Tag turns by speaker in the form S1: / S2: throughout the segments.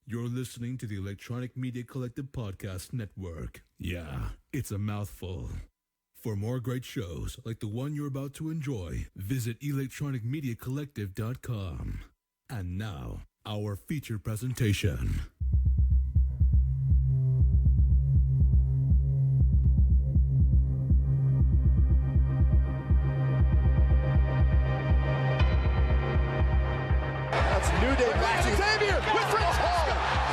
S1: You're listening to the Electronic Media Collective Podcast Network. Yeah, it's a mouthful. For more great shows like the one you're about to enjoy, visit electronicmediacollective.com. And now, our feature presentation.
S2: That's New Day matching. Xavier with Francesca.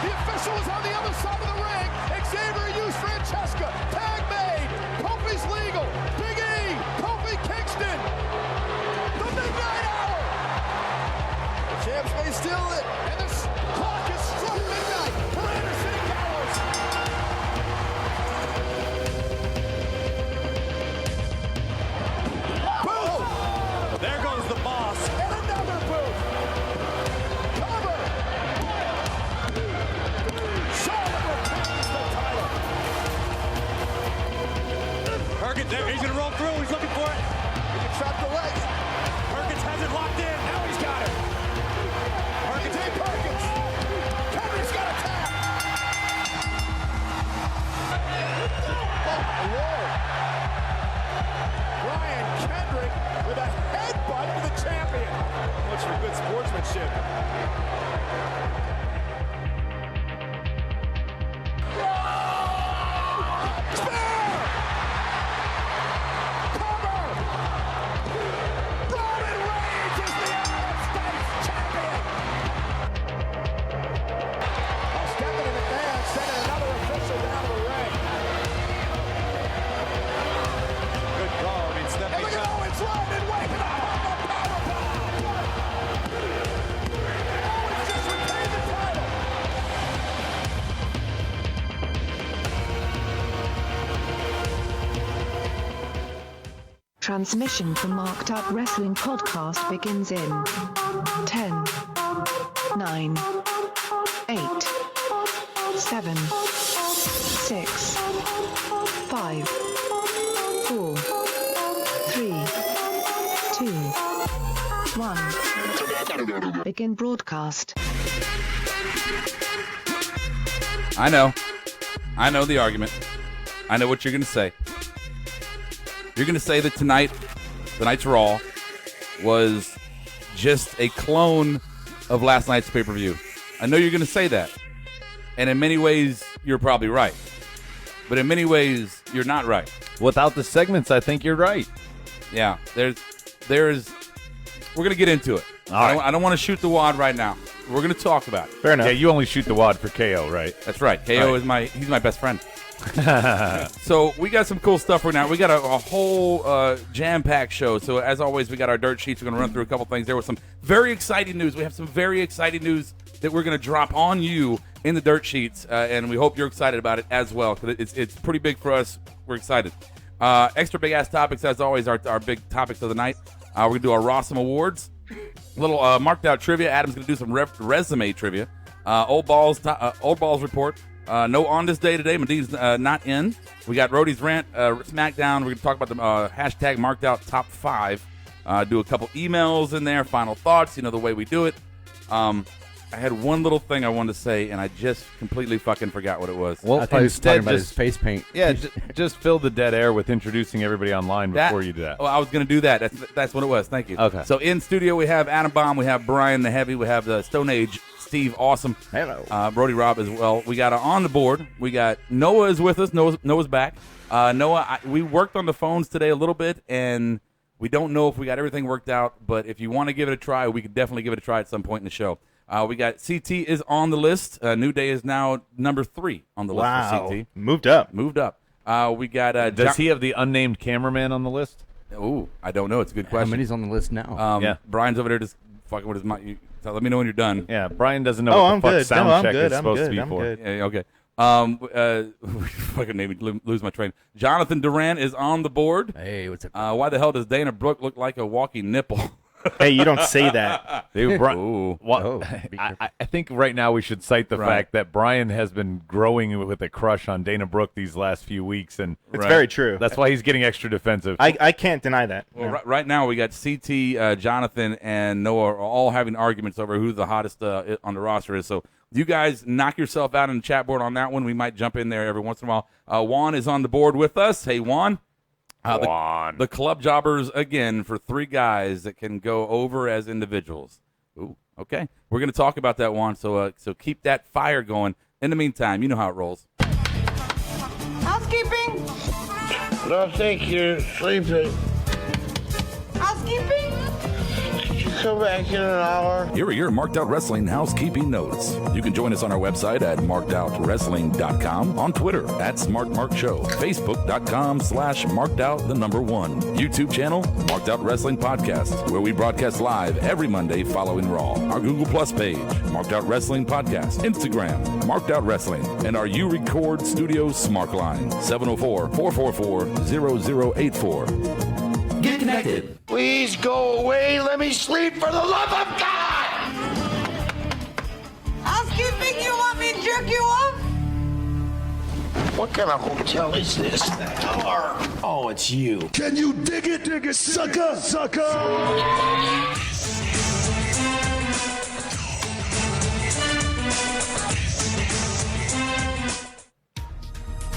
S2: The official is on the other side of the ring. Xavier used Francesca. Tag made. Kofi's legal. Big E. Kofi Kingston. The midnight hour. The champs may steal it. And this clock is struck midnight for Anderson and Gallows. Boom.
S3: There goes the boss.
S2: And another boom. Cover. Charlotte retains the title.
S3: Perkins, there, he's gonna roll through, he's looking for it.
S2: He can trap the legs.
S3: Perkins has it locked in, now he's got it. Perkins,
S2: Hey, Perkins. Henry's got a tap. Oh, my Lord. Brian Kendrick with a headbutt to the champion. Much for good sportsmanship. Spear! Cover! Roman Reigns is the United States champion! Oh, stepping in advance, sending another official down to the ring.
S3: good call, I mean,
S2: And
S3: Stephanie
S2: look at Owens London waking up on the powerbomb! Owens just retained the title!
S4: Transmission from Marked Up Wrestling Podcast begins in 10, 9, 8, 7, 6, 5, 4, 3, 2, 1. Begin broadcast.
S5: I know the argument. I know what you're going to say. You're going to say that tonight's Raw was just a clone of last night's pay-per-view. I know you're going to say that. And in many ways, you're probably right. But in many ways, you're not right.
S6: Without the segments, I think you're right.
S5: Yeah, there's we're going to get into it. I don't want to shoot the wad right now. We're going to talk about it.
S6: Fair enough. Yeah, you only shoot the wad for KO, right?
S5: That's right. KO is he's my best friend. So we got some cool stuff right now. We got a whole jam-packed show. So as always, we got our dirt sheets. We're going to run through a couple things. There was some very exciting news. We have some very exciting news that we're going to drop on you in the dirt sheets, and we hope you're excited about it as well, because it's pretty big for us. We're excited. Extra big-ass topics, as always, our big topics of the night. We're going to do our Rawsome Awards. A little marked-out trivia. Adam's going to do some resume trivia. Old Balls report. No on this day today. Medine's not in. We got Rhodey's rant, SmackDown. We're going to talk about the hashtag marked out top 5. Do a couple emails in there, final thoughts, the way we do it. I had one little thing I wanted to say, and I just completely fucking forgot what it was.
S6: Well,
S7: Instead, about his face paint.
S6: Yeah, just fill the dead air with introducing everybody online before you do that.
S5: Oh, I was going to do that. That's what it was. Thank you.
S6: Okay.
S5: So in studio, we have Adam Bomb, we have Brian the Heavy, we have the Stone Age Steve Awesome.
S7: Hello.
S5: Brody Rob as well. We got on the board. We got Noah is with us. Noah's back. Noah, we worked on the phones today a little bit, and we don't know if we got everything worked out, but if you want to give it a try, we could definitely give it a try at some point in the show. We got CT is on the list. New Day is now number 3 on the list for CT.
S7: Moved up.
S5: We got.
S6: Does he have the unnamed cameraman on the list?
S5: Ooh, I don't know. It's a good question.
S7: How many's on the list now?
S5: Yeah. Brian's over there just fucking with his mic. Let me know when you're done.
S6: Yeah, Brian doesn't know what the fuck sound check is supposed to be
S7: I'm
S6: for.
S7: good.
S5: Yeah, okay. Fucking made me lose my train. Jonathan Duran is on the board.
S7: Hey, what's up?
S5: Why the hell does Dana Brooke look like a walking nipple?
S7: Hey, you don't say that.
S6: Dude,
S5: Ooh.
S6: I think right now we should cite the fact that Brian has been growing with a crush on Dana Brooke these last few weeks, and
S7: It's very true.
S6: that's why he's getting extra defensive.
S7: I can't deny that.
S5: Well, right now we got CT, Jonathan, and Noah are all having arguments over who the hottest on the roster is. So you guys knock yourself out in the chat board on that one. We might jump in there every once in a while. Juan is on the board with us. Hey, Juan. The club jobbers, again, for 3 guys that can go over as individuals. Ooh, okay. We're going to talk about that, Juan, so keep that fire going. In the meantime, you know how it rolls.
S8: Housekeeping.
S9: Don't think you're sleeping.
S8: Housekeeping.
S9: Come back in an hour.
S10: Here are your Marked Out Wrestling housekeeping notes. You can join us on our website at markedoutwrestling.com, on Twitter at SmartMarkShow, Facebook.com/markedout1, YouTube channel, Marked Out Wrestling Podcast, where we broadcast live every Monday following Raw. Our Google Plus page, Marked Out Wrestling Podcast, Instagram, Marked Out Wrestling, and our You Record Studios Smark line, 704-444-0084. Get connected.
S9: Please go away. Let me sleep for the love of God.
S8: Housekeeping, you want me to jerk you off?
S9: What kind of hotel is this? Oh, it's you.
S2: Can you dig it? Dig it, sucker, sucker.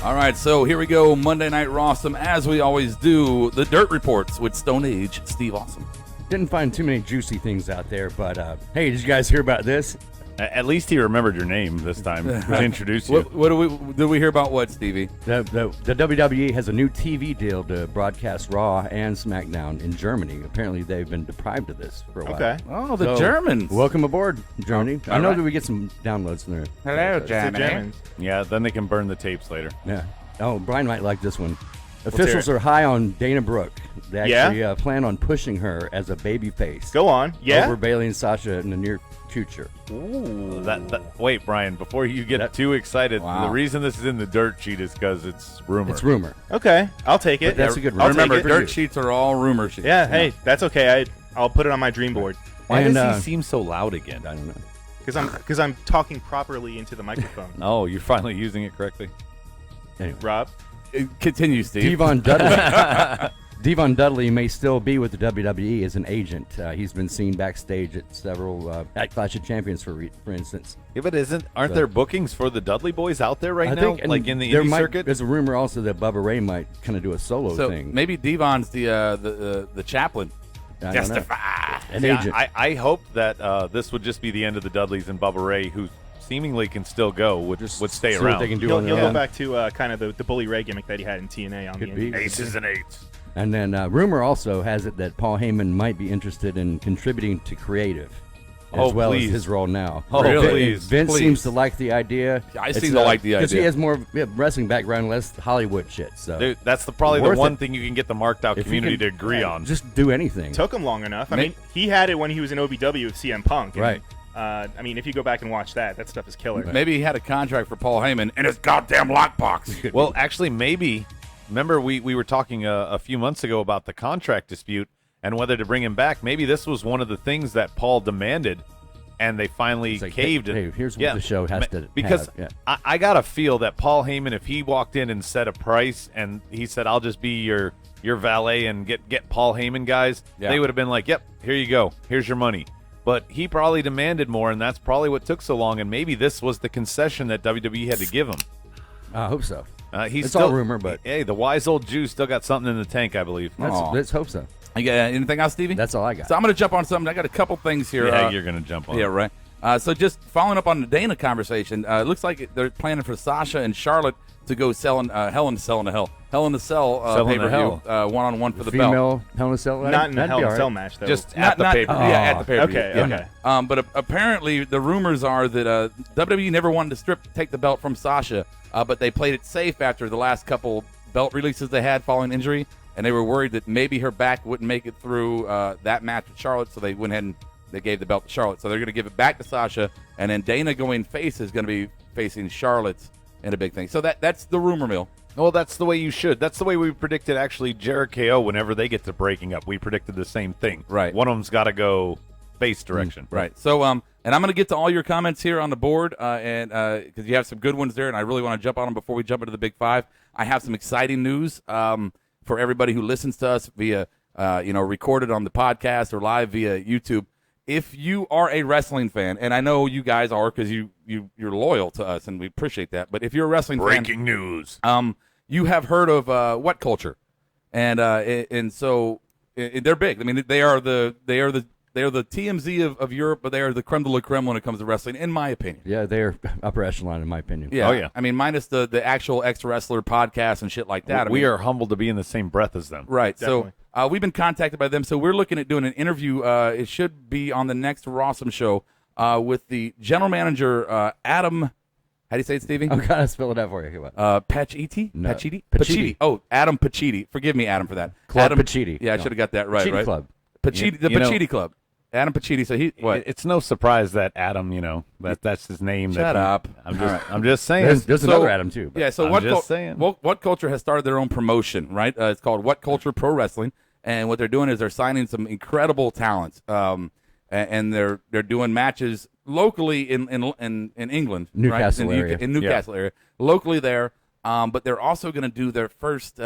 S5: All right, so here we go. Monday Night Raw, as we always do, the Dirt Reports with Stone Age Steve Awesome.
S11: Didn't find too many juicy things out there, but hey, did you guys hear about this?
S6: At least he remembered your name this time to introduce you.
S5: What did we hear about what, Stevie?
S11: The WWE has a new TV deal to broadcast Raw and SmackDown in Germany. Apparently, they've been deprived of this for a while.
S7: Okay.
S5: Oh, the Germans.
S11: Welcome aboard, Germany. I know
S5: right.
S11: that we get some downloads from there.
S5: Hello,
S7: The Germans.
S6: Yeah, then they can burn the tapes later.
S11: Yeah. Oh, Brian might like this one.
S7: hear
S11: Officials
S7: it.
S11: are high on Dana Brooke. They
S7: Yeah?
S11: actually plan on pushing her as a baby face.
S7: Go on. Yeah.
S11: Over Bailey and Sasha in the near future.
S6: Ooh. Wait, Brian, before you get too excited, the reason this is in the dirt sheet is because it's rumor.
S11: It's rumor.
S7: Okay. I'll take it.
S11: But that's a good
S7: I'll
S11: rumor.
S5: Remember,
S7: take it.
S5: dirt sheets are all rumor sheets.
S7: Yeah. Hey, that's okay. I'll put it on my dream board
S6: Why
S11: And,
S6: does he seem so loud again?
S11: I don't know.
S7: because I'm talking properly into the microphone.
S6: Oh, you're finally using it correctly?
S11: Anyway.
S7: Rob.
S5: Continue, Steve.
S11: Devon Dudley. Devon Dudley may still be with the WWE as an agent. He's been seen backstage at several at Clash of Champions, for instance.
S6: Yeah, but aren't there bookings for the Dudley Boys out there right now?
S11: and
S6: Like in the
S11: there
S6: indie
S11: might-
S6: circuit?
S11: There's a rumor also that Bubba Ray might kind of do a solo
S5: So
S11: thing.
S5: maybe Devon's the chaplain.
S11: I don't know. An
S6: Yeah,
S11: agent.
S6: I hope that this would just be the end of the Dudleys, and Bubba Ray, who seemingly can still go, would stay
S11: see
S6: around.
S11: what they can do
S7: He'll
S11: on their
S7: go
S11: own.
S7: back to kind of the Bully Ray gimmick that he had in TNA on
S11: Could
S7: the
S11: be.
S7: Indies.
S6: Aces and eights.
S11: And then rumor also has it that Paul Heyman might be interested in contributing to creative as
S6: Oh,
S11: well
S6: please.
S11: as his role now.
S6: Oh,
S5: Really?
S6: please.
S11: Vince
S5: Please.
S11: seems to like the idea.
S5: I seem to like the
S11: Because he
S5: idea.
S11: has more wrestling background, less Hollywood shit. So
S6: Dude, that's probably the
S11: Worth
S6: one
S11: it.
S6: thing you can get the marked out
S11: If you
S6: community
S11: can-
S6: to agree on.
S11: just do anything.
S7: Took him long enough. I mean, he had it when he was in OVW with CM Punk. And,
S11: Right.
S7: I mean, if you go back and watch that stuff is killer.
S5: Maybe he had a contract for Paul Heyman in his goddamn lockbox.
S6: Well, actually, maybe. Remember, we were talking a few months ago about the contract dispute and whether to bring him back. Maybe this was one of the things that Paul demanded, and they finally
S11: It's like,
S6: caved.
S11: hey, here's what the show has to
S6: because
S11: have, yeah.
S6: I gotta feel that Paul Heyman, if he walked in and set a price and he said, "I'll just be your valet and get Paul Heyman guys,"
S5: Yeah.
S6: they would have been like, "Yep, here you go. Here's your money." But he probably demanded more, and that's probably what took so long. And maybe this was the concession that WWE had to give him.
S11: I hope so.
S6: He's
S11: It's
S6: still,
S11: all rumor, but
S6: hey, the wise old Jew still got something in the tank, I believe.
S11: let's hope so.
S5: You got anything else, Stevie?
S11: That's all I got.
S5: So I'm going to jump on something. I got a couple things here.
S6: Yeah, you're gonna jump on.
S5: Yeah, right. So just following up on the Dana conversation, it looks like they're planning for Sasha and Charlotte to go selling Hell in the Cell
S6: Cell in the
S5: pay-per-view
S6: Hell.
S5: one-on-one for the belt.
S11: Female Hell in a Cell.
S7: Not in the
S11: that'd
S7: Hell
S11: be
S7: in
S11: all
S7: a Cell
S11: right.
S7: match, though.
S6: Just at the pay-per-view.
S5: Yeah, at the pay-per-view.
S7: Okay,
S5: yeah.
S7: okay.
S5: But apparently the rumors are that WWE never wanted to take the belt from Sasha, but they played it safe after the last couple belt releases they had following injury, and they were worried that maybe her back wouldn't make it through that match with Charlotte, so they went ahead and they gave the belt to Charlotte. So they're going to give it back to Sasha, and then Dana going face is going to be facing Charlotte in a big thing. So that's the rumor mill.
S6: Well, that's the way you should. That's the way we predicted, actually, Jericho, whenever they get to breaking up. We predicted the same thing.
S5: Right.
S6: One of them's got to go face direction.
S5: Right. So, and I'm going to get to all your comments here on the board, and because you have some good ones there, and I really want to jump on them before we jump into the Big Five. I have some exciting news for everybody who listens to us via, recorded on the podcast or live via YouTube. if you are a wrestling fan, and I know you guys are because you're loyal to us, and we appreciate that. But if you're a wrestling
S6: Breaking news.
S5: you have heard of What Culture, and so they're big. I mean, they are the TMZ of Europe, but they are the creme de la creme when it comes to wrestling, in my opinion.
S11: Yeah, they're upper echelon, in my opinion.
S5: Yeah.
S6: Oh, yeah.
S5: I mean, minus the actual ex-wrestler podcast and shit like that.
S6: We are humbled to be in the same breath as them.
S5: Right.
S7: Definitely.
S5: So we've been contacted by them. So we're looking at doing an interview. It should be on the next Rawsome show with the general manager, Adam. How do you say it, Stevie?
S11: I'm going to spell it out for you.
S5: Pacitti?
S11: No.
S5: Pacitti?
S11: Pacitti.
S5: Oh, Adam Pacitti. Forgive me, Adam, for that.
S11: Club
S5: Adam
S11: Pacitti.
S5: Yeah, I should have got that right.
S11: Pacitti
S5: right?
S11: Club.
S5: Pacitti, the Pacitti Club. Adam Pacitti. So he what?
S6: It's no surprise that Adam, that's his name.
S5: Shut up.
S6: I'm just saying.
S11: There's another Adam, too.
S5: Yeah, so What Culture has started their own promotion, right? It's called What Culture Pro Wrestling, and what they're doing is they're signing some incredible talents, and they're doing matches locally in England,
S11: Newcastle
S5: right?
S11: area.
S5: In Newcastle area, locally there. But they're also going to do their first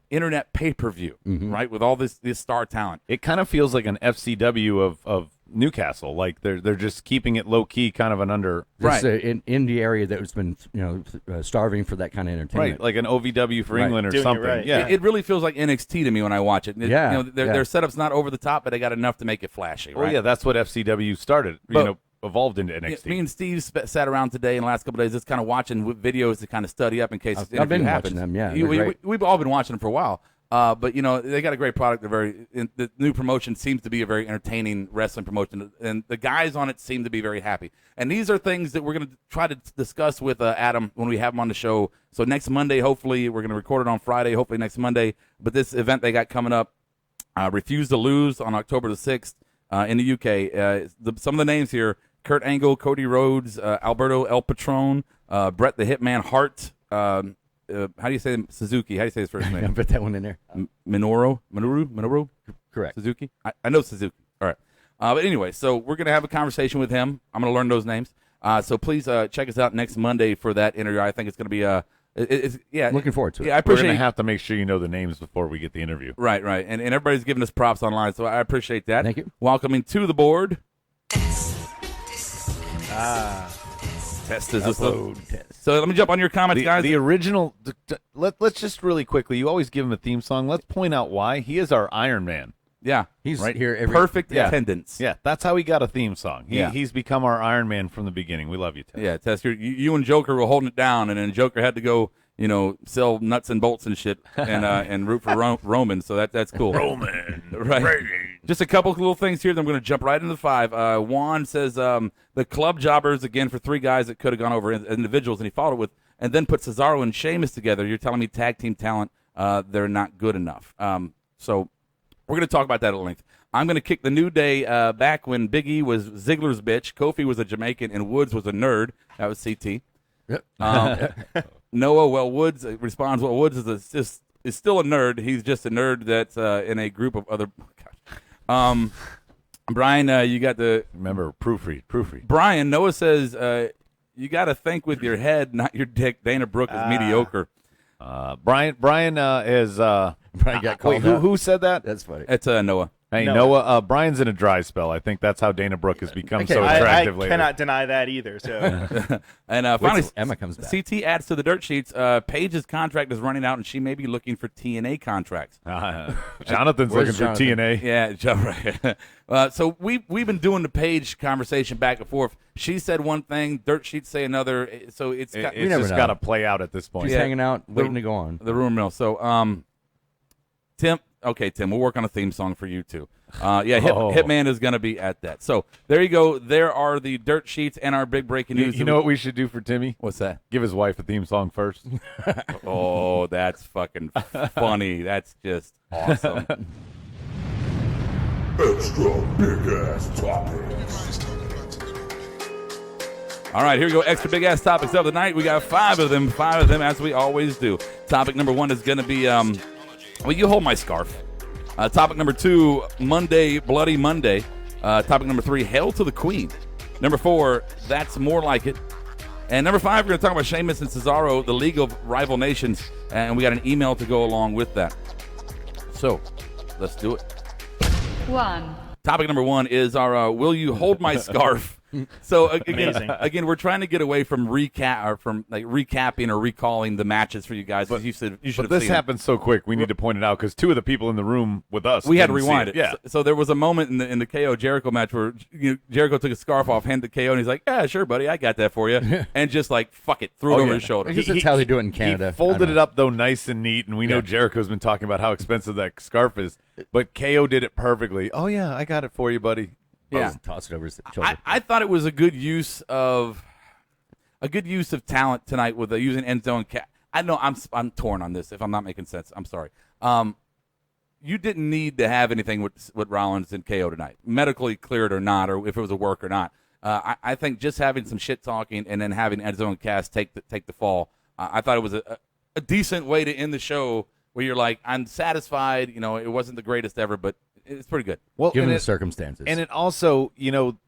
S5: internet pay-per-view, right, with all this star talent.
S6: It kind of feels like an FCW of Newcastle. Like they're just keeping it low key, kind of an under.
S11: Right. It's in the area that has been starving for that kind of entertainment.
S6: Right, like an OVW for England or
S7: Doing it
S6: something.
S7: right.
S6: Yeah,
S5: It really feels like NXT to me when I watch it.
S11: Yeah,
S5: Their setup's not over the top, but they got enough to make it flashy, right?
S6: Well, yeah, that's what FCW started. Evolved into NXT.
S5: Me and Steve sat around today in the last couple of days just kind of watching videos to kind of study up in case this
S11: I've been
S5: interview happens.
S11: watching them, yeah.
S5: We've all been watching them for a while. But, they got a great product. The new promotion seems to be a very entertaining wrestling promotion, and the guys on it seem to be very happy. And these are things that we're going to try to discuss with Adam when we have him on the show. So next Monday, hopefully, we're going to record it on Friday, hopefully next Monday. But this event they got coming up, Refuse to Lose on October the 6th in the UK. Some of the names here, Kurt Angle, Cody Rhodes, Alberto El Patron, Bret the Hitman Hart, how do you say Suzuki? How do you say his first name?
S11: I put that one in there.
S5: Minoru?
S11: Correct.
S5: Suzuki? I know Suzuki. All right. But anyway, so we're going to have a conversation with him. I'm going to learn those names. So please check us out next Monday for that interview. I think it's going to be
S11: looking forward to it.
S5: Yeah, I
S6: We're
S5: appreciate
S6: going to have to make sure you know the names before we get the interview.
S5: Right. And everybody's giving us props online, so I appreciate that.
S11: Thank you.
S5: Welcoming to the board. Test is So let me jump on your comments, guys.
S6: The original. Let's just really quickly. You always give him a theme song. Let's point out why he is our Iron Man.
S5: Yeah,
S11: he's
S6: right
S11: here.
S5: Perfect attendance.
S6: Yeah, that's how he got a theme song. He's become our Iron Man from the beginning. We love you, Tess.
S5: Yeah, Tess. You and Joker were holding it down, and then Joker had to go, sell nuts and bolts and shit, and root for Roman. So that's cool.
S6: Roman,
S5: right? Just a couple little things here. Then I'm going to jump right into the 5. Juan says the club jobbers again for 3 guys that could have gone over as individuals, and he followed it with and then put Cesaro and Sheamus together. You're telling me tag team talent, they're not good enough. So we're going to talk about that at length. I'm going to kick the New Day back when Big E was Ziggler's bitch, Kofi was a Jamaican, and Woods was a nerd. That was CT.
S11: Yep.
S5: Noah, Woods responds, Woods is still a nerd. He's just a nerd that's in a group of other. Brian, you got the.
S6: Remember, proofread.
S5: Brian, Noah says you got to think with your head, not your dick. Dana Brooke is mediocre.
S6: Brian is.
S11: Brian got called out.
S6: Who said that?
S11: That's funny.
S5: It's Noah.
S6: Hey, Noah, Brian's in a dry spell. I think that's how Dana Brooke has become so attractive
S7: I
S6: lately.
S7: cannot deny that either. So,
S5: and finally,
S11: Emma comes back.
S5: CT adds to the dirt sheets. Paige's contract is running out, and she may be looking for TNA contracts.
S6: Jonathan's looking for TNA.
S5: Yeah, right. So we've been doing the Paige conversation back and forth. She said one thing, dirt sheets say another. So it's
S6: just got to play out at this point.
S11: She's hanging out, waiting to go on.
S5: The rumor mill. So, Tim. Okay, Tim, we'll work on a theme song for you, too. Hitman is going to be at that. So there you go. There are the dirt sheets and our big breaking news.
S6: You know what we should do for Timmy?
S5: What's that?
S6: Give his wife a theme song first.
S5: Oh, that's fucking funny. That's just awesome.
S1: Extra big-ass topics.
S5: All right, here we go. Extra big-ass topics of the night. We got 5 of them as we always do. Topic number 1 is going to be... Well, you hold my scarf. Topic number 2, Monday, Bloody Monday. Topic number 3, Hail to the Queen. Number 4, That's More Like It. And number 5, we're going to talk about Sheamus and Cesaro, the League of Rival Nations. And we got an email to go along with that. So, let's do it.
S8: 1.
S5: topic number 1 is our "Will you hold my scarf?" So again, we're trying to get away from recapping or recalling the matches for you guys. But you should have
S6: this
S5: seen
S6: happened so quick. We need to point it out because 2 of the people in the room with us
S5: we had to
S6: didn't see
S5: rewind it.
S6: Yeah.
S5: So there was a moment in the KO Jericho match where Jericho took his scarf off, handed the KO, and he's like, "Yeah, sure, buddy, I got that for you," and just like fuck it, threw it over his shoulder.
S11: I guess that's how they do it in Canada.
S6: He folded it up though, nice and neat, and we know Jericho's been talking about how expensive that scarf is, but KO did it perfectly. Oh yeah, I got it for you, buddy.
S5: Yeah,
S11: toss it over his shoulder.
S5: I thought it was a good use of talent tonight with using end zone. I know I'm torn on this. If I'm not making sense, I'm sorry. You didn't need to have anything with Rollins and KO tonight, medically cleared or not, or if it was a work or not. I think just having some shit talking and then having end zone cast take the fall. I thought it was a decent way to end the show where you're like, I'm satisfied. It wasn't the greatest ever, but it's pretty good.
S6: Well,
S11: given the circumstances.
S6: And it also,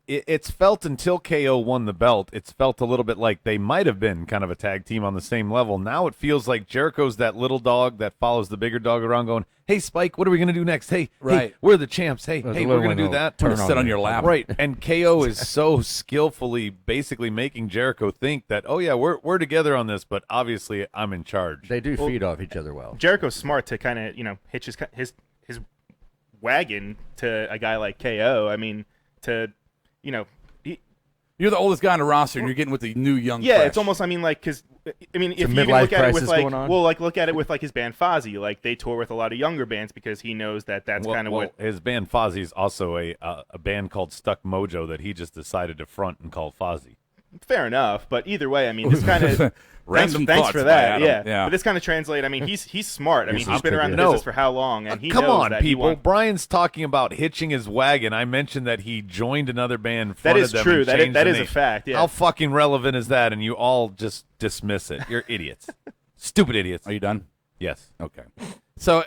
S6: it's felt until KO won the belt, it's felt a little bit like they might have been kind of a tag team on the same level. Now it feels like Jericho's that little dog that follows the bigger dog around going, hey, Spike, what are we going to do next? Hey, we're the champs. Hey, we're going to do that.
S5: Sit on your lap.
S6: Right. And KO is so skillfully basically making Jericho think that, oh, yeah, we're together on this, but obviously I'm in charge.
S11: They do feed off each other well.
S7: Jericho's smart to kind of, hitch his wagon to a guy like KO. I mean, you're
S5: the oldest guy on the roster, and you're getting with the new young.
S7: Yeah,
S5: fresh.
S7: it's almost. If you even
S11: midlife
S7: look at it with
S11: crisis
S7: look at it with his band Fozzy. Like they tour with a lot of younger bands because he knows that's kind of what
S6: his band Fozzy is also a band called Stuck Mojo that he just decided to front and call Fozzy.
S7: Fair enough, but either way, I mean, this kind of
S5: random
S7: thanks for that.
S5: Yeah.
S7: But this kind of translate. I mean, he's smart. I mean, he's been around the
S6: No.
S7: business for how long? And he
S6: Come
S7: knows
S6: on,
S7: that
S6: people. Brian's talking about hitching his wagon. I mentioned that he joined another band.
S7: That is
S6: them
S7: true.
S6: and
S7: That
S6: changed
S7: is
S6: the
S7: a
S6: name.
S7: fact. Yeah.
S6: How fucking relevant is that? And you all just dismiss it. You're idiots. Stupid idiots.
S5: Are you done?
S6: Yes.
S5: Okay. So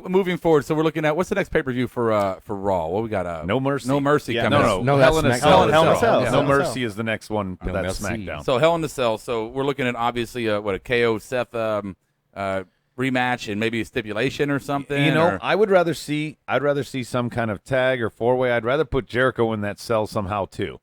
S5: moving forward, so we're looking at what's the next pay-per-view for Raw? What we got?
S6: No Mercy.
S5: No Mercy
S7: Yeah,
S5: coming.
S6: No, Hell in a
S11: that's
S6: Cell.
S7: Hell in a Cell.
S6: No
S7: Hell in a
S6: Mercy
S7: Cell.
S6: is the next one, but
S11: No
S6: that's
S11: Mercy.
S6: SmackDown.
S5: So Hell in a Cell. So we're looking at obviously a KO Seth rematch and maybe a stipulation or something.
S6: I'd rather see some kind of tag or 4-way. I'd rather put Jericho in that cell somehow too.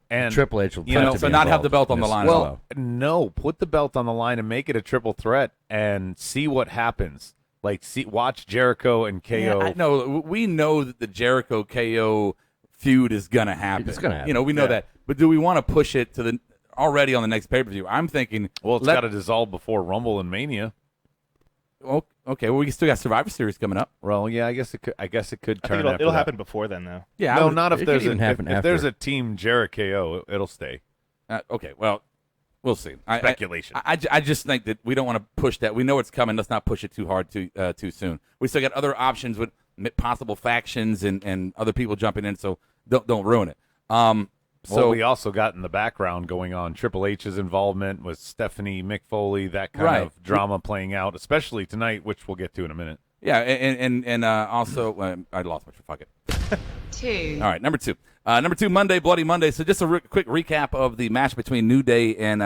S6: And
S11: Triple H will
S5: so not have the belt on the line.
S6: Well, no, put the belt on the line and make it a triple threat and see what happens. Like, watch Jericho and KO.
S5: No, we know that the Jericho KO feud is gonna happen.
S11: It's gonna happen.
S5: We know that. But do we want to push it to already on the next pay-per-view? I'm thinking.
S6: Well, it's got to dissolve before Rumble and Mania.
S5: Okay. Well, we still got Survivor Series coming up.
S6: Well, yeah, I guess it could.
S7: I
S6: turn.
S7: think it'll happen before then, though.
S5: Yeah.
S6: No, not if
S11: it
S6: there's
S11: could even happen
S6: if there's
S11: after.
S6: a team Jericho, it'll stay.
S5: Okay. Well, we'll see.
S6: Speculation.
S5: I just think that we don't want to push that. We know it's coming. Let's not push it too hard too soon. We still got other options with possible factions and other people jumping in. So don't ruin it.
S6: So we also got in the background going on Triple H's involvement with Stephanie McFoley, that kind of drama playing out, especially tonight, which we'll get to in a minute.
S5: Yeah, and also I lost my fuck it.
S8: 2.
S5: All right, number two. Number 2, Monday, Bloody Monday. So just a quick recap of the match between New Day and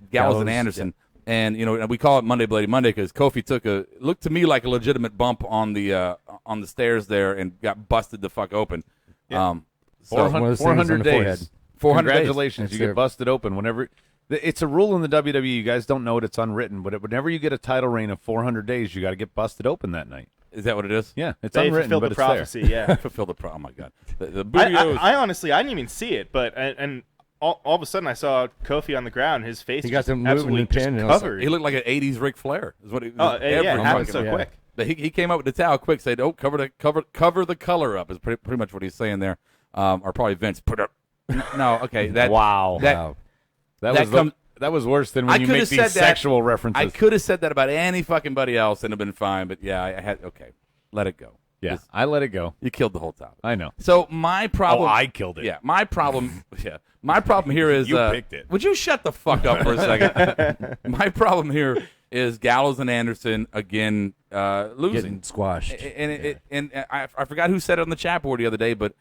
S5: Gallows and Anderson. Yeah. And we call it Monday, Bloody Monday because Kofi looked to me like a legitimate bump on the stairs there and got busted the fuck open.
S6: Yeah.
S11: 400
S6: days.
S5: 400
S6: Congratulations,
S11: days.
S6: you get busted open whenever. It's a rule in the WWE. You guys don't know it; it's unwritten. But whenever you get a title reign of 400 days, you got to get busted open that night.
S5: Is that what it is?
S6: Yeah, it's
S7: They
S6: unwritten,
S7: fulfilled
S6: but
S7: the
S6: it's
S7: prophecy.
S6: there.
S7: Yeah.
S5: Fulfill the problem. Oh my god. The videos.
S7: I honestly, I didn't even see it, but and all of a sudden I saw Kofi on the ground. His face
S11: He got
S7: just
S11: them
S7: absolutely
S11: moving
S7: just
S11: and pin, and
S7: covered.
S5: He looked like an 80s Ric Flair. Is what it
S7: Oh, yeah, it happened so quick.
S5: But he came up with the towel quick, said, "Oh, cover the color up." Is pretty much what he's saying there, or probably Vince put up. No, okay, that
S6: Wow. That was worse than when you make these sexual references.
S5: I could have said that about any fucking buddy else and have been fine, but yeah, I had let it go.
S6: Yeah, I let it go.
S5: You killed the whole topic.
S6: I know.
S5: So my problem.
S6: I killed it.
S5: Yeah, my problem. Yeah, my problem here is
S6: You picked it.
S5: Would you shut the fuck up for a second? My problem here is Gallows and Anderson again losing,
S11: Getting squashed.
S5: And I forgot who said it on the chat board the other day, but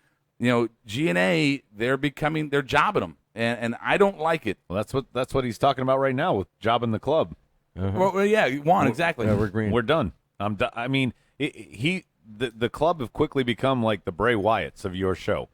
S5: G&A they're jobbing them, and I don't like it.
S6: Well, that's what he's talking about right now with jobbing the club.
S5: Well, yeah, Juan, exactly.
S11: Yeah, we're green.
S6: We're done. I'm done. I mean, the club have quickly become like the Bray Wyatts of your show.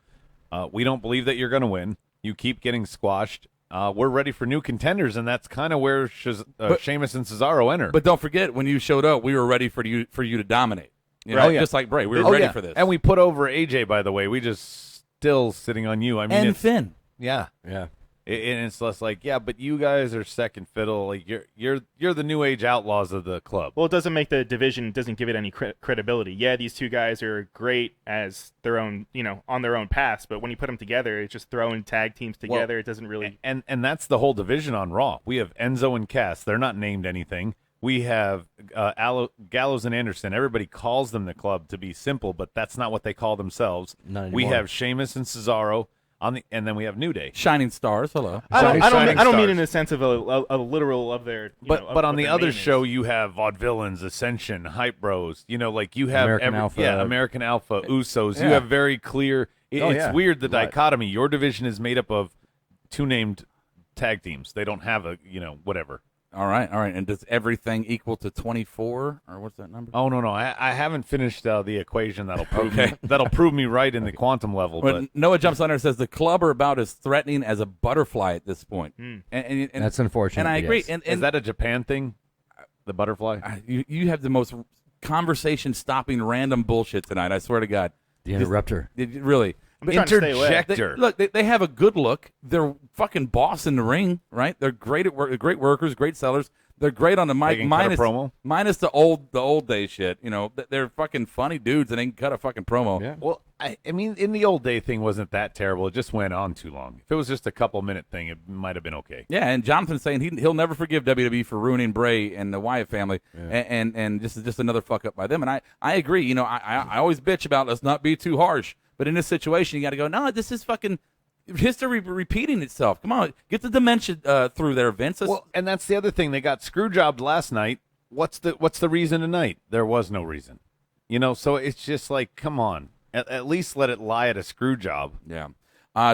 S6: We don't believe that you're going to win. You keep getting squashed. We're ready for new contenders, and that's kind of where Sheamus and Cesaro enter.
S5: But don't forget, when you showed up, we were ready for you to dominate. You know, just like Bray, we were ready for this.
S6: And we put over AJ, by the way. We just still sitting on you. I mean,
S5: and Finn.
S6: Yeah.
S11: Yeah.
S6: And it's less like, yeah, but you guys are second fiddle. Like you're the new age outlaws of the club.
S7: Well, it doesn't make the division, doesn't give it any credibility. Yeah, these two guys are great as their own, on their own paths. But when you put them together, it's just throwing tag teams together. It doesn't really.
S6: And that's the whole division on Raw. We have Enzo and Cass. They're not named anything. We have Gallows and Anderson. Everybody calls them the club to be simple, but that's not what they call themselves. We have Sheamus and Cesaro. And then we have New Day,
S5: Shining Stars. Hello.
S7: I don't mean in the sense of a literal of their.
S6: But on the other show, you have Vaudevillains, Ascension, Hype Bros. Like you have
S11: American Alpha.
S6: American Alpha, Usos. You have very clear. It's weird the dichotomy. Your division is made up of two named tag teams. They don't have a whatever.
S5: All right. And does everything equal to 24, or what's that number?
S6: Oh no, I haven't finished the equation that'll prove me right in the quantum level. But
S5: Noah jumps on there and says the club are about as threatening as a butterfly at this point. And
S11: that's unfortunate.
S5: And I agree.
S11: Yes.
S5: And
S6: is that a Japan thing? The butterfly?
S5: You have the most conversation-stopping random bullshit tonight. I swear to God.
S11: The interrupter.
S5: Really.
S6: Interjector.
S5: They have a good look. They're fucking boss in the ring, right? They're great at work. Great workers, great sellers. They're great on the mic. Minus the old day shit. They're fucking funny dudes, and they can cut a fucking promo.
S11: Yeah.
S6: Well, I mean, in the old day thing wasn't that terrible. It just went on too long. If it was just a couple-minute thing, it might have been okay.
S5: Yeah, and Jonathan's saying he'll never forgive WWE for ruining Bray and the Wyatt family, and just another fuck up by them. And I agree. I always bitch about let's not be too harsh. But in this situation, you got to go, no, this is fucking history repeating itself. Come on, get the dementia through there, Vince.
S6: Well, and that's the other thing. They got screw jobbed last night. What's the reason tonight? There was no reason. So it's just like, come on. At least let it lie at a screw job.
S5: Yeah.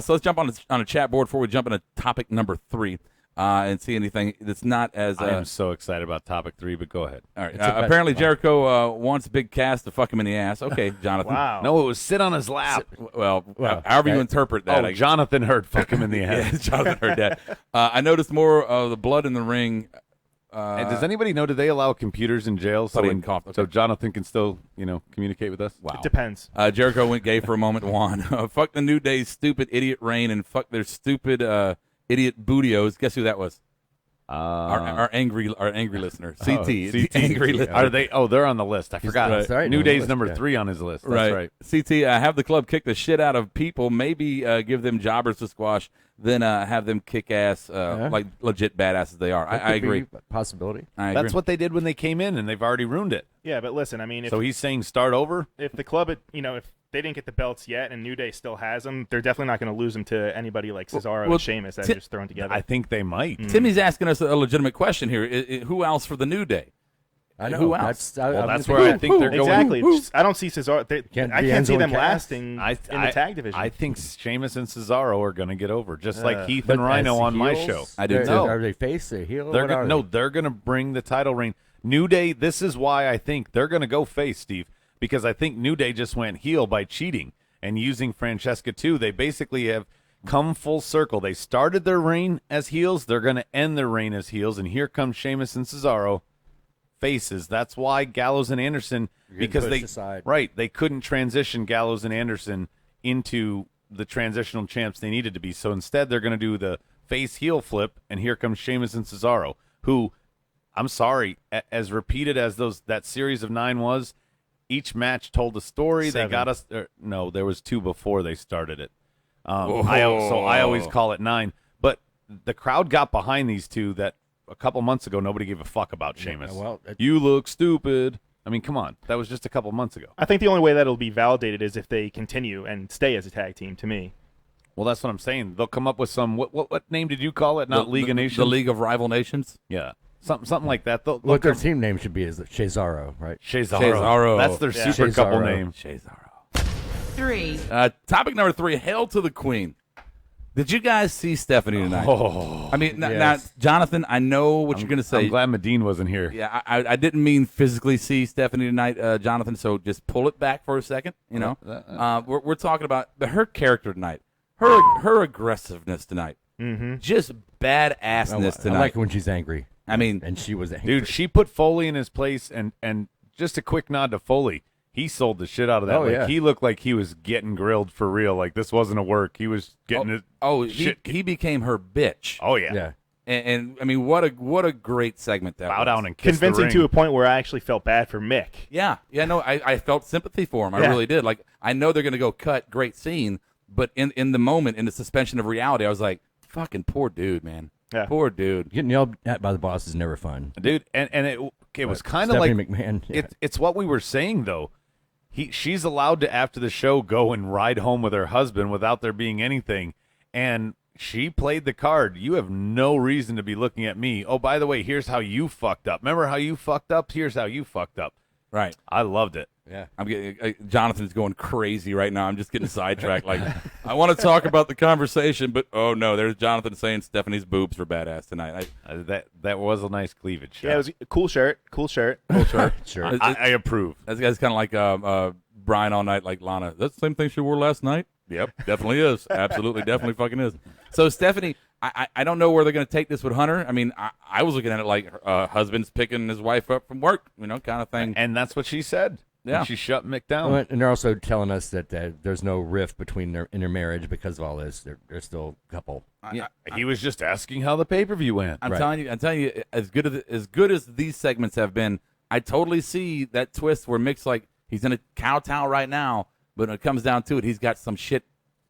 S5: So let's jump on a chat board before we jump into topic number 3. And see anything that's not as.
S6: I'm so excited about topic 3, but go ahead.
S5: All right. Apparently, Jericho wants Big Cass to fuck him in the ass. Okay, Jonathan.
S7: Wow.
S6: No, it was sit on his lap.
S5: However you interpret that.
S6: Jonathan heard fuck him in the ass.
S5: Yeah, Jonathan heard that. I noticed more of the blood in the ring.
S6: And does anybody know? Do they allow computers in jail so Jonathan can still communicate with us?
S5: Wow.
S7: It depends.
S5: Jericho went gay for a moment. Juan, fuck the New Day's stupid idiot reign and fuck their stupid. Idiot Bootios. Guess who that was? Our angry listener. CT.
S6: CT.
S5: Angry listener.
S6: Are they? Oh, they're on the list. I forgot.
S11: Right.
S6: New Day's number 3 on his list. That's right.
S5: CT, have the club kick the shit out of people. Maybe give them jobbers to squash. Then have them kick ass like legit badasses they are. I agree.
S11: Possibility.
S6: That's what they did when they came in, and they've already ruined it.
S7: Yeah, but listen, I mean,
S6: so he's saying start over.
S7: If the club, if they didn't get the belts yet, and New Day still has them, they're definitely not going to lose them to anybody like Cesaro and Sheamus that are just thrown together.
S6: I think they might.
S5: Timmy's asking us a legitimate question here. Who else for the New Day?
S11: I know.
S5: Who else?
S6: That's where I think they're going.
S7: Exactly. I don't see Cesaro. I can't see them lasting in the tag division.
S6: I think Sheamus and Cesaro are going to get over, just like Heath and Rhino on my show.
S5: I do too.
S11: Are they face or heel?
S6: They're going to bring the title reign. New Day, this is why I think they're going to go face, Steve, because I think New Day just went heel by cheating and using Francesca too. They basically have come full circle. They started their reign as heels. They're going to end their reign as heels. And here comes Sheamus and Cesaro, faces. That's why Gallows and Anderson, because they couldn't transition Gallows and Anderson into the transitional champs they needed to be. So instead, they're going to do the face heel flip. And here comes Sheamus and Cesaro, who, I'm sorry, as repeated as that series of 9 was, each match told a story.
S7: 7.
S6: They got us. No, there was 2 before they started it. I always call it 9. But the crowd got behind these two that a couple months ago nobody gave a fuck about Sheamus. You look stupid. I mean, come on. That was just a couple months ago.
S7: I think the only way that'll be validated is if they continue and stay as a tag team, to me.
S6: Well, that's what I'm saying. They'll come up with some. What name did you call it? Not League of Nations.
S5: The League of Rival Nations.
S6: Yeah. Something like that.
S11: What their team name should be is Cesaro, right?
S6: Cesaro. That's their super couple name.
S5: Cesaro.
S8: 3.
S5: Topic number 3, Hail to the Queen. Did you guys see Stephanie tonight?
S6: Oh,
S5: I mean, now,
S11: yes.
S5: Jonathan, I know what you're going to say.
S6: I'm glad Medine wasn't here.
S5: Yeah, I didn't mean physically see Stephanie tonight, Jonathan. So just pull it back for a second. You know, we're talking about her character tonight, her aggressiveness tonight, just badassness tonight.
S11: I like when she's angry.
S5: I mean,
S11: and she was angry.
S6: Dude, she put Foley in his place, and just a quick nod to Foley. He sold the shit out of that.
S11: Oh, yeah.
S6: He looked like he was getting grilled for real. Like this wasn't a work. He was getting shit.
S5: He became her bitch.
S6: Oh yeah.
S11: Yeah.
S5: And I mean, what a great segment that
S6: Bow
S5: was.
S6: down and kiss
S7: Convincing
S6: the
S7: to
S6: ring.
S7: a point where I actually felt bad for Mick.
S5: Yeah, no, I felt sympathy for him. I
S7: Yeah.
S5: really did. Like, I know they're going to go cut, great scene, but in the moment, in the suspension of reality, I was like, fucking poor dude, man.
S7: Yeah.
S5: Poor dude.
S11: Getting yelled at by the boss is never fun.
S6: Dude, and it was kind of like
S11: Stephanie McMahon. Yeah.
S6: it's what we were saying though. She's allowed to, after the show, go and ride home with her husband without there being anything, and she played the card. You have no reason to be looking at me. Oh, by the way, here's how you fucked up. Remember how you fucked up? Here's how you fucked up.
S5: Right.
S6: I loved it.
S11: Yeah.
S5: I'm getting Jonathan's going crazy right now. I'm just getting sidetracked. Like, I want to talk about the conversation, but oh no, there's Jonathan saying Stephanie's boobs were badass tonight.
S6: That was a nice cleavage shot.
S7: Yeah, it was a cool shirt. Cool shirt.
S11: Sure.
S6: I approve.
S5: That guy's kind of like Brian all night, like Lana. That's the same thing she wore last night. Yep, definitely is. Absolutely, definitely fucking is. So Stephanie, I don't know where they're going to take this with Hunter. I mean, I was looking at it like husband's picking his wife up from work, you know, kind of thing.
S6: And that's what she said.
S5: Yeah.
S6: When she shut Mick down.
S11: Well, and they're also telling us that there's no rift between their marriage because of all this. They're still a couple.
S6: Yeah, he was just asking how the pay-per-view went.
S5: I'm telling you, as good as these segments have been, I totally see that twist where Mick's like he's in a kowtow right now, but when it comes down to it, he's got some shit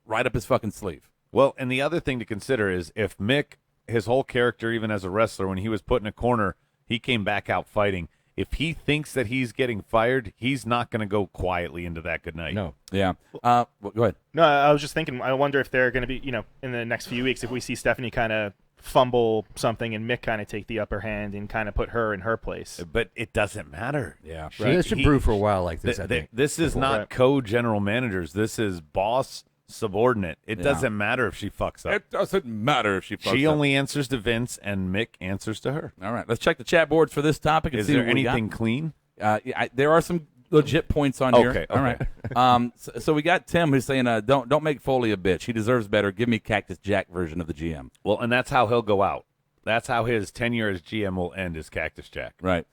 S5: right up his fucking sleeve.
S6: Well, and the other thing to consider is if Mick, his whole character, even as a wrestler, when he was put in a corner, he came back out fighting. If he thinks that he's getting fired, he's not going to go quietly into that good night.
S11: No.
S5: Yeah. Go ahead.
S7: No, I was just thinking, I wonder if they're going to be, in the next few weeks, if we see Stephanie kind of fumble something and Mick kind of take the upper hand and kind of put her in her place.
S6: But it doesn't matter.
S5: Yeah.
S11: This should brew for a while like this, I think.
S6: This is not co-general managers. This is boss subordinate. It doesn't matter if she fucks up.
S5: It doesn't matter if she fucks up.
S6: She only answers to Vince, and Mick answers to her.
S5: All right, let's check the chat boards for this topic. And
S6: Is
S5: see
S6: there
S5: what we
S6: anything
S5: got.
S6: clean?
S5: There are some legit points on here.
S6: Okay.
S5: All right. So we got Tim who's saying, don't make Foley a bitch. He deserves better. Give me Cactus Jack version of the GM.
S6: Well, and that's how he'll go out. That's how his tenure as GM will end, as Cactus Jack.
S5: Right.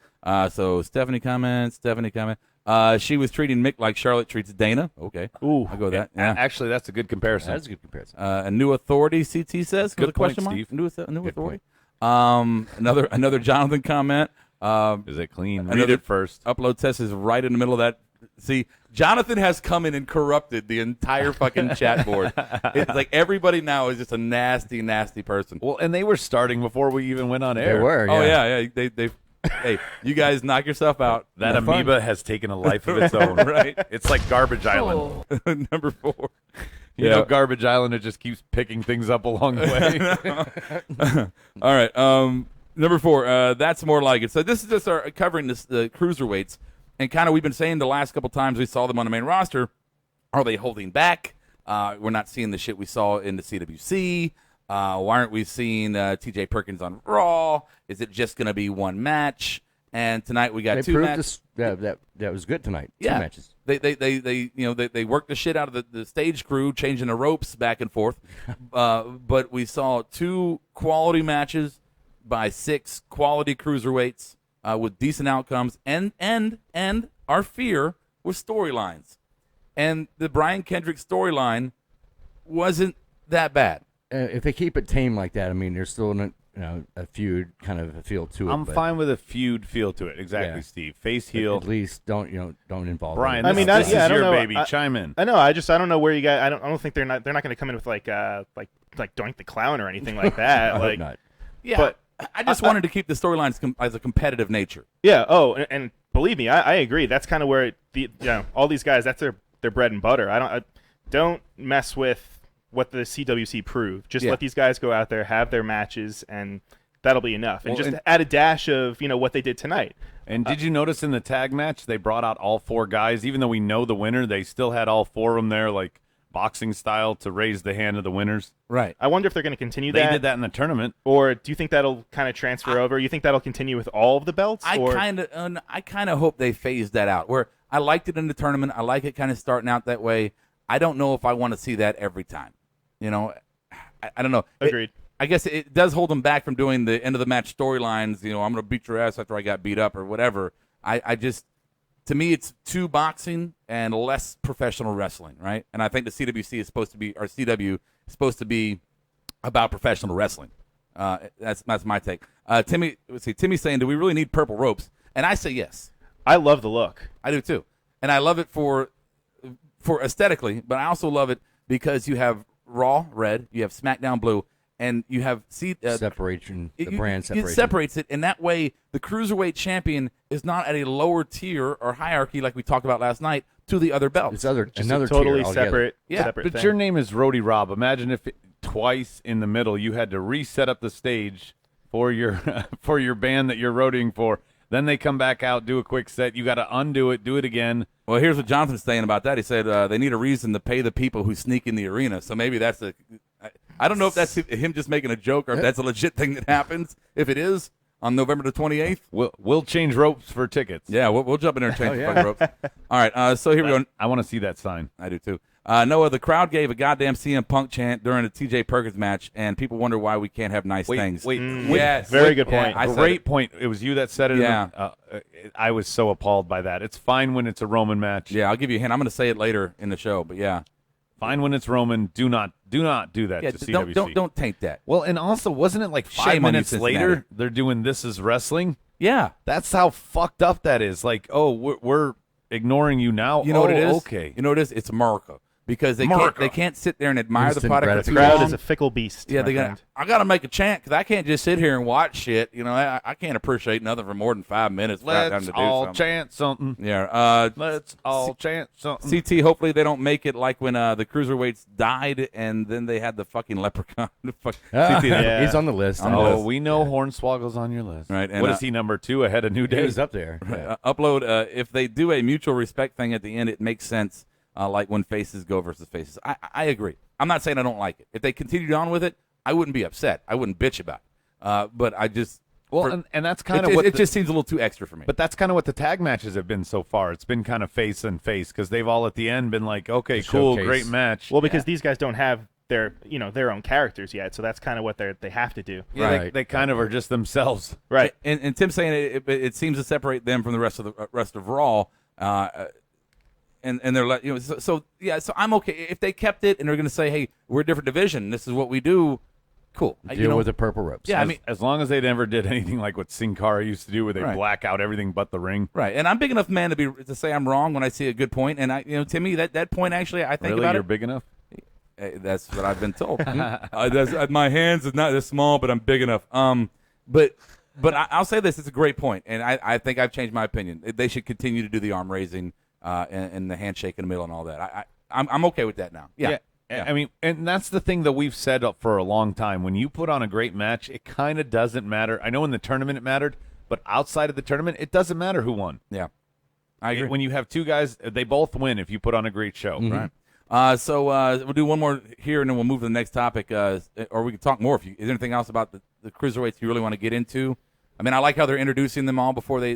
S5: So Stephanie comments. She was treating Mick like Charlotte treats Dana. Okay.
S7: Ooh.
S5: I'll go with that. Yeah.
S6: Actually, that's a good comparison.
S11: That's a good comparison.
S5: A new authority, CT says.
S6: Good
S5: With a question
S6: point,
S5: mark?
S6: Steve.
S5: New authority. Another Jonathan comment.
S6: Is it clean? Read it first.
S5: Upload test is right in the middle of that. See, Jonathan has come in and corrupted the entire fucking chat board. It's like everybody now is just a nasty, nasty person.
S6: Well, and they were starting before we even went on air.
S11: They were,
S5: Oh yeah. They hey, you guys knock yourself out.
S6: That
S11: Have fun.
S6: amoeba has taken a life of its own.
S5: Right.
S6: It's like Garbage Island.
S5: Number 4.
S6: You know, Garbage Island, it just keeps picking things up along the way.
S5: All right. Number 4. That's more like it. So this is just our covering the cruiserweights, and kind of we've been saying the last couple times we saw them on the main roster. Are they holding back? We're not seeing the shit we saw in the CWC. Why aren't we seeing T.J. Perkins on Raw? Is it just going to be one match? And tonight we got
S11: They
S5: two
S11: proved
S5: matches.
S11: that was good tonight.
S5: Yeah.
S11: 2 matches.
S5: They worked the shit out of the stage crew, changing the ropes back and forth. But we saw 2 quality matches by 6 quality cruiserweights with decent outcomes, and our fear was storylines. And the Brian Kendrick storyline wasn't that bad.
S11: If they keep it tame like that, I mean, there's still a feud kind of a feel to it.
S6: I'm
S11: but
S6: fine with a feud feel to it. Exactly,
S11: Yeah.
S6: Steve. Face heel.
S11: At least don't involve
S6: Brian,
S11: them.
S6: this is
S7: I don't
S6: your
S7: know.
S6: baby. Chime in.
S7: I know. I don't know where you guys. I don't think they're not going to come in with like Doink the Clown or anything like that.
S11: I hope
S7: like,
S11: not.
S5: Yeah,
S7: but
S5: I just wanted to keep the storylines as a competitive nature.
S7: yeah. Oh, and believe me, I agree. That's kind of where all these guys. That's their bread and butter. I don't mess with what the CWC proved. Just let these guys go out there, have their matches, and that'll be enough. And just add a dash of what they did tonight.
S6: And did you notice in the tag match they brought out all 4 guys, even though we know the winner, they still had all 4 of them there, like boxing style to raise the hand of the winners.
S5: Right.
S7: I wonder if they're going to continue
S6: They
S7: that.
S6: did that in the tournament.
S7: Or do you think that'll kind of transfer over? You think that'll continue with all of the belts?
S5: I kind of hope they phase that out. Where I liked it in the tournament, I like it kind of starting out that way. I don't know if I want to see that every time. You know, I don't know.
S7: Agreed.
S5: I guess it does hold them back from doing the end of the match storylines. You know, I'm going to beat your ass after I got beat up or whatever. I just, to me, it's too boxing and less professional wrestling, right? And I think the CWC is supposed to be, or CW is supposed to be about professional wrestling. That's my take. Timmy's saying, do we really need purple ropes? And I say yes.
S7: I love the look.
S5: I do too. And I love it for aesthetically, but I also love it because you have Raw red, you have SmackDown blue, and you have
S11: separation. The brand separation.
S5: It separates it, and that way the cruiserweight champion is not at a lower tier or hierarchy like we talked about last night to the other belts.
S11: It's another
S7: totally
S11: tier
S7: separate.
S5: Yeah,
S7: separate
S6: But
S7: thing.
S6: your name is Rody Rob. Imagine if twice in the middle you had to reset up the stage for your for your band that you're roading for. Then they come back out, do a quick set. You got to undo it, do it again.
S5: Well, here's what Jonathan's saying about that. He said they need a reason to pay the people who sneak in the arena. So maybe that's I don't know if that's him just making a joke or if that's a legit thing that happens. If it is, on November the 28th.
S6: We'll change ropes for tickets.
S5: Yeah, we'll jump in there and change the fucking ropes. All right, so here we go.
S6: I want to see that sign.
S5: I do too. Noah, the crowd gave a goddamn CM Punk chant during the TJ Perkins match, and people wonder why we can't have nice things.
S6: Yes.
S7: Very good point.
S5: Yeah,
S6: Great point. It was you that said it.
S5: Yeah.
S6: I was so appalled by that. It's fine when it's a Roman match.
S5: Yeah, I'll give you a hint. I'm going to say it later in the show, but yeah.
S6: Fine when it's Roman. Do not do that to CWC.
S5: Don't taint that.
S6: Well, and also, wasn't it like 5
S5: Shame on you,
S6: minutes later
S5: Cincinnati.
S6: they're doing This Is Wrestling?
S5: Yeah.
S6: That's how fucked up that is. Like, oh, we're ignoring you now.
S5: You know what it is?
S6: Okay.
S5: You know what it is? It's America. Because they can't sit there and admire
S11: Instant
S5: the product. For
S7: The
S5: too
S7: crowd
S5: long.
S7: is a fickle beast.
S5: Yeah,
S7: my
S5: I got to make a chant because I can't just sit here and watch shit. You know, I can't appreciate nothing for more than 5 minutes. without having
S6: Let's
S5: to do
S6: all
S5: something.
S6: chant something.
S5: Yeah.
S6: Let's all chant something.
S5: CT, hopefully they don't make it like when the cruiserweights died and then they had the fucking leprechaun. CT,
S7: Yeah.
S11: He's on the list.
S6: Oh, we know Hornswoggle's on your list.
S5: Right, and,
S6: what is he, number 2 ahead of New Day?
S11: He's up there. Yeah.
S5: Upload, if they do a mutual respect thing at the end, it makes sense. Like when faces go versus faces. I agree. I'm not saying I don't like it. If they continued on with it, I wouldn't be upset. I wouldn't bitch about it. But I just
S6: and that's kind of what
S5: it just seems a little too extra for me.
S6: But that's kind of what the tag matches have been so far. It's been kind of face and face because they've all at the end been like, okay, cool,
S11: showcase.
S6: great match.
S7: Well, because these guys don't have their own characters yet, so that's kind of what they have to do.
S6: Yeah,
S11: Right.
S6: they kind of are just themselves.
S7: Right.
S5: And Tim's saying it seems to separate them from the rest of Raw. And they're like, so I'm okay if they kept it and they're going to say, hey, we're a different division. This is what we do. Cool.
S11: Deal with the purple ropes.
S5: Yeah, I mean,
S6: As long as they never did anything like what Sin Cara used to do, where they
S5: Right.
S6: black out everything but the ring.
S5: right. And I'm big enough man to say I'm wrong when I see a good point. And Timmy, that point actually, I think
S6: Really,
S5: about
S6: you're
S5: it.
S6: big enough?
S5: Hey, that's what I've been told. My hands is not this small, but I'm big enough. But I'll say this: it's a great point, and I think I've changed my opinion. They should continue to do the arm raising and the handshake in the middle and all that. I'm okay with that now. Yeah.
S6: I mean, and that's the thing that we've said for a long time. When you put on a great match, it kind of doesn't matter. I know in the tournament it mattered, but outside of the tournament, it doesn't matter who won.
S5: Yeah. I agree.
S6: When you have two guys, they both win if you put on a great show.
S5: Right. So we'll do one more here, and then we'll move to the next topic, or we can talk more. Is there anything else about the cruiserweights you really want to get into? I mean, I like how they're introducing them all before they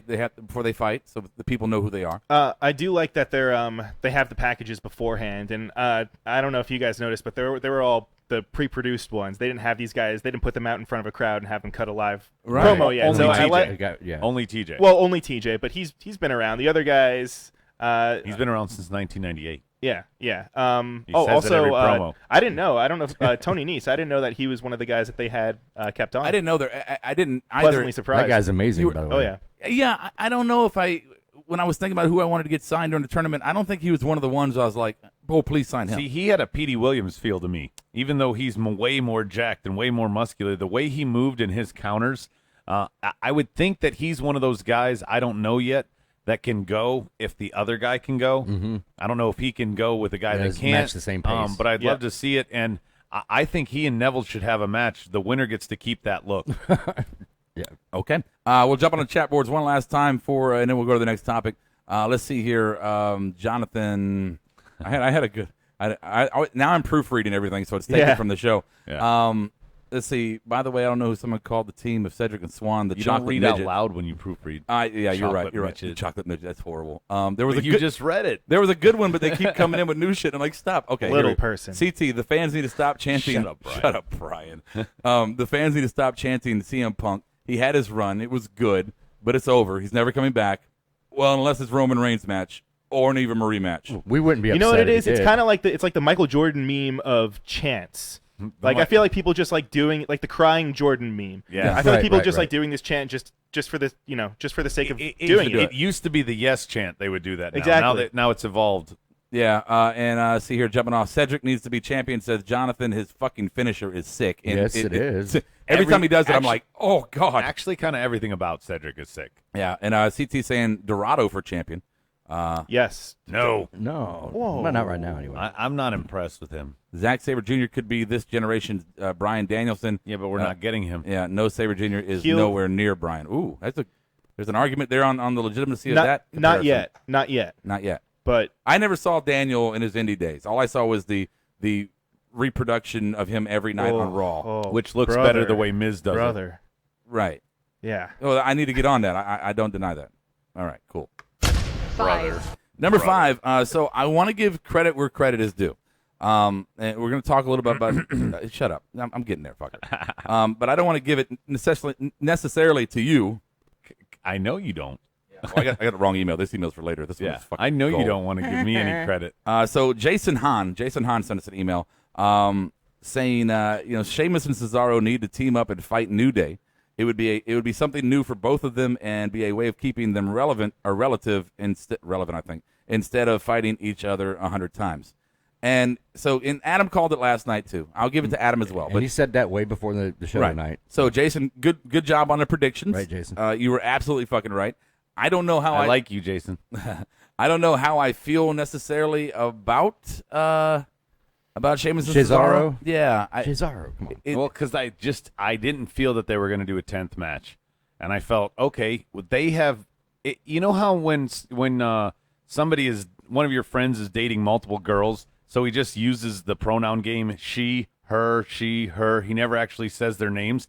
S5: fight, so the people know who they are.
S7: I do like that they have the packages beforehand, and I don't know if you guys noticed, but they were all the pre-produced ones. They didn't have these guys. They didn't put them out in front of a crowd and have them cut a live promo yet.
S6: Only
S7: So
S6: TJ. Only TJ.
S7: Well, only TJ, but he's been around. The other guys.
S6: He's been around since 1998.
S7: Yeah.
S6: He says
S7: also,
S6: it every promo.
S7: I didn't know. I don't know if Tony Nese. I didn't know that he was one of the guys that they had kept on.
S5: I didn't know I didn't either.
S7: Pleasantly surprised.
S11: That guy's amazing, by the way.
S7: Oh yeah.
S5: Yeah, I don't know if when I was thinking about who I wanted to get signed during the tournament, I don't think he was one of the ones I was like, oh, please sign him.
S6: See, he had a Petey Williams feel to me. Even though he's way more jacked and way more muscular, the way he moved in his counters, I would think that he's one of those guys, I don't know yet, that can go if the other guy can go. Mm-hmm. I don't know if he can go with a guy that can't.
S11: Match the same pace.
S6: But I'd love to see it, and I think he and Neville should have a match. The winner gets to keep that look.
S11: Yeah.
S5: Okay. We'll jump on the chat boards one last time and then we'll go to the next topic. Let's see here. Jonathan, I had a good. Now I'm proofreading everything, so it's taken from the show.
S6: Yeah.
S5: Let's see. By the way, I don't know who someone called the team of Cedric and Swan. The
S6: you
S5: chocolate
S6: don't read
S5: midget.
S6: out loud when you proofread.
S5: Yeah, you're right.
S6: Midget.
S5: The chocolate midget. That's horrible. There was
S6: You just read it.
S5: There was a good one, but they keep coming in with new shit. I'm like, stop. Okay,
S7: Little person.
S5: CT. The fans need to stop chanting.
S6: Shut up, Brian.
S5: The fans need to stop chanting CM Punk. He had his run. It was good, but it's over. He's never coming back. Well, unless it's Roman Reigns match or an Eva Marie match.
S11: We wouldn't be upset.
S7: You know what it
S11: if
S7: is?
S11: he
S7: It's
S11: did.
S7: kind of like the Michael Jordan meme of chants. Like I feel like people just like doing like the crying Jordan meme.
S6: Yeah.
S7: I feel like people
S11: right,
S7: just
S11: right.
S7: like doing this chant just for the just for the sake of doing it.
S6: It used to be the yes chant. They would do that. Now.
S7: Exactly.
S6: Now it's evolved.
S5: Yeah, and see here, jumping off. Cedric needs to be champion, says Jonathan. His fucking finisher is sick. And
S11: Yes, it is.
S5: Every time he does it, I'm like, oh, God.
S6: Actually, kind of everything about Cedric is sick.
S5: Yeah, and CT saying Dorado for champion.
S7: Yes.
S6: No.
S11: No.
S7: Whoa.
S11: Well, not right now, anyway.
S6: I'm not impressed with him.
S5: Zack Sabre Jr. could be this generation's Bryan Danielson.
S6: Yeah, but we're not getting him.
S5: Yeah, no Sabre Jr. is
S7: He'll-
S5: nowhere near Bryan. Ooh, there's an argument there on the legitimacy of that.
S7: Not
S5: comparison.
S7: yet.
S5: Not yet.
S7: But
S5: I never saw Daniel in his indie days. All I saw was the reproduction of him every night on Raw.
S6: Which looks
S7: brother,
S6: better the way Miz does
S7: brother.
S5: Right.
S7: Yeah.
S5: Well, I need to get on that. I don't deny that. All right, cool.
S8: 5.
S5: Number 5. So I want to give credit where credit is due. And we're going to talk a little bit about. Shut up. I'm getting there, fucker. But I don't want to give it necessarily to you.
S6: I know you don't.
S5: Well, I got the wrong email. This email's for later. This one's fucking
S6: I know
S5: gold.
S6: you don't want to give me any credit.
S5: So Jason Hahn sent us an email saying, Sheamus and Cesaro need to team up and fight New Day. It would be something new for both of them and be a way of keeping them relevant, I think, instead of fighting each other 100 times. And so, Adam called it last night too. I'll give it to Adam as well.
S11: And he said that way before the show
S5: right.
S11: tonight.
S5: So, Jason, good job on the predictions.
S11: Right, Jason.
S5: You were absolutely fucking right. I don't know how
S6: I like you, Jason.
S5: I don't know how I feel necessarily about Sheamus and
S11: Cesaro?
S5: Yeah,
S11: Cesaro, come on.
S6: Well, because I didn't feel that they were going to do a 10th match, and I felt okay. They have, you know how when somebody is one of your friends is dating multiple girls, so he just uses the pronoun game she, her. He never actually says their names.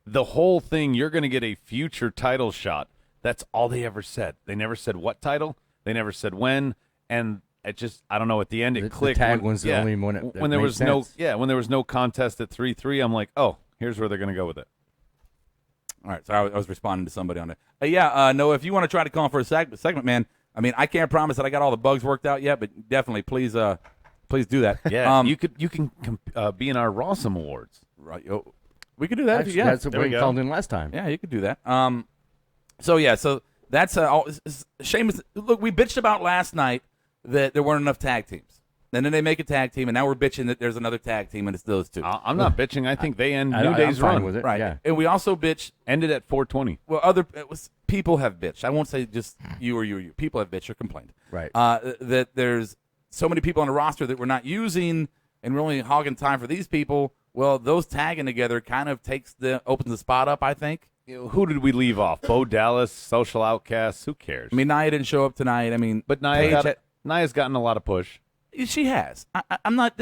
S6: The whole thing, you're going to get a future title shot. That's all they ever said. They never said what title. They never said when, and it just, I don't know. At the end, it clicked.
S11: The tag one's the only one that
S6: when there
S11: made
S6: was
S11: sense.
S6: when there was no contest at 3-3, I'm like, oh, here's where they're going to go with it.
S5: All right, so I was responding to somebody on it. Noah, if you want to try to call for a segment, man. I mean, I can't promise that I got all the bugs worked out yet, but definitely, please do that.
S6: Yeah, you can be in our Rawsome Awards.
S5: Right, we could do that.
S11: Actually,
S5: Yeah,
S11: that's what we called in last time.
S5: Yeah, you could do that. So that's Sheamus. Look, we bitched about last night that there weren't enough tag teams, and then they make a tag team, and now we're bitching that there's another tag team, and it's those two.
S6: I'm not bitching. I think they end New
S11: I'm
S6: Day's
S11: fine
S6: run
S11: with it.
S5: Right,
S11: Yeah.
S5: and we also bitched.
S6: Ended at 420.
S5: Well, people have bitched. I won't say just you or you. People have bitched or complained.
S11: Right.
S5: That there's so many people on the roster that we're not using, and we're only hogging time for these people. Well, those tagging together kind of opens the spot up, I think.
S6: Who did we leave off? Bo Dallas, Social Outcasts. Who cares?
S5: I mean, Nia didn't show up tonight. I mean,
S6: but Nia's gotten a lot of push.
S5: She has. I'm not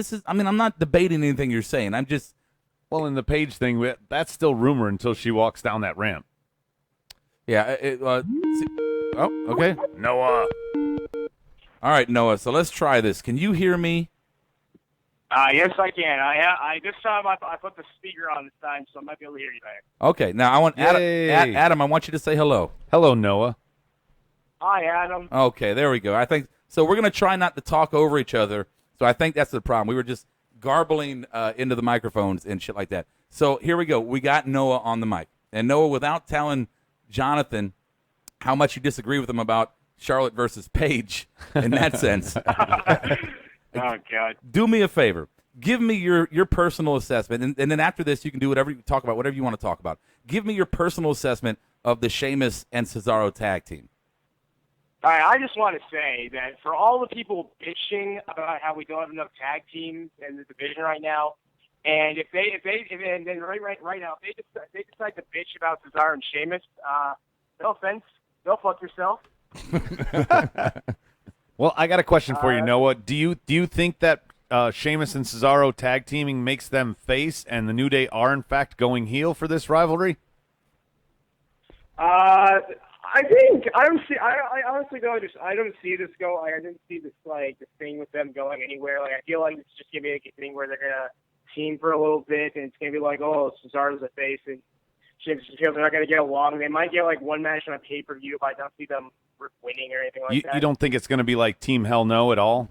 S5: debating anything you're saying. I'm just.
S6: Well, in the Paige thing, that's still rumor until she walks down that ramp.
S5: Yeah. Okay.
S6: Noah.
S5: All right, Noah. So let's try this. Can you hear me?
S12: Yes, I can. I this time I put the speaker on this time, so I might be able to hear you better.
S5: Okay. Now I want Adam. I want you to say hello.
S6: Hello, Noah.
S12: Hi, Adam.
S5: Okay, there we go. I think so. We're gonna try not to talk over each other. So I think that's the problem. We were just garbling into the microphones and shit like that. So here we go. We got Noah on the mic, and Noah, without telling Jonathan how much you disagree with him about Charlotte versus Paige in that sense.
S12: Oh, God.
S5: Do me a favor. Give me your personal assessment, and then after this, you can do whatever you talk about, whatever you want to talk about. Give me your personal assessment of the Sheamus and Cesaro tag team.
S12: All right, I just want to say that for all the people bitching about how we don't have enough tag teams in the division right now, and if they right now if they decide to bitch about Cesaro and Sheamus, no offense, go fuck yourself.
S6: Well, I got a question for you, Noah. Do you think that Sheamus and Cesaro tag teaming makes them face, and the New Day are in fact going heel for this rivalry?
S12: I honestly don't see this go. I didn't see this this thing with them going anywhere. I feel like it's just gonna be a thing where they're gonna team for a little bit, and it's gonna be Cesaro's a face and Sheamus and Heel, they're not gonna get along. They might get one match on a pay-per-view, but I don't see them winning or anything like that.
S6: You don't think it's gonna be like Team Hell No at all?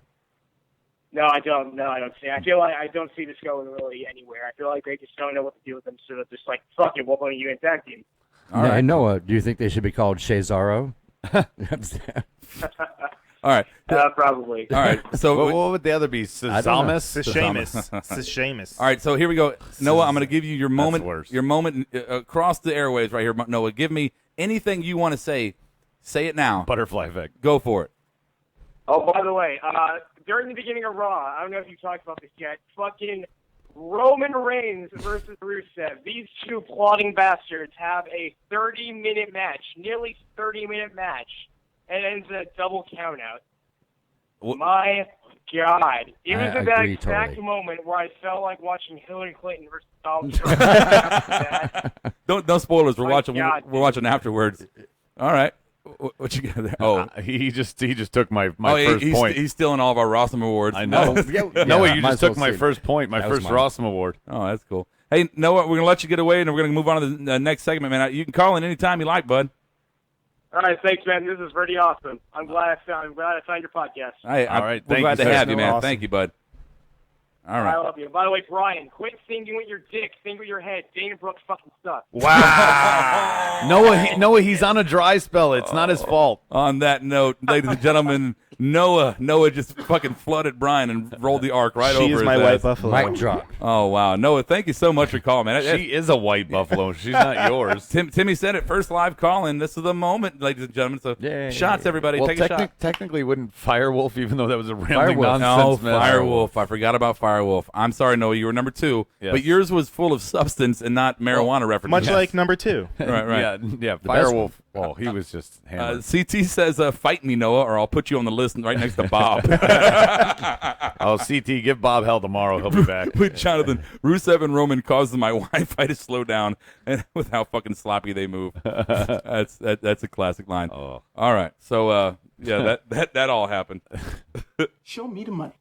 S12: No, I don't. No, I don't see. I feel like I don't see this going really anywhere. I feel like they just don't know what to do with them, so they're just fuck it, we'll put you in tag team.
S11: All right, Noah, do you think they should be called Cesaro?
S5: All right.
S12: Probably.
S5: All right. So
S6: what would the other be? Seamus?
S7: Sheamus.
S5: All right. So here we go. Noah, I'm going to give you your moment. Your moment across the airwaves right here. Noah, give me anything you want to say. Say it now.
S6: Butterfly effect.
S5: Go for it.
S12: Oh, by the way, during the beginning of Raw, I don't know if you talked about this yet. Fucking Roman Reigns versus Rusev. These two plotting bastards have a 30-minute match, nearly 30-minute match, and ends in a double countout. My God. It was at that exact moment where I felt like watching Hillary Clinton versus Donald Trump.
S5: Don't spoilers. We're watching afterwards. All right. What you got there? Oh,
S6: he just took my first point.
S5: He's stealing all of our Rossum awards.
S6: I know. Noah, you just took my first point, my first Rossum award.
S5: Oh, that's cool. Hey, Noah, we're gonna let you get away, and we're gonna move on to the next segment, man. You can call in anytime you like, bud.
S12: All right, thanks, man. This is pretty awesome. I'm glad I found your podcast.
S5: All right, we're glad to have you, man. Awesome. Thank you, bud. All right.
S12: I love you. By the way, Brian, quit thinking with your dick. Think with your head. Dana Brooks fucking sucks.
S6: Wow. Noah, he's on a dry spell. It's not his fault.
S5: On that note, ladies and gentlemen, Noah just fucking flooded Brian and rolled the arc right over his
S7: She is my white buffalo.
S11: Mic drop.
S5: Oh, wow. Noah, thank you so much for calling, man.
S6: She is a white buffalo. She's not yours.
S5: Timmy said it. First live call-in. This is the moment, ladies and gentlemen. So shots, everybody.
S6: Well,
S5: take a shot.
S6: Technically, wouldn't Firewolf, even though that was a rambling nonsense.
S5: No, Firewolf. I forgot about Firewolf. I'm sorry, Noah. You were number 2. Yes. But yours was full of substance and not marijuana references.
S7: Much like number 2.
S5: Right.
S6: Yeah, Firewolf. Well, he was just hammered.
S5: CT says, fight me, Noah, or I'll put you on the list right next to Bob.
S6: CT, give Bob hell tomorrow. He'll be back.
S5: With Jonathan, Rusev and Roman causes my Wi-Fi to slow down and with how fucking sloppy they move. That's a classic line.
S6: Oh.
S5: All right. So, that all happened.
S9: Show me the money.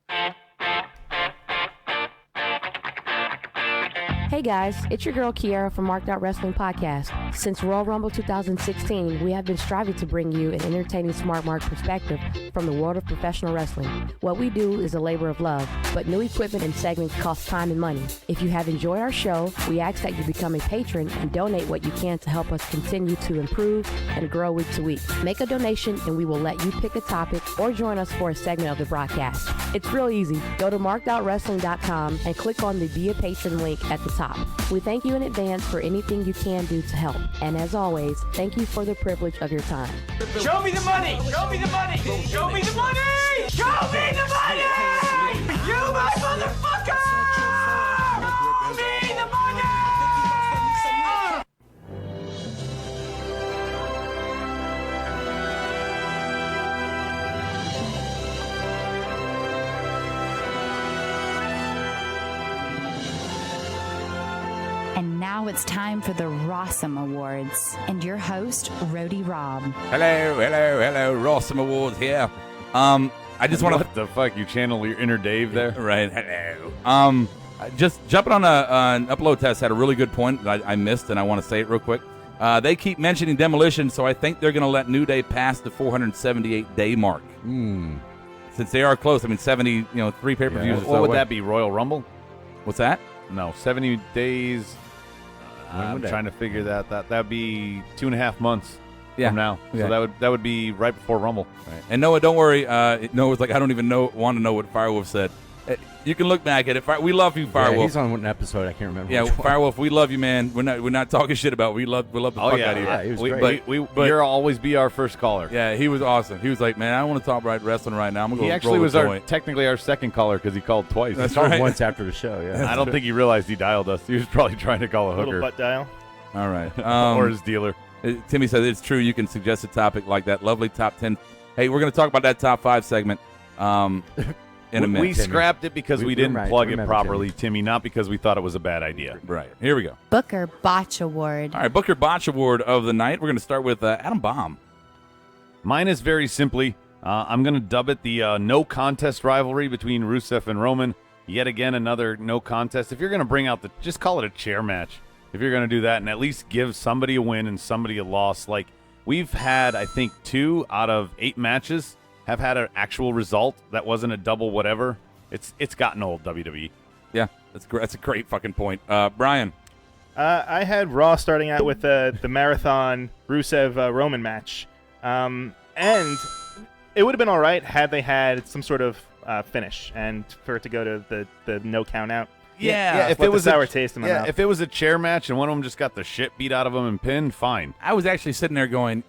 S8: Hey guys, it's your girl Kiara from Marked Out Wrestling Podcast. Since Royal Rumble 2016, we have been striving to bring you an entertaining smart mark perspective from the world of professional wrestling. What we do is a labor of love, but new equipment and segments cost time and money. If you have enjoyed our show, we ask that you become a patron and donate what you can to help us continue to improve and grow week to week. Make a donation and we will let you pick a topic or join us for a segment of the broadcast. It's real easy. Go to markedoutwrestling.com and click on the Be a Patron link at the top. We thank you in advance for anything you can do to help. And as always, thank you for the privilege of your time.
S3: Show me the money! Show me the money! Show me the money! Show me the money! You my motherfucker! Show me the money!
S13: And now it's time for the Rossum Awards. And your host, Rody Rob.
S5: Hello, Rossum Awards here. I just want to...
S6: What the fuck? You channel your inner Dave there?
S5: Right, hello. Just jumping on an upload test had a really good point that I missed, and I want to say it real quick. They keep mentioning Demolition, so I think they're going to let New Day pass the 478-day mark. Since they are close. I mean, 3 pay-per-views.
S6: What would that be, Royal Rumble?
S5: What's that?
S6: No, 70 days. I'm trying to figure that. That'd be 2.5 months from now. So that would be right before Rumble.
S5: Right. And Noah, don't worry. Noah's like, I don't even want to know what Firewolf said. You can look back at it. We love you, Firewolf.
S11: Yeah, he's on an episode. I can't remember.
S5: Yeah, Firewolf, we love you, man. We're not talking shit about. We love the fuck out of you.
S11: Yeah, he was great.
S6: You'll always be our first caller.
S5: Yeah, he was awesome. He was like, man, I don't want to talk about wrestling right now. I'm gonna go.
S6: He actually was technically our second caller because he called twice.
S11: That's right. Once after the show. Yeah.
S6: I don't think he realized he dialed us. He was probably trying to call a hooker.
S7: Little butt dial.
S5: All right.
S6: Or his dealer.
S5: Timmy said it's true. You can suggest a topic like that. Lovely top 10. Hey, we're going to talk about that top 5 segment. in a minute.
S6: We scrapped it because we didn't plug it properly,
S11: Timmy,
S6: not because we thought it was a bad idea.
S5: Right. Here we go.
S13: Booker Botch Award.
S5: All right, Booker Botch Award of the night. We're going to start with Adam Baum.
S6: Mine is very simply, I'm going to dub it the no contest rivalry between Rusev and Roman. Yet again, another no contest. If you're going to bring out just call it a chair match. If you're going to do that and at least give somebody a win and somebody a loss. Like, we've had, I think, 2 out of 8 matches have had an actual result that wasn't a double whatever. It's gotten old, WWE.
S5: Yeah, that's a great fucking point. Brian.
S7: I had Raw starting out with the marathon Rusev Roman match. And it would have been all right had they had some sort of finish and for it to go to the no count out.
S5: Yeah,
S6: if it was
S7: a sour taste in my mouth.
S6: If it was a chair match and one of them just got the shit beat out of them and pinned, fine.
S5: I was actually sitting there going,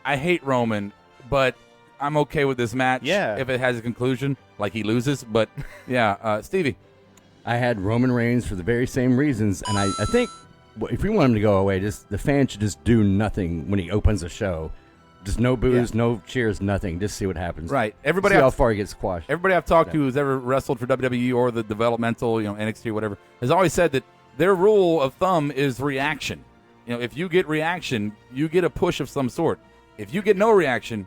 S5: I hate Roman, but I'm okay with this match if it has a conclusion, like he loses. But, Stevie.
S11: I had Roman Reigns for the very same reasons, and I think if we want him to go away, the fans should just do nothing when he opens a show. Just no boos, no cheers, nothing. Just see what happens.
S5: Right.
S11: See how far he gets squashed.
S5: Everybody I've talked to who's ever wrestled for WWE or the developmental, NXT or whatever, has always said that their rule of thumb is reaction. If you get reaction, you get a push of some sort. If you get no reaction,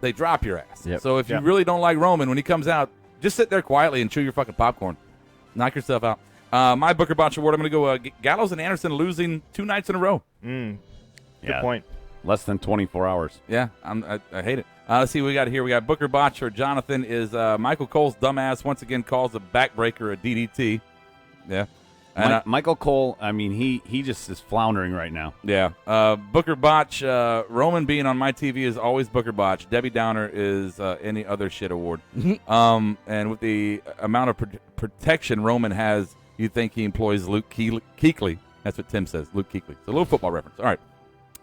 S5: they drop your ass.
S11: Yep.
S5: So if you really don't like Roman when he comes out, just sit there quietly and chew your fucking popcorn. Knock yourself out. My Booker Botch Award, I'm going to go Gallows and Anderson losing 2 nights in a row.
S7: Good point.
S6: Less than 24 hours.
S5: Yeah, I hate it. Let's see what we got here. We got Booker Botch or Jonathan is Michael Cole's dumbass once again calls a backbreaker a DDT. Yeah. And,
S6: Michael Cole, I mean, he just is floundering right now.
S5: Yeah. Booker Botch, Roman being on my TV is always Booker Botch. Debbie Downer is any other shit award. And with the amount of protection Roman has, you'd think he employs Luke Kuechly. That's what Tim says, Luke Kuechly. It's a little football reference. All right.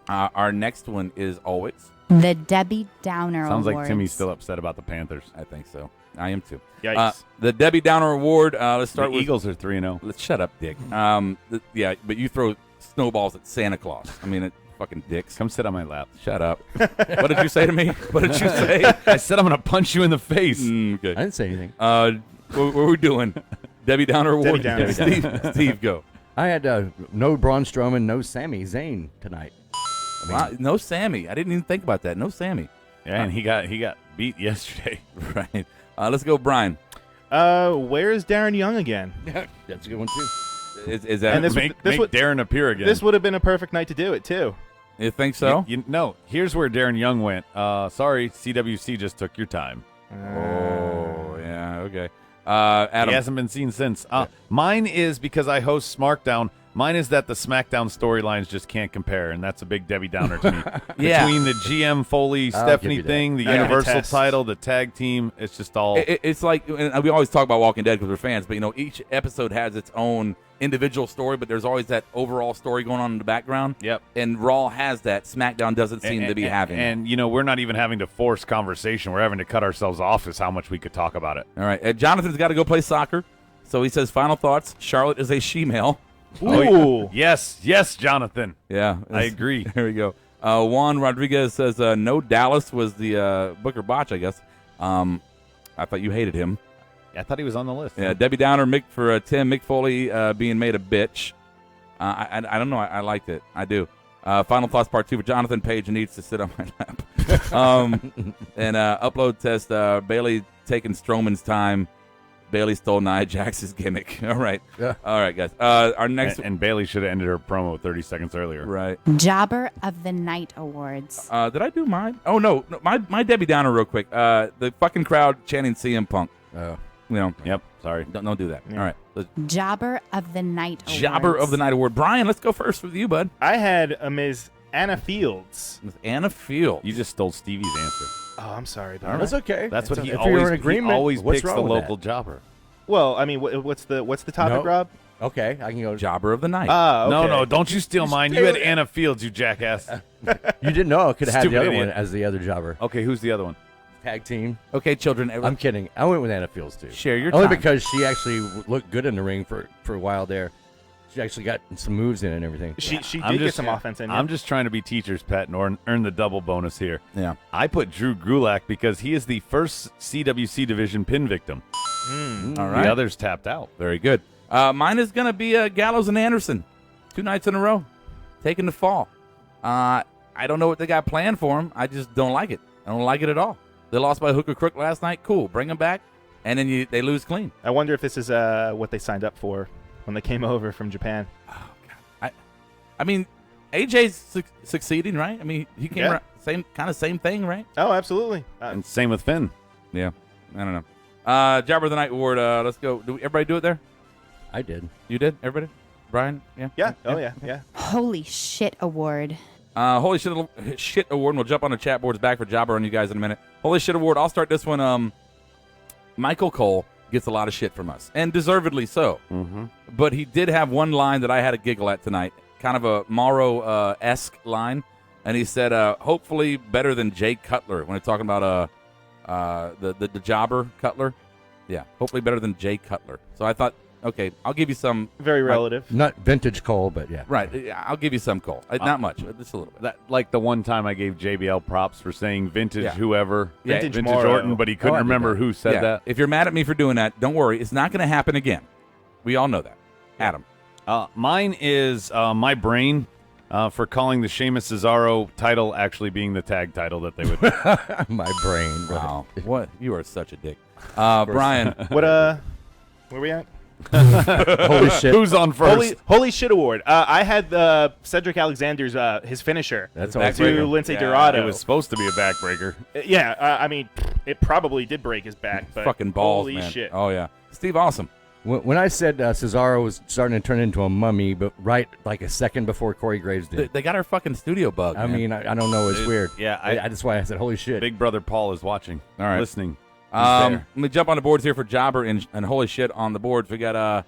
S5: Our next one is always
S13: the Debbie Downer
S6: Sounds
S13: Awards.
S6: like Timmy's still upset about the Panthers.
S5: I think so. I am too.
S7: Yikes.
S5: The Debbie Downer Award. Let's start
S6: the
S5: with
S6: Eagles are 3-0.
S5: Let's shut up, Dick. But you throw snowballs at Santa Claus. I mean, fucking dicks.
S6: Come sit on my lap.
S5: Shut up. What did you say to me? What did you say?
S6: I said I'm going to punch you in the face.
S5: Okay.
S11: I didn't say anything.
S5: What were we doing? Debbie Downer Award.
S7: Debbie Downer.
S5: Steve, go.
S11: I had no Braun Strowman, no Sami Zayn tonight.
S5: Wow, no Sammy. I didn't even think about that. No Sammy.
S6: Yeah, and he got beat yesterday.
S5: Right. Let's go, Brian.
S7: Where's Darren Young again?
S11: That's a good one, too.
S5: Is that
S6: and make Darren appear again?
S7: This would have been a perfect night to do it, too.
S5: You think so?
S6: No. Here's where Darren Young went. Sorry, CWC just took your time.
S5: Oh, yeah, okay. Adam.
S6: He hasn't been seen since. Mine is because I host SmackDown. Mine is that the SmackDown storylines just can't compare, and that's a big Debbie Downer to me.
S5: Yeah.
S6: Between the GM Foley Stephanie thing, the Universal title, the tag team, it's just all.
S5: It's like, and we always talk about Walking Dead because we're fans, but each episode has its own individual story, but there's always that overall story going on in the background.
S6: Yep.
S5: And Raw has that. SmackDown doesn't seem to be having.
S6: And we're not even having to force conversation. We're having to cut ourselves off as how much we could talk about it.
S5: All right. Jonathan's got to go play soccer, so he says final thoughts. Charlotte is a she-male.
S6: Ooh. Yes, Jonathan.
S5: Yeah,
S6: I agree.
S5: There we go. Juan Rodriguez says no Dallas was the Booker Botch, I guess. I thought you hated him.
S6: I thought he was on the list.
S5: Yeah, Debbie Downer, Mick for Tim, Mick Foley being made a bitch. I don't know. I liked it. I do. Final thoughts part 2 for Jonathan Page needs to sit on my lap. And upload test Bailey taking Strowman's time. Bailey stole Nia Jax's gimmick. All right.
S11: Yeah.
S5: All right, guys. Our next
S6: and Bailey should have ended her promo 30 seconds earlier.
S5: Right.
S13: Jobber of the Night Awards.
S5: Did I do mine? Oh, no. My Debbie Downer real quick. The fucking crowd chanting CM Punk.
S6: Yep. Sorry.
S5: Don't do that.
S7: Yeah.
S5: All right.
S13: Jobber of the Night Awards.
S5: Jobber of the Night Award. Brian, let's go first with you, bud.
S7: I had a Ms. Anna Fields.
S5: With Anna Fields.
S6: You just stole Stevie's answer.
S7: Oh, I'm sorry.
S5: All right.
S11: That's okay.
S6: That's what he
S11: if
S6: always,
S11: you're in agreement,
S6: he always
S11: what's
S6: picks
S11: wrong
S6: the
S11: with
S6: local
S11: that?
S6: jobber.
S7: Well, I mean, what's the topic,
S11: No.
S7: Rob?
S11: Okay, I can go.
S5: Jobber of the Night.
S7: Okay.
S6: No, don't you steal mine. You had Anna Fields, you jackass.
S11: You didn't know I could have had
S6: Stupid
S11: the other
S6: idiot.
S11: one as the other jobber.
S6: Okay, who's the other one?
S11: Tag team.
S5: Okay, children.
S11: I'm kidding. I went with Anna Fields too.
S5: Share your
S11: Only
S5: time.
S11: because she actually looked good in the ring for a while there. She actually got some moves in and everything.
S7: She did get some offense in.
S6: I'm just trying to be teachers pet and earn the double bonus here.
S5: Yeah.
S6: I put Drew Gulak because he is the first CWC division pin victim.
S5: All right.
S6: The others tapped out.
S5: Very good. Mine is going to be Gallows and Anderson. 2 nights in a row. Taking the fall. I don't know what they got planned for him. I just don't like it. I don't like it at all. They lost by hook or crook last night. Cool. Bring them back. And then they lose clean.
S7: I wonder if this is what they signed up for when they came over from Japan.
S5: Oh, God. I mean, AJ's succeeding, right? I mean, he came around, same thing, right?
S7: Oh, absolutely.
S6: And same with Finn.
S5: Yeah. I don't know. Jobber of the Night Award. Let's go. Everybody do it there?
S11: I did.
S5: You did? Everybody? Brian? Yeah?
S7: Yeah. Oh, yeah.
S13: Holy shit award.
S5: Holy shit award. And we'll jump on the chat boards back for Jobber on you guys in a minute. Holy shit award. I'll start this one. Michael Cole gets a lot of shit from us, and deservedly so.
S6: Mm-hmm.
S5: But he did have one line that I had a giggle at tonight, kind of a Morrow-esque line, and he said, hopefully better than Jay Cutler, when he's talking about the jobber Cutler. Yeah, hopefully better than Jay Cutler. So I thought, okay, I'll give you some.
S7: Very relative.
S11: Not vintage Cole, but yeah.
S5: Right, I'll give you some Cole. Not much, but just a little bit.
S6: That, like the one time I gave JBL props for saying vintage whoever,
S7: Vintage
S6: Orton, but he couldn't remember who said that.
S5: If you're mad at me for doing that, don't worry. It's not going to happen again. We all know that. Adam.
S6: Mine is my brain for calling the Sheamus Cesaro title actually being the tag title that they would.
S11: My brain.
S5: Wow. What? You are such a dick. Brian.
S7: Where we at?
S11: Holy shit.
S6: Who's on first?
S7: Holy shit award. I had Cedric Alexander's his finisher.
S11: That's
S7: back to Lindsay Dorado.
S6: It was supposed to be a backbreaker.
S7: I mean, it probably did break his back. But
S5: fucking balls,
S7: holy
S5: man.
S7: shit.
S5: Oh yeah, Steve Awesome.
S11: When I said Cesaro was starting to turn into a mummy, but right like a second before Corey Graves did.
S5: They got our fucking studio bug.
S11: I mean, I don't know. It's weird.
S6: Yeah,
S11: that's why I said, holy shit.
S6: Big brother Paul is watching.
S5: All right.
S6: Listening.
S5: Let me jump on the boards here for Jobber and holy shit on the boards. We got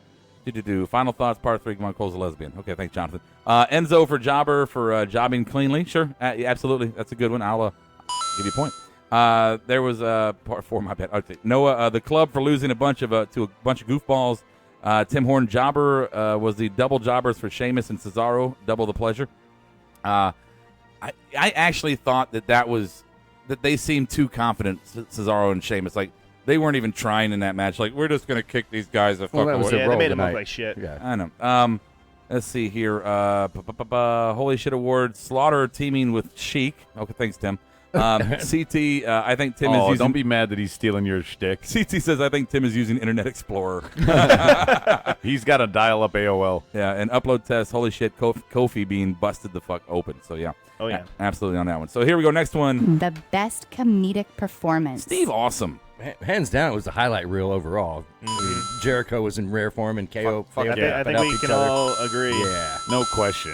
S5: Final Thoughts Part 3. Come on, Cole's a lesbian. Okay, thanks, Jonathan. Enzo for Jobber for jobbing cleanly. Sure, absolutely. That's a good one. I'll give you a point. There was Part 4, my bad. Okay. Noah, the club for losing to a bunch of goofballs. Tim Horn Jobber was the double jobbers for Sheamus and Cesaro. Double the pleasure. I actually thought that they seemed too confident, Cesaro and Sheamus. Like, they weren't even trying in that match. Like, we're just going to kick these guys the fuck away.
S7: They made them look like shit.
S11: Yeah.
S5: I know. Let's see here. Holy shit award. Slaughter teaming with Sheik. Okay, thanks, Tim. CT, I think Tim is using...
S6: don't be mad that he's stealing your shtick.
S5: CT says, I think Tim is using Internet Explorer.
S6: He's got to dial up AOL.
S5: Yeah, and upload test. Holy shit, Kofi being busted the fuck open. So, yeah.
S7: Oh, yeah.
S5: Absolutely on that one. So, here we go. Next one.
S13: The best comedic performance.
S5: Steve Awesome.
S11: Hands down, it was the highlight reel overall. Jericho was in rare form, and KO.
S7: I think we can all agree.
S11: Yeah.
S6: No question.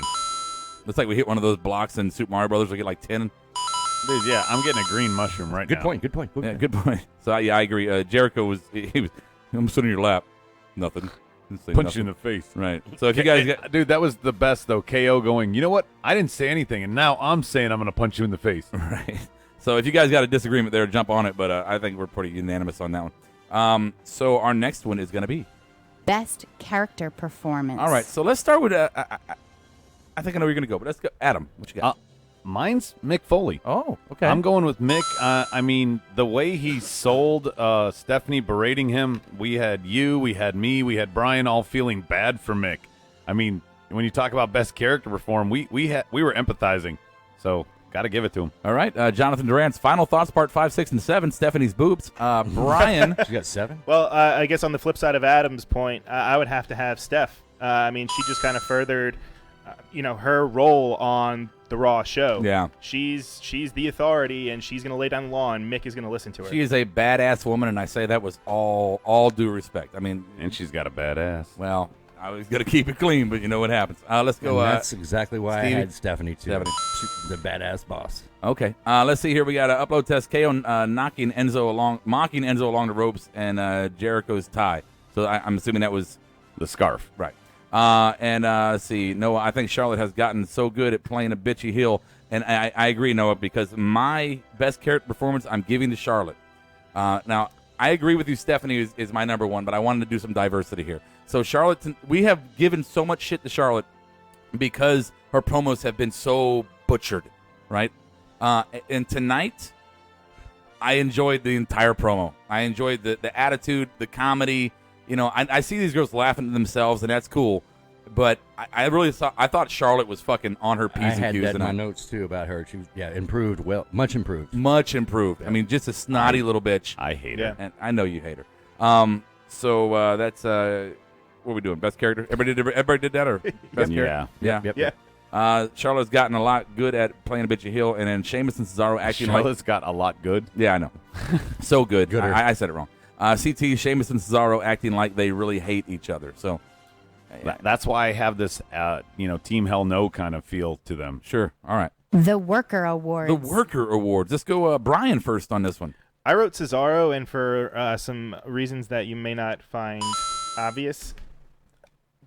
S5: Looks like we hit one of those blocks in Super Mario Brothers. We get like 10.
S6: Dude, yeah, I'm getting a green mushroom right now.
S11: Good point.
S5: Yeah, good point. So, yeah, I agree. Jericho was I'm sitting in your lap. Nothing.
S6: Punch you in the face.
S5: Right. So, if you guys get...
S6: Dude, that was the best, though. KO going, you know what? I didn't say anything, and now I'm saying I'm going to punch you in the face.
S5: Right. So, if you guys got a disagreement there, jump on it. But I think we're pretty unanimous on that one. So, our next one is going to be...
S13: Best character performance.
S5: All right. So, let's start with... I think I know where you're going to go, but let's go. Adam, what you got?
S6: Mine's Mick Foley.
S5: Oh, okay.
S6: I'm going with Mick. I mean, the way he sold Stephanie berating him, we had we had me, we had Brian all feeling bad for Mick. I mean, when you talk about best character perform, we were empathizing. So, got to give it to him.
S5: All right. Jonathan Durant's Final Thoughts Part 5, 6, and 7, Stephanie's boobs. Brian.
S11: She got 7?
S7: Well, I guess on the flip side of Adam's point, I would have to have Steph. I mean, she just kind of furthered, her role on the Raw show.
S5: Yeah.
S7: She's the authority, and she's going to lay down the law, and Mick is going to listen to her.
S5: She is a badass woman, and I say that was all due respect. I mean,
S6: and she's got a badass.
S5: Well, I was going to keep it clean, but you know what happens. Let's go.
S11: And that's exactly why
S5: Stevie?
S11: I had Stephanie, too. She's the badass boss.
S5: Okay. Let's see here. We got an upload test. KO mocking Enzo along the ropes, and Jericho's tie. So I'm assuming that was
S6: the scarf.
S5: Right. Let's see. Noah, I think Charlotte has gotten so good at playing a bitchy heel. And I agree, Noah, because my best character performance, I'm giving to Charlotte. Now, I agree with you. Stephanie is my number one, but I wanted to do some diversity here. So Charlotte, we have given so much shit to Charlotte because her promos have been so butchered, right? And tonight, I enjoyed the entire promo. I enjoyed the attitude, the comedy. You know, I see these girls laughing at themselves, and that's cool. But I thought Charlotte was fucking on her P's and Q's.
S11: I had that in
S5: tonight.
S11: my notes too about her. She was improved, much improved.
S5: Much improved. I mean, just a snotty little bitch.
S6: I hate her,
S5: and I know you hate her. So that's what are we doing? Best character? Everybody did that, or best character? Yeah. Charlotte's gotten a lot good at playing a bitch of heel, and then Sheamus and Cesaro acting
S6: Charlotte's got a lot good.
S5: Yeah, I know. So good. I said it wrong. CT, Sheamus, and Cesaro acting like they really hate each other. So
S6: that's why I have this, Team Hell No kind of feel to them.
S5: Sure. All right.
S13: The Worker Awards.
S5: The Worker Awards. Let's go Brian first on this one.
S7: I wrote Cesaro, and for some reasons that you may not find obvious,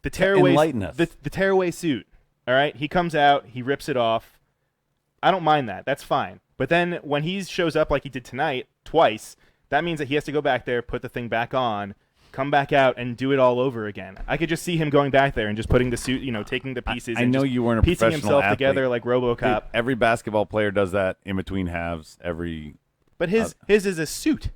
S7: the tearaway,
S6: enlighten us.
S7: The tearaway suit. All right, he comes out, he rips it off. I don't mind that. That's fine. But then when he shows up like he did tonight, twice, that means that he has to go back there, put the thing back on, come back out, and do it all over again. I could just see him going back there and just putting the suit, taking the pieces.
S6: I
S7: and
S6: know
S7: just
S6: you weren't a
S7: piecing
S6: professional
S7: himself
S6: athlete.
S7: together like RoboCop.
S6: Dude, every basketball player does that in between halves.
S7: But his is a suit.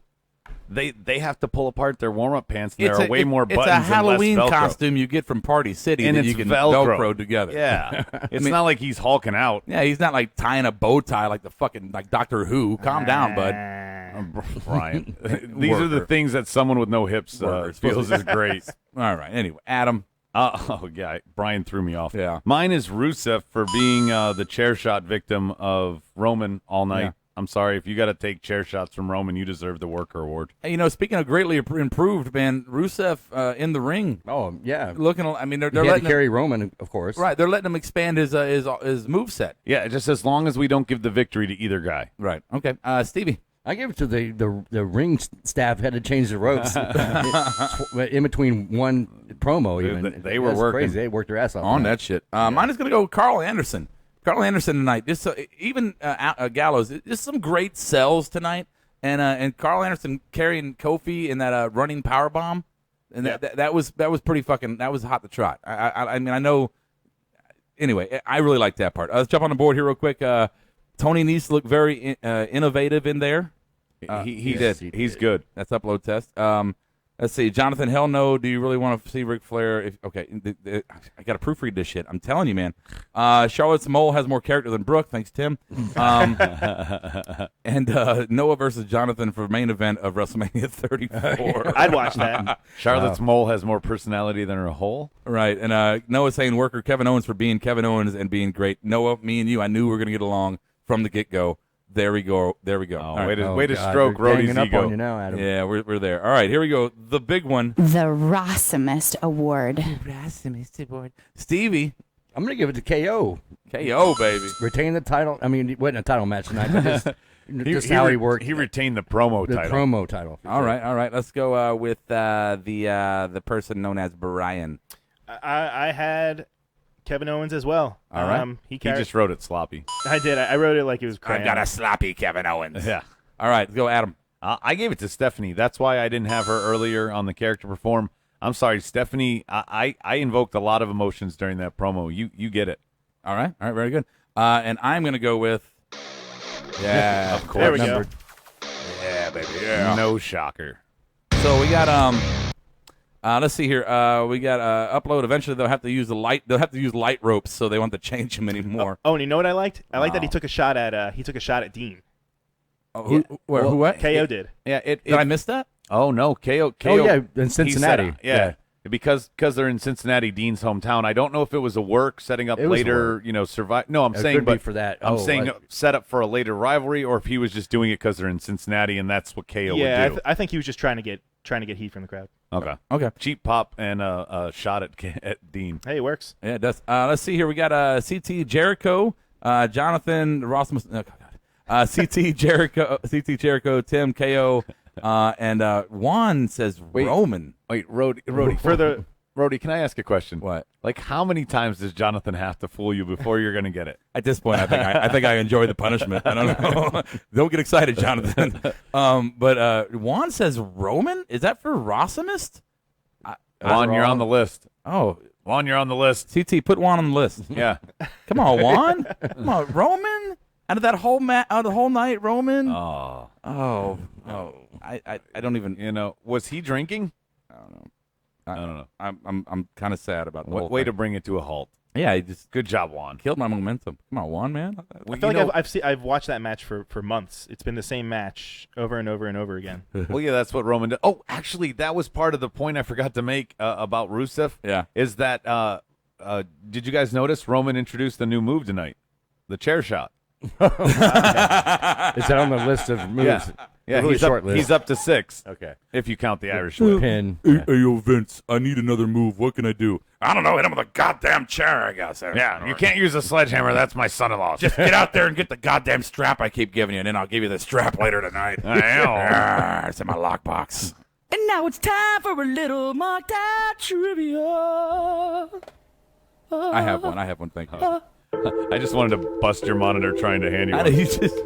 S6: They have to pull apart their warm-up pants. And there are way more buttons.
S5: It's a Halloween
S6: and less Velcro.
S5: costume you get from Party City
S6: and
S5: that
S6: it's
S5: you can
S6: Velcro
S5: together.
S6: Yeah, it's not like he's hulking out.
S5: Yeah, he's not like tying a bow tie like the fucking Doctor Who. Calm down, bud.
S6: Brian, these are the things that someone with no hips feels is great.
S5: All right. Anyway, Adam.
S6: Brian threw me off.
S5: Yeah.
S6: Mine is Rusev for being the chair shot victim of Roman all night.
S5: Yeah.
S6: I'm sorry. If you got to take chair shots from Roman, you deserve the Worker Award.
S5: Hey, speaking of greatly improved, man, Rusev in the ring.
S11: Oh, yeah.
S5: Looking, I mean, they're
S11: he had
S5: letting
S11: to carry Roman, of course.
S5: Right, they're letting him expand his moveset.
S6: Yeah, just as long as we don't give the victory to either guy.
S5: Right. Okay. Stevie.
S11: I gave it to the ring staff had to change the ropes in between one promo. Even
S6: they were
S11: That's
S6: working.
S11: crazy. They worked their ass off
S5: on that shit. Mine is going to go Carl Anderson. Carl Anderson tonight. Just even Gallows. Just some great sells tonight, and Carl Anderson carrying Kofi in that running power bomb, and that was pretty fucking. That was hot to trot. I mean I know. Anyway, I really like that part. Let's jump on the board here real quick. Tony Nese looked very innovative in there.
S6: He did. He's good.
S5: That's upload test. Let's see. Jonathan, hell no. Do you really want to see Ric Flair? I got to proofread this shit. I'm telling you, man. Charlotte's mole has more character than Brooke. Thanks, Tim. And Noah versus Jonathan for main event of WrestleMania 34.
S7: I'd watch that.
S6: Charlotte's mole has more personality than her hole.
S5: Right. And Noah saying Worker Kevin Owens for being Kevin Owens and being great. Noah, me and you, I knew we were going to get along from the get-go. There we go.
S6: Oh, way to stroke Rhodey's
S11: up
S6: ego.
S11: on you now, Adam.
S5: Yeah, we're there. All right, here we go. The big one.
S13: The Rossomest Award.
S5: Stevie.
S11: I'm going to give it to KO.
S5: KO, baby.
S11: Retain the title. I mean, it wasn't a title match tonight, but just how he worked.
S6: He retained the promo title.
S11: The promo title.
S5: All right. Let's go with the person known as Brian.
S7: I had Kevin Owens as well.
S5: All right.
S6: He just wrote it sloppy.
S7: I did. I wrote it like it was crayon.
S5: I've got a sloppy Kevin Owens.
S6: Yeah.
S5: All right, let's go, Adam.
S6: I gave it to Stephanie. That's why I didn't have her earlier on the character perform. I'm sorry, Stephanie. I invoked a lot of emotions during that promo. You get it.
S5: All right, very good. And I'm going to go with,
S6: of course.
S7: There we go.
S5: Yeah, baby, yeah.
S6: No shocker.
S5: So we got let's see here. We got upload. Eventually, they'll have to use light ropes, so they won't have to change them anymore.
S7: Oh, and you know what I liked? I liked that he took a shot at Dean.
S5: Oh, who? What?
S7: KO did.
S6: Yeah.
S5: Did I miss that?
S6: Oh no, KO.
S11: Oh yeah, in Cincinnati.
S6: Yeah. Because they're in Cincinnati, Dean's hometown. I don't know if it was a work setting up later, survive. No, I'm saying, but
S11: for that.
S6: I'm saying set up for a later rivalry, or if he was just doing it because they're in Cincinnati and that's what KO would do.
S7: I think he was just trying to get heat from the crowd.
S6: Okay. Cheap pop and a shot at Dean.
S7: Hey, it works.
S5: Yeah, it does. Let's see here. We got CT Jericho, Jonathan Rossmus, CT Jericho, Tim KO, and Juan says Roman.
S6: Wait, Rhodey.
S7: For
S6: Rody, can I ask a question?
S5: What?
S6: Like, how many times does Jonathan have to fool you before you're going to get it?
S5: At this point, I think I enjoy the punishment. I don't know. Don't get excited, Jonathan. But Juan says Roman. Is that for Rossimist?
S6: Juan, you're on the list.
S5: Oh,
S6: Juan, you're on the list.
S5: TT, put Juan on the list.
S6: Yeah.
S5: Come on, Juan. Come on, Roman. Out of that whole the whole night, Roman.
S6: Oh.
S5: I don't even.
S6: You know, was he drinking?
S5: I don't know.
S6: I don't know.
S5: I'm kind of sad about the whole
S6: Way
S5: thing.
S6: to bring it to a halt.
S5: Yeah, he just
S6: Good job, Juan.
S5: killed my momentum. Come on, Juan, man.
S7: I feel like I've watched that match for months. It's been the same match over and over and over again.
S6: Well, yeah, that's what Roman did. Oh, actually, that was part of the point I forgot to make about Rusev.
S5: Yeah.
S6: Is that did you guys notice Roman introduced a new move tonight? The chair shot.
S11: Is that on the list of moves?
S6: Yeah,
S11: Really short list.
S6: he's up to 6.
S11: Okay.
S6: If you count the Irish whip.
S11: Pin.
S5: Hey, yo, Vince, I need another move. What can I do? I don't know. Hit him with a goddamn chair, I guess.
S6: Yeah, you can't use a sledgehammer. That's my son-in-law.
S5: Just get out there and get the goddamn strap I keep giving you, and then I'll give you the strap later tonight.
S6: I know.
S5: It's in my lockbox.
S3: And now it's time for a little Marked Out Trivia.
S5: I have one. Thank you.
S6: I just wanted to bust your monitor trying to hand you one.
S5: He's just.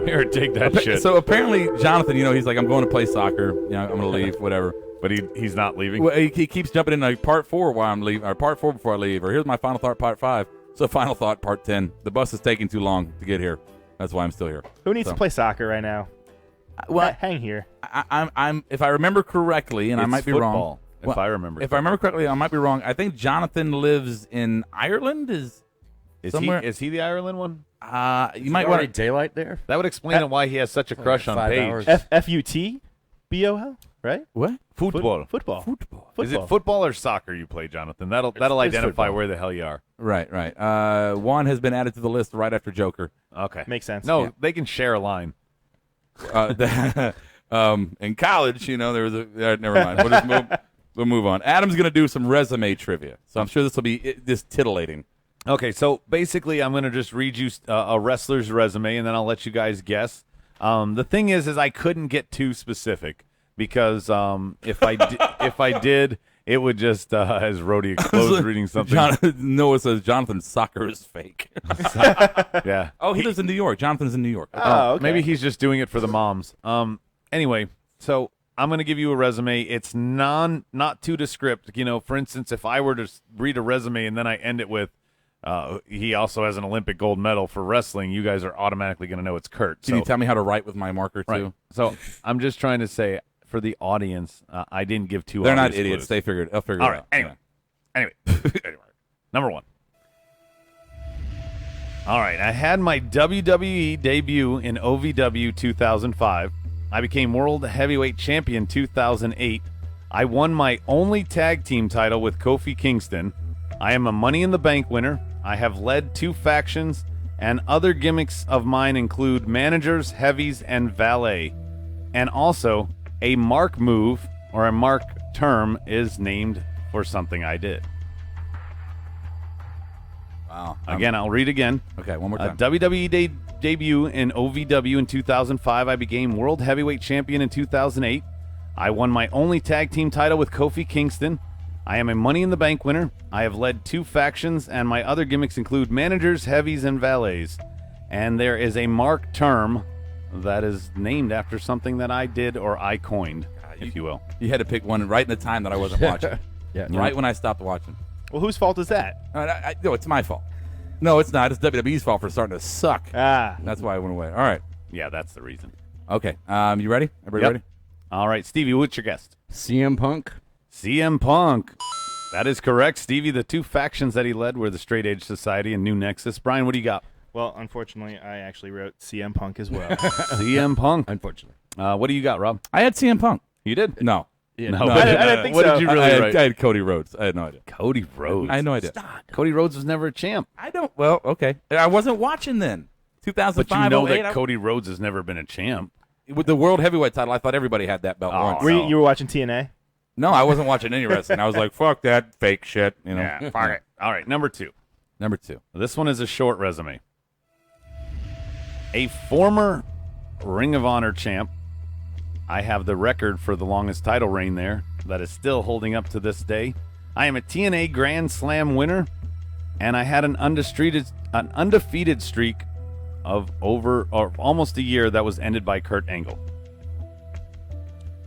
S6: Here, take that shit.
S5: So apparently, Jonathan, he's like, I'm going to play soccer. I'm going to leave, whatever.
S6: But he's not leaving?
S5: Well, he keeps jumping in like part 4 while I'm leaving, or part 4 before I leave, or here's my final thought, part 5. So final thought, part 10. The bus is taking too long to get here. That's why I'm still here.
S7: Who needs to play soccer right now?
S5: Well,
S7: hang here.
S5: I'm if I remember correctly, and I might be wrong.
S6: If I remember
S5: correctly, I might be wrong. I think Jonathan lives in Ireland. Is
S6: he the Ireland one?
S5: You might want
S11: daylight there.
S6: That would explain why he has such a crush on Paige.
S7: FUTBOL, right?
S5: What?
S6: Football. Is it football or soccer you play, Jonathan? That'll identify
S7: football.
S6: where the hell you are.
S5: Right. Juan has been added to the list right after Joker.
S6: Okay,
S7: makes sense.
S6: No, they can share a line.
S5: In college, there was never mind. We'll move on. Adam's going to do some resume trivia, so I'm sure this will be just titillating.
S6: Okay, so basically I'm going to just read you a wrestler's resume, and then I'll let you guys guess. The thing is I couldn't get too specific because if I did, it would just, as Rhodey explodes reading something.
S5: Noah says Jonathan's soccer is fake.
S6: Yeah.
S5: Oh, he lives in New York. Jonathan's in New York.
S7: Oh, okay.
S6: Maybe he's just doing it for the moms. Anyway, so I'm going to give you a resume. It's not too descriptive. For instance, if I were to read a resume and then I end it with, he also has an Olympic gold medal for wrestling, you guys are automatically going to know it's Kurt.
S5: Can you tell me how to write with my marker, too?
S6: Right. So I'm just trying to say, for the audience, I didn't give too
S5: They're not
S6: obvious
S5: idiots.
S6: clues.
S5: They'll figure it out.
S6: Anyway. Number 1. All right. I had my WWE debut in OVW 2005. I became World Heavyweight Champion 2008. I won my only tag team title with Kofi Kingston. I am a Money in the Bank winner. I have led 2 factions, and other gimmicks of mine include managers, heavies, and valet. And also, a mark move or a mark term is named for something I did.
S5: Wow.
S6: Again, I'll read again.
S5: Okay, one more time.
S6: WWE debut in OVW in 2005. I became World Heavyweight Champion in 2008. I won my only tag team title with Kofi Kingston. I am a Money in the Bank winner. I have led 2 factions, and my other gimmicks include managers, heavies, and valets. And there is a mark term that is named after something that I did or I coined, if you will.
S5: You had to pick one right in the time that I wasn't watching. Right when I stopped watching.
S7: Well, whose fault is that?
S5: No, it's my fault. No, it's not. It's WWE's fault for starting to suck.
S7: Ah.
S5: That's why I went away. All right.
S6: Yeah, that's the reason.
S5: Okay. You ready? Everybody ready?
S6: All right, Stevie, what's your guest?
S11: CM Punk.
S6: CM Punk. That is correct, Stevie. The 2 factions that he led were the Straight Edge Society and New Nexus. Brian, what do you got?
S7: Well, unfortunately, I actually wrote CM Punk as well.
S6: CM Punk.
S11: Unfortunately.
S6: What do you got, Rob?
S5: I had CM Punk.
S6: You did?
S5: No.
S6: No.
S7: I didn't think
S6: what
S7: so.
S6: did you really write?
S5: I had Cody Rhodes. I had no idea.
S6: Cody Rhodes.
S5: I had no idea.
S6: Cody Rhodes was never a champ.
S5: Well, okay. I wasn't watching then. 2005,
S6: But you know
S5: 08,
S6: that Cody Rhodes has never been a champ.
S5: with the World Heavyweight title, I thought everybody had that belt once.
S7: You were watching TNA?
S5: No, I wasn't watching any wrestling. I was like, fuck that fake shit.
S6: Yeah, fuck it. All right, number 2.
S5: Number 2.
S6: This one is a short resume. A former Ring of Honor champ. I have the record for the longest title reign there that is still holding up to this day. I am a TNA Grand Slam winner, and I had an undefeated streak of almost a year that was ended by Kurt Angle.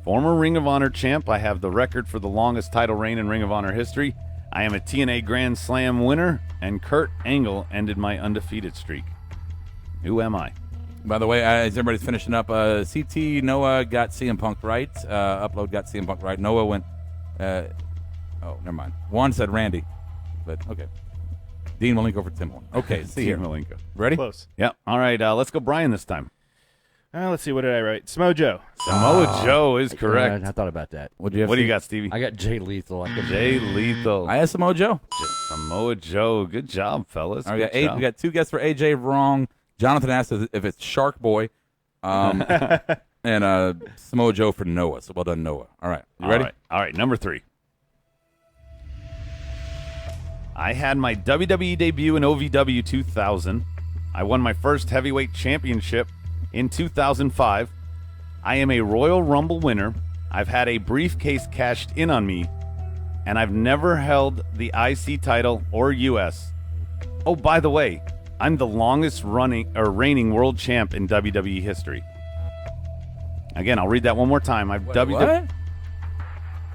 S6: Former Ring of Honor champ, I have the record for the longest title reign in Ring of Honor history. I am a TNA Grand Slam winner, and Kurt Angle ended my undefeated streak. Who am I?
S5: By the way, as everybody's finishing up, CT Noah got CM Punk right. Upload got CM Punk right. Noah went. Oh, never mind. Juan said Randy, but okay. Dean Malenko for Tim Horn. Okay, see here.
S6: Dean Malenko.
S5: Ready?
S7: Close.
S6: Yep. All right. Let's go, Brian, this time.
S7: Let's see. What did I write? Samoa Joe.
S6: Samoa Joe is correct.
S11: I thought about that.
S5: What do you
S6: got, Stevie?
S11: I got Jay Lethal.
S6: Jay Lethal.
S5: I had Samoa Joe.
S6: Samoa Joe. Good job, fellas.
S5: All right, we got 2 guesses for AJ wrong. Jonathan asked if it's Shark Boy. And Samoa Joe for Noah. So well done, Noah. All right. You ready?
S6: All right. Number 3. I had my WWE debut in OVW 2000. I won my first heavyweight championship in 2005. I am a Royal Rumble winner. I've had a briefcase cashed in on me, and I've never held the IC title or US. Oh, by the way, I'm the longest reigning world champ in WWE history. Again, I'll read that one more time.
S5: What?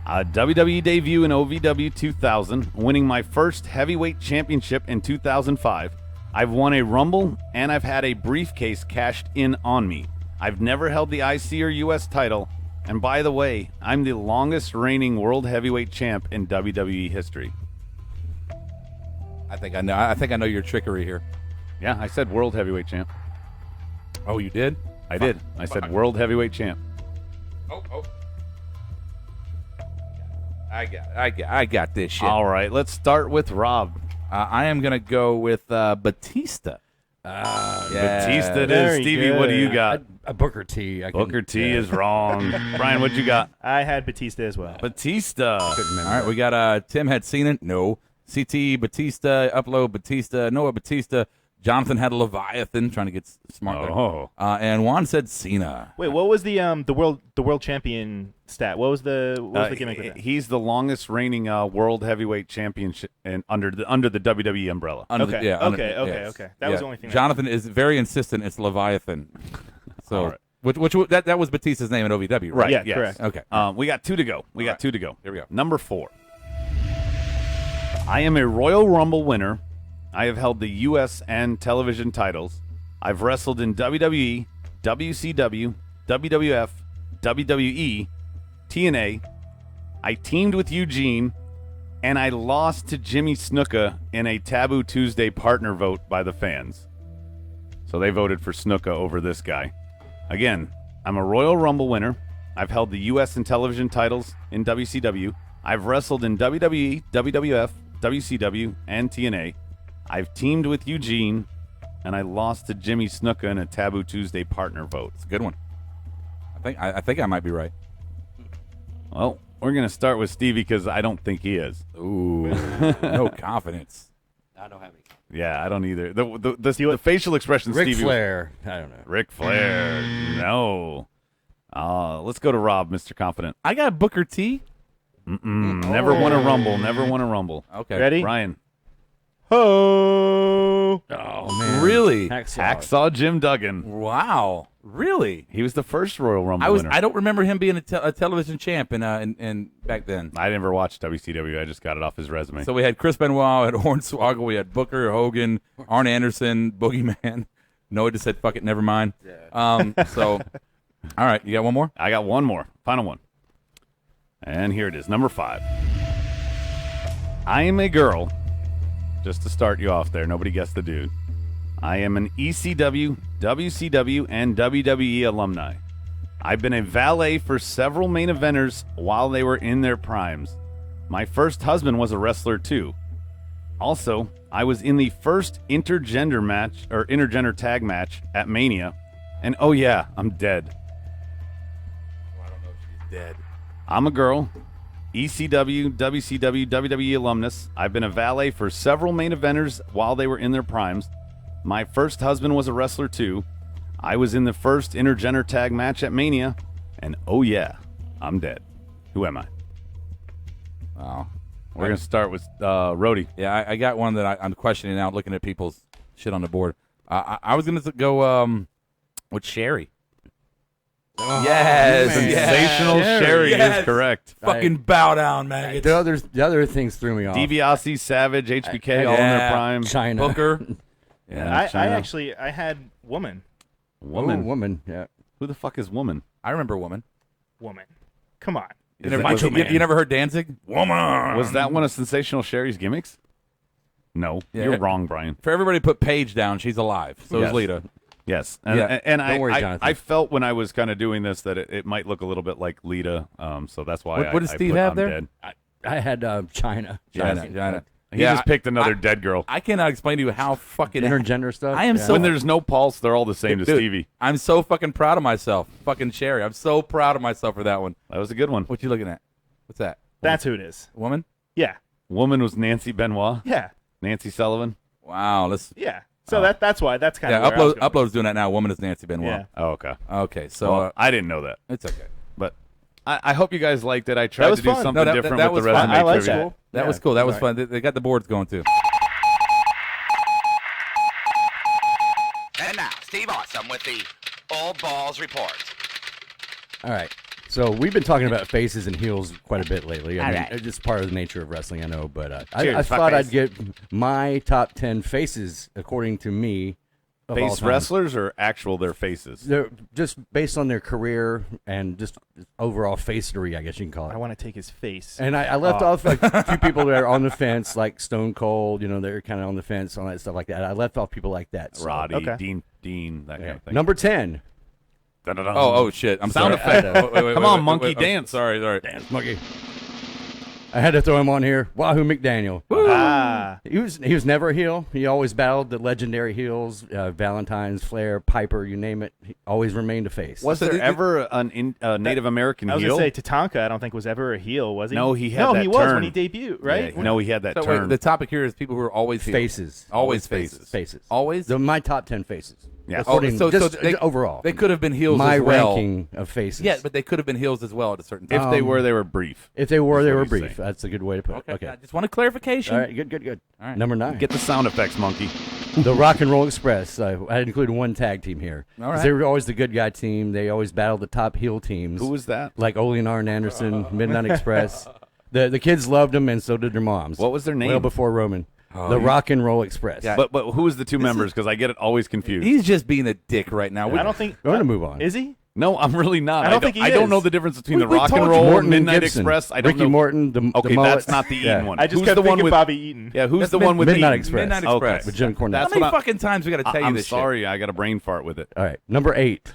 S6: WWE debut in OVW 2000, winning my first heavyweight championship in 2005. I've won a Rumble, and I've had a briefcase cashed in on me. I've never held the IC or US title, and by the way, I'm the longest reigning world heavyweight champ in WWE history.
S5: I think I know your trickery here.
S6: Yeah, I said world heavyweight champ.
S5: Oh, you did?
S6: I did. I said world heavyweight champ.
S5: Oh. I got this shit.
S6: All right, let's start with Rob.
S5: I am going to go with Batista.
S6: Batista it is. Stevie, what do you got?
S11: Booker T.
S6: Booker T is wrong. Brian, what you got?
S7: I had Batista as well.
S6: Batista.
S5: All right, we got Tim had Cena. No. CT, Batista, Upload, Batista, Noah, Batista. Jonathan had Leviathan, trying to get smart there.
S6: Oh.
S5: And Juan said Cena.
S7: Wait, what was the world champion stat? What was the gimmick with that?
S6: He's the longest reigning world heavyweight championship under the WWE umbrella.
S7: Okay. That was the only thing.
S5: Jonathan is very insistent. It's Leviathan. So,
S6: right.
S5: which that was Batista's name in OVW, right?
S7: Yeah,
S6: yes.
S7: correct.
S6: Okay. We got 2 to go. We got 2 to go.
S5: Here we go.
S6: Number 4. I am a Royal Rumble winner. I have held the U.S. and television titles. I've wrestled in WWE, WCW, WWF, WWE, TNA. I teamed with Eugene, and I lost to Jimmy Snuka in a Taboo Tuesday partner vote by the fans. So they voted for Snuka over this guy. Again, I'm a Royal Rumble winner. I've held the U.S. and television titles in WCW. I've wrestled in WWE, WWF, WCW, and TNA. I've teamed with Eugene, and I lost to Jimmy Snuka in a Taboo Tuesday partner vote.
S5: It's a good one. I think I might be right.
S6: Well, we're going to start with Stevie because I don't think he is.
S5: Ooh, no confidence.
S11: I don't have any.
S6: Yeah, I don't either. The facial expression,
S11: Ric
S6: Stevie.
S11: Flair. I don't know.
S6: Ric Flair. No. Let's go to Rob, Mr. Confident.
S5: I got Booker T.
S6: Never won a Rumble. Never won a Rumble.
S5: Okay.
S7: Ready?
S6: Ryan.
S7: Ho!
S11: Oh, man.
S5: Really?
S6: Hacksaw Jim Duggan.
S5: Wow. Really?
S6: He was the first Royal Rumble winner.
S5: I don't remember him being a television champ in back then.
S6: I never watched WCW. I just got it off his resume.
S5: So we had Chris Benoit, we had Hornswoggle, we had Booker, Hogan, Arn Anderson, Boogeyman. Noah just said, fuck it, never mind. Yeah. All right, you got one more?
S6: I got one more. Final one. And here it is, number 5. I am a girl. Just to start you off there, nobody guessed the dude. I am an ECW, WCW, and WWE alumni. I've been a valet for several main eventers while they were in their primes. My first husband was a wrestler too. Also, I was in the first intergender tag match at Mania. And oh yeah, I'm dead.
S5: I don't know if she's dead.
S6: I'm a girl. ECW, WCW, WWE alumnus. I've been a valet for several main eventers while they were in their primes. My first husband was a wrestler too. I was in the first intergender tag match at Mania. And oh yeah, I'm dead. Who am I?
S5: Wow.
S6: We're going to start with Rhodey.
S5: Yeah, I got one that I'm questioning now, looking at people's shit on the board. I was going to go with Sherry.
S6: Oh,
S5: yes,
S6: sensational Sherry is correct.
S5: Fucking bow down, man.
S11: The other things threw me off.
S6: DiBiase, Savage, HBK, all in their prime.
S11: China.
S5: Booker.
S7: I had Woman.
S6: Woman.
S11: Ooh, woman. Yeah.
S6: Who the fuck is Woman?
S5: I remember Woman.
S7: Woman. Come on.
S5: You never heard Danzig? Woman.
S6: Was that one of Sensational Sherry's gimmicks? No, you're wrong, Brian.
S5: For everybody, put Paige down. She's alive. So is Lita.
S6: Yes,
S5: Yeah.
S6: and
S11: Don't worry, Jonathan.
S6: I felt when I was kind of doing this that it might look a little bit like Lita, so that's why.
S5: What does Steve have there?
S11: I had China.
S5: China.
S6: He just picked another dead girl.
S5: I cannot explain to you how fucking
S11: intergender stuff.
S5: I am so
S6: when there's no pulse, they're all the same to Stevie.
S5: I'm so fucking proud of myself, fucking Sherry. I'm so proud of myself for that one.
S6: That was a good one.
S5: What you looking at? What's that?
S7: That's who it is.
S5: Woman?
S7: Yeah.
S6: Woman was Nancy Benoit.
S7: Yeah.
S6: Nancy Sullivan.
S5: Wow. Let's.
S7: Yeah. So that's why. That's kind of
S5: Upload's doing that now. Woman is Nancy Benoit.
S7: Yeah.
S6: Oh, okay.
S5: Okay. So
S6: well, I didn't know that.
S5: It's okay.
S6: But I hope you guys liked it. I tried to do
S7: fun.
S6: something different with the resume
S7: I like
S6: trivia.
S7: that.
S5: That was cool. That was fun. They got the boards going too.
S14: And now, Steve Awesome with the All Balls Report.
S11: All right. So we've been talking about faces and heels quite a bit lately. I mean,
S14: right.
S11: it's just part of the nature of wrestling, I know. But I
S6: Cheers,
S11: thought
S6: fuckface.
S11: I'd get my top 10 faces, according to me, of all
S6: Face
S11: time.
S6: wrestlers or actual their faces?
S11: They're just based on their career and just overall facery, I guess you can call it.
S7: I want to take his face.
S11: And I left off like a few people that are on the fence, like Stone Cold. They're kind of on the fence, all that stuff like that. I left off people like that. So.
S6: Roddy, Dean, that kind of thing.
S11: Number 10.
S6: Dun-dun-dun.
S5: Oh shit! I'm
S6: Sound
S5: sorry.
S6: effect. Come on, monkey, dance.
S5: Sorry.
S11: Dance, monkey. I had to throw him on here. Wahoo McDaniel. He was never a heel. He always battled the legendary heels, Valentine's, Flair, Piper, you name it. He always remained a face.
S6: Was there ever a Native American
S7: I was
S6: heel?
S7: going to say, Tatanka, I don't think was ever a heel, was he?
S6: No, he had
S7: No,
S6: that
S7: he was
S6: turn.
S7: when he debuted, right?
S6: Yeah, no, he had that
S5: So
S6: turn.
S5: wait, the topic here is people who are always heels.
S11: Faces.
S5: Always faces.
S11: Faces.
S5: Always.
S11: My top 10 faces.
S6: Yeah.
S11: According,
S5: so
S11: just
S5: they,
S11: overall.
S5: They could have been heels
S11: My
S5: as well.
S11: ranking of faces.
S5: Yeah, but they could have been heels as well at a certain time.
S6: If they were brief.
S11: If they were, they were
S6: what he's
S11: brief.
S6: saying.
S11: That's a good way to put it.
S5: Okay. I just want a clarification.
S11: All right, good.
S5: All right.
S11: Number 9.
S6: Get the sound effects, monkey.
S11: The Rock and Roll Express. I included one tag team here.
S5: All right.
S11: They were always the good guy team. They always battled the top heel teams.
S6: Who was that?
S11: Like Ole and Arn Anderson, Midnight Express. The kids loved them, and so did their moms.
S6: What was their name?
S11: Well before Roman. The Rock and Roll Express.
S5: Yeah.
S6: But who was the two members? Because I get it always confused.
S5: He's just being a dick right now.
S7: I don't think.
S11: We're going to move on.
S7: Is he?
S6: No, I'm really not.
S7: I don't think he
S6: I don't
S7: is.
S6: know the difference between the
S11: We
S6: Rock
S11: told
S6: and
S11: you.
S6: Roll,
S11: Morton and
S6: Midnight
S11: Gibson.
S6: Express. I don't
S11: Ricky
S6: know.
S11: Morton, the
S6: Okay,
S11: mullet.
S6: that's not the Eaton one.
S7: I just
S6: Who's
S7: kept
S6: the one
S7: thinking
S6: with
S7: Bobby Eaton.
S6: Yeah, who's
S5: That's
S6: the one with
S11: Midnight
S6: Eaton?
S11: Express.
S5: Midnight
S6: Okay.
S5: Express.
S11: With Jim Cornette.
S5: How
S6: That's
S5: many
S6: what
S5: fucking times we got to tell you
S6: I'm
S5: this
S6: sorry, I got a brain fart with it.
S11: All right, number 8.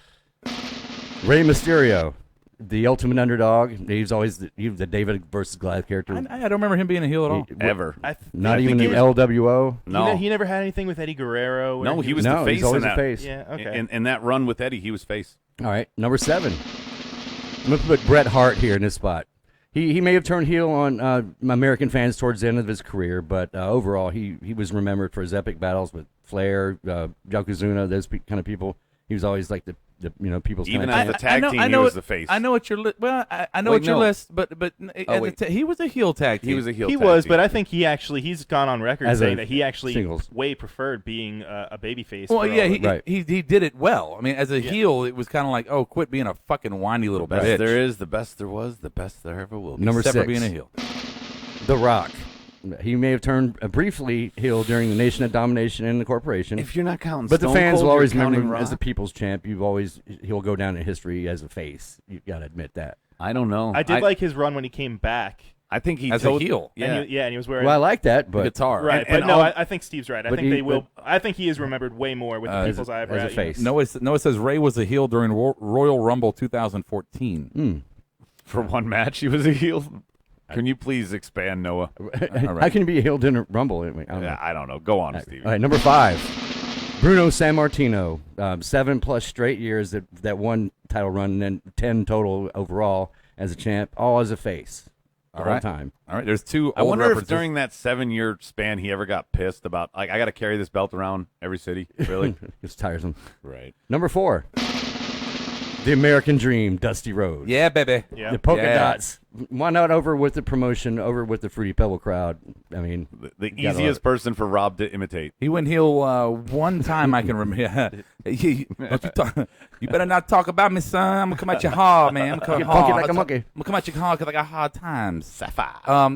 S11: Rey Mysterio, the ultimate underdog. He's always the David versus Goliath character.
S5: shit? I don't remember him being a heel at all.
S6: Ever.
S11: Not
S6: I
S11: even
S6: think
S11: the
S6: he was-
S11: LWO.
S6: No.
S7: He never had anything with Eddie Guerrero.
S6: No, he was
S11: No,
S6: the face
S11: he's always
S6: in
S11: a
S6: that.
S11: face.
S7: Yeah, okay.
S6: In that run with Eddie, he was face.
S11: All right, number 7. I'm going to put Bret Hart here in this spot. He may have turned heel on American fans towards the end of his career, but overall he was remembered for his epic battles with Flair, Yokozuna, those kind of people. He was always like the people's
S6: Even
S11: kind
S6: as
S11: of
S6: the tag team, he was the face.
S5: I know what your well, I know
S6: Wait,
S5: what your
S6: no.
S5: list, but
S6: wait.
S5: he was a heel tag team.
S6: He was a heel.
S7: He
S6: tag
S7: was,
S6: team.
S7: but I think he's gone on record
S11: As
S7: saying
S11: a
S7: that he actually
S11: singles.
S7: way preferred being a babyface.
S5: Well,
S7: for
S5: yeah,
S7: all of
S5: he
S7: it.
S5: did it well. I mean, as a heel, it was kind of like, oh, quit being a fucking whiny little
S6: best
S5: bitch.
S6: there is, the best there was, the best there ever will be.
S11: Number
S5: Except for
S11: 6.
S5: being a heel.
S11: The Rock. He may have turned briefly heel during the Nation of Domination and the Corporation.
S6: If you're not counting,
S11: but the
S6: Stone
S11: fans
S6: Cold,
S11: will always
S6: you're counting
S11: remember him as the
S6: Rock?
S11: people's champ. He'll go down in history as a face. You got to admit that.
S6: I don't know.
S7: I did like his run when he came back.
S6: I think he
S5: as
S6: told,
S5: a heel.
S6: Yeah,
S7: And he was wearing.
S11: Well, I like that, but
S5: guitar.
S7: Right,
S6: And
S7: but no,
S6: all-
S7: I think Steve's right. I
S11: but
S7: think
S11: he-
S7: they will.
S11: but-
S7: I think he is remembered way more with the
S11: as
S7: people's
S11: a
S7: eyebrow.
S11: face.
S5: Noah says Ray was a heel during Royal Rumble 2014.
S6: for one match, he was a heel. Can you please expand, Noah?
S11: How can you be a heel during a Rumble? Anyway,
S6: I don't know. Go on, Steve.
S11: All right, number 5. Bruno Sammartino, 7+ straight years that one title run, and then 10 total overall as a champ, all as a face. The whole time.
S5: All right, there's 2
S6: I
S5: old
S6: wonder if
S5: references.
S6: during that 7-year span he ever got pissed about, like, I got to carry this belt around every city. Really?
S11: It's tiresome.
S6: Right.
S11: Number 4. The American Dream, Dusty Rhodes.
S5: Yeah, baby.
S7: Yeah.
S11: The polka
S5: Yeah.
S11: dots. Why not over with the promotion, over with the Fruity Pebble crowd? I mean,
S6: The easiest person for Rob to imitate.
S5: He went heel one time I can remember. You better not talk about me, son. I'm gonna come at you hard, man. I'm gonna come
S11: Get
S5: hard.
S11: funky like a monkey.
S5: I'm gonna come at you hard because I got hard times.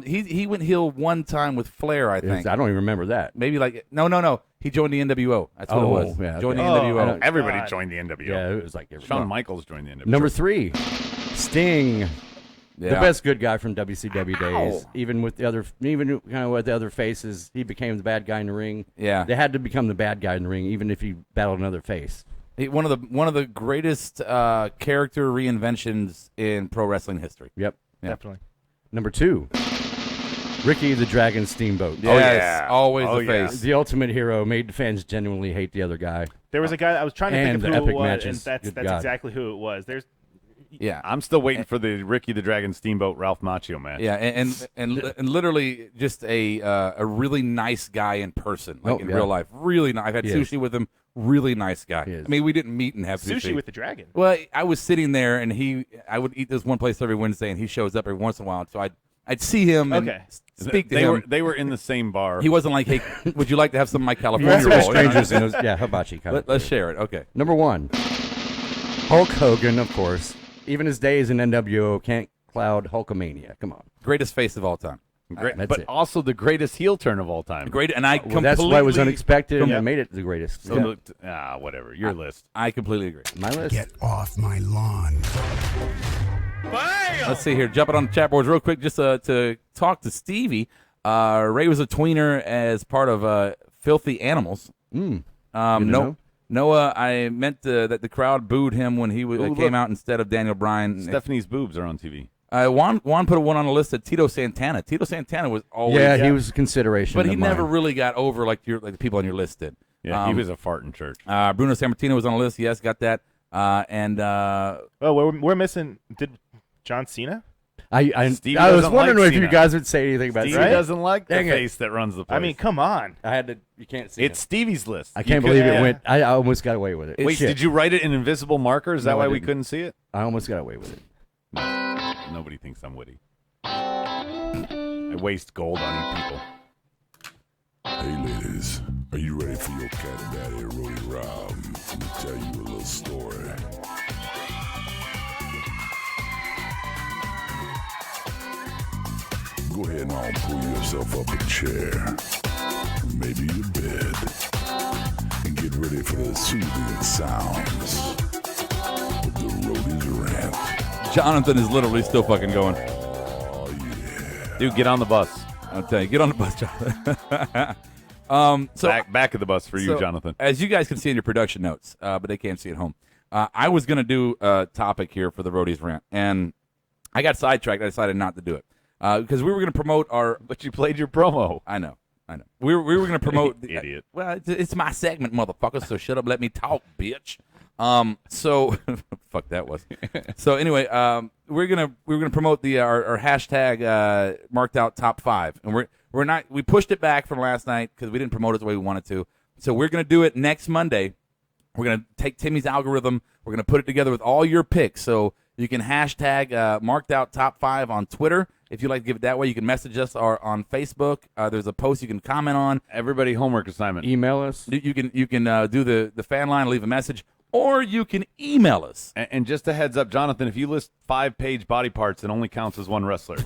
S5: He went heel one time with Flair, I think.
S11: I don't even remember that.
S5: Maybe like no. He joined the NWO. That's what it was.
S11: Yeah,
S5: joined
S11: okay.
S5: the NWO.
S6: Everybody joined the NWO.
S11: Yeah, it was like
S6: Shawn Michaels joined the NWO.
S11: Number 3, Sting.
S5: Yeah.
S11: The best good guy from WCW days. Even with the other, even kind of with the other faces, he became the bad guy in the ring.
S5: Yeah.
S11: They had to become the bad guy in the ring, even if he battled another face.
S5: One of the greatest character reinventions in pro wrestling history.
S11: Yep.
S7: Definitely.
S11: Number 2, Ricky the Dragon Steamboat.
S5: Yes, always the face.
S11: The ultimate hero, made the fans genuinely hate the other guy.
S7: There was a guy I was trying to think
S11: And
S7: of
S11: the
S7: who it
S11: epic
S7: was,
S11: matches.
S7: and that's
S11: Good God.
S7: exactly who it was.
S5: Yeah,
S6: I'm still waiting for the Ricky the Dragon Steamboat Ralph Macchio match.
S5: Yeah, and literally just a really nice guy in person, like in real life. Really nice. I've had sushi with him. Really nice guy. I mean, we didn't meet and have
S7: Sushi with the Dragon.
S5: Well, I was sitting there, and I would eat this one place every Wednesday, and he shows up every once in a while. So I'd see him and speak to him.
S6: They were in the same bar.
S5: He wasn't like, hey, would you like to have some of my California
S11: We're
S5: roll?
S11: strangers in those, hibachi kind of
S5: Let's share it. Okay.
S11: Number 1, Hulk Hogan, of course. Even his days in NWO can't cloud Hulkamania. Come on.
S5: Greatest face of all time.
S6: But also the greatest heel turn of all time.
S5: Great, and I completely.
S11: That's why it was unexpected and made it the greatest.
S6: So whatever. Your list.
S5: I completely agree.
S11: My list.
S15: Get off my lawn.
S5: Let's see here. Jumping on the chat boards real quick just to talk to Stevie. Ray was a tweener as part of Filthy Animals. Noah, I meant that the crowd booed him when he came out instead of Daniel Bryan.
S6: Stephanie's boobs are on TV.
S5: Juan put a one on the list at Tito Santana. Tito Santana was always
S11: he was a consideration,
S5: but he never really got over like the people on your list did.
S6: Yeah, he was a fart in church.
S5: Bruno Sammartino was on the list. Yes, got that.
S7: We're missing. Did John Cena?
S11: I was wondering if you guys would say anything about
S6: Stevie
S11: Cena.
S6: doesn't like the face that runs the place.
S7: I mean, come on.
S11: I had to. You can't see
S6: It's Stevie's list.
S11: I can't believe it went. I almost got away with it.
S6: Wait, did you write it in invisible marker? Is that why we couldn't see it?
S11: I almost got away with it.
S6: Nobody thinks I'm witty. I waste gold on you people.
S10: Hey ladies, are you ready for your cat and daddy, Roddy Rob? Let me tell you a little story. Go ahead and all pull yourself up a chair, maybe a bed, and get ready for the soothing sounds of the Roddy's Rant.
S5: Jonathan is literally still fucking going.
S10: Oh yeah,
S6: dude, get on the bus.
S5: I'll tell you, get on the bus, Jonathan.
S6: Back of the bus for you, Jonathan.
S5: As you guys can see in your production notes, but they can't see at home. I was going to do a topic here for the Roadies Rant, and I got sidetracked. I decided not to do it because we were going to promote our.
S6: But you played your promo.
S5: I know. We were going to promote.
S6: Idiot.
S5: Well, it's my segment, motherfucker. So shut up, let me talk, bitch. So fuck that was. So anyway, we're gonna promote our hashtag marked out top 5, and we pushed it back from last night because we didn't promote it the way we wanted to. So we're gonna do it next Monday. We're gonna take Timmy's algorithm. We're gonna put it together with all your picks. So you can hashtag marked out top 5 on Twitter. If you like to give it that way, you can message us on Facebook. There's a post you can comment on.
S6: Everybody, homework assignment.
S11: Email us.
S5: You can do the fan line, leave a message. Or you can email us.
S6: And just a heads up, Jonathan, if you list 5-page body parts, it only counts as one wrestler.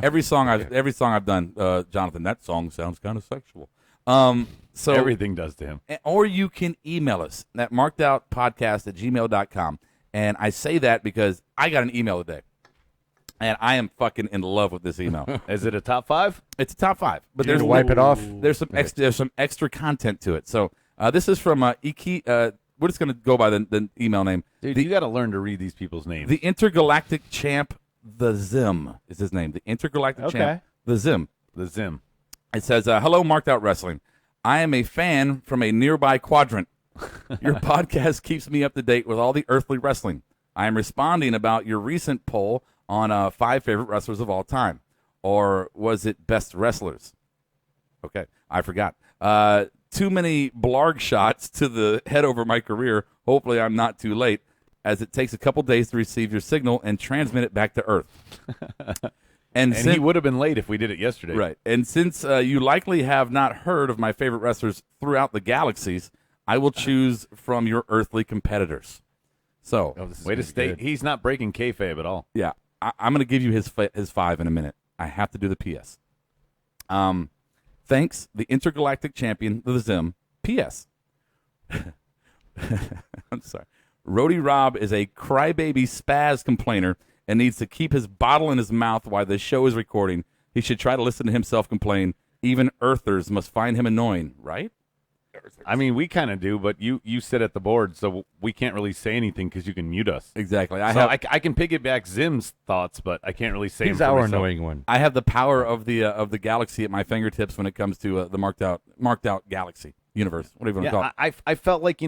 S5: every song I've done, Jonathan, that song sounds kind of sexual. So
S6: everything does to him.
S5: Or you can email us at markedoutpodcast@gmail.com. And I say that because I got an email today. And I am fucking in love with this email.
S6: Is it a top 5?
S5: It's a top 5. But
S11: there's wipe it off.
S5: There's some extra content to it. So this is from Iki. We're just going to go by the email name.
S6: Dude, you got to learn to read these people's names.
S5: The Intergalactic Champ, the Zim, is his name. The Intergalactic Champ, the Zim.
S6: The Zim.
S5: It says, hello, Marked Out Wrestling. I am a fan from a nearby quadrant. Your podcast keeps me up to date with all the earthly wrestling. I am responding about your recent poll on 5 favorite wrestlers of all time. Or was it best wrestlers? Okay, I forgot. Too many blarg shots to the head over my career. Hopefully I'm not too late. as it takes a couple days to receive your signal and transmit it back to Earth.
S6: And he would have been late if we did it yesterday.
S5: Right. And since you likely have not heard of my favorite wrestlers throughout the galaxies, I will choose from your earthly competitors. So,
S6: way to state he's not breaking kayfabe at all.
S5: Yeah, I'm going to give you his 5 in a minute. I have to do the PS. Thanks, the intergalactic champion, the Zim. PS. I'm sorry. Rody Rob is a crybaby spaz complainer and needs to keep his bottle in his mouth while the show is recording. He should try to listen to himself complain. Even Earthers must find him annoying, right?
S6: I mean, we kind of do, but you sit at the board, so we can't really say anything because you can mute us.
S5: Exactly.
S6: I can piggyback Zim's thoughts, but I can't really say.
S11: He's
S6: them for
S11: our
S6: myself.
S11: annoying one.
S5: I have the power of the galaxy at my fingertips when it comes to the marked out galaxy universe. Whatever you want to call it.
S6: I felt like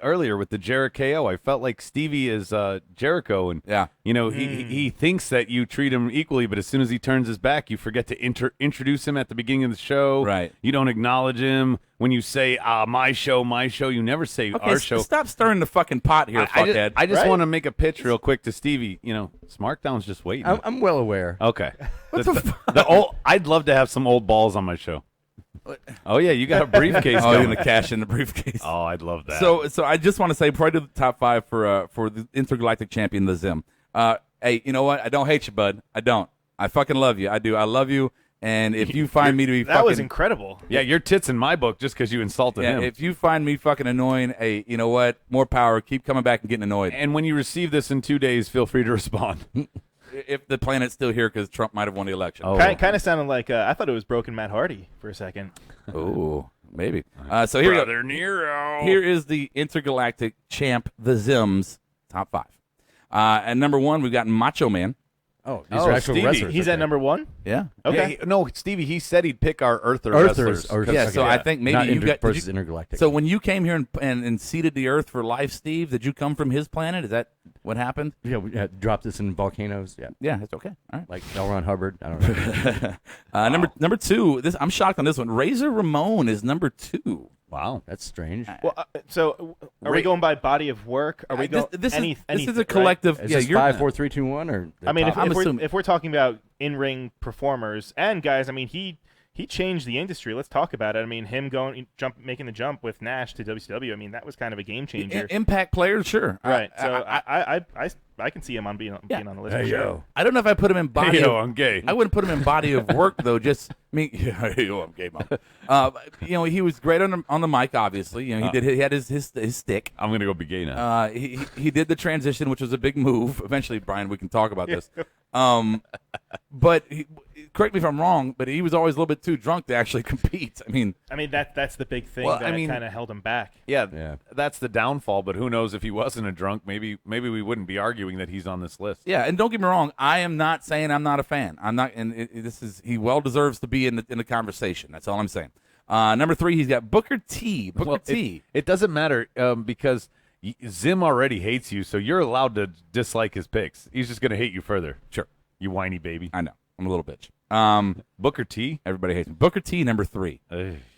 S6: earlier with the Jericho, I felt like Stevie is Jericho, and he thinks that you treat him equally, but as soon as he turns his back, you forget to introduce him at the beginning of the show.
S5: Right.
S6: You don't acknowledge him when you say my show. You never say our show.
S5: Stop stirring the fucking pot here, fuckhead.
S6: I just want to make a pitch real quick to Stevie. Smarkdown's just waiting.
S11: I'm well aware.
S6: Okay. I'd love to have some old balls on my show. Oh yeah, you got a briefcase.
S5: You're gonna cash in the briefcase.
S6: Oh, I'd love that.
S5: So I just want to say, probably to the top 5 for the intergalactic champion, the Zim. Hey, you know what? I don't hate you, bud. I don't. I fucking love you. I do. I love you. And if you find me to be
S7: that was incredible.
S6: Yeah, your tits in my book just because you insulted him.
S5: If you find me fucking annoying, hey, you know what? More power. Keep coming back and getting annoyed.
S6: And when you receive this in 2 days, feel free to respond.
S5: If the planet's still here, because Trump might have won the election.
S7: Kind of sounded like I thought it was Broken Matt Hardy for a second.
S5: Oh, maybe. So here
S6: Brother Nero.
S5: Here is the intergalactic champ, the Zims, top 5. At number 1, we've got Macho Man.
S11: Oh, these are actual
S6: Stevie.
S11: wrestlers.
S7: He's at number 1?
S5: Yeah.
S7: Okay.
S6: No, Stevie, he said he'd pick our wrestlers.
S5: I think maybe
S11: Not
S5: you got
S11: versus intergalactic.
S5: So when you came here and seeded the Earth for life, Steve, did you come from his planet? Is that what happened?
S11: Yeah, we dropped this in volcanoes. Yeah.
S5: Yeah, it's okay. All right.
S11: Like L. Ron Hubbard. I don't know.
S5: Number 2. I'm shocked on this one. Razor Ramon is number 2.
S11: Wow, that's strange.
S7: Well, so are we going by body of work? Are we going?
S5: This
S7: anything,
S5: is a collective.
S11: Is
S5: Yeah,
S11: this
S5: you're
S11: 5, 4, 3, 2, 1, or
S7: I mean,
S5: assuming.
S7: if we're talking about in-ring performers and guys, I mean, he changed the industry. Let's talk about it. I mean, him making the jump with Nash to WCW. I mean, that was kind of a game changer.
S5: Impact players, sure.
S7: Right. I can see him on being on the list.
S11: Hey,
S7: for sure.
S11: yo.
S5: I don't know if I put him in body.
S6: Hey, yo, I'm gay.
S5: I wouldn't put him in body of work though. Just hey, yo, I'm gay, mom. He was great on the mic. Obviously, he had his stick.
S6: I'm gonna go be gay now.
S5: He did the transition, which was a big move. Eventually, Brian, we can talk about this. But correct me if I'm wrong, but he was always a little bit too drunk to actually compete. I mean
S7: that's the big thing that kind of held him back.
S6: Yeah, that's the downfall. But who knows if he wasn't a drunk? Maybe we wouldn't be arguing that he's on this list.
S5: Yeah, and don't get me wrong. I am not saying I'm not a fan. I'm not, and he well deserves to be in the conversation. That's all I'm saying. Number 3, he's got Booker T.
S6: It doesn't matter because Zim already hates you, so you're allowed to dislike his picks. He's just gonna hate you further.
S5: Sure,
S6: you whiny baby.
S5: I know. I'm a little bitch.
S6: Booker T.
S5: Everybody hates him. Booker T. number 3.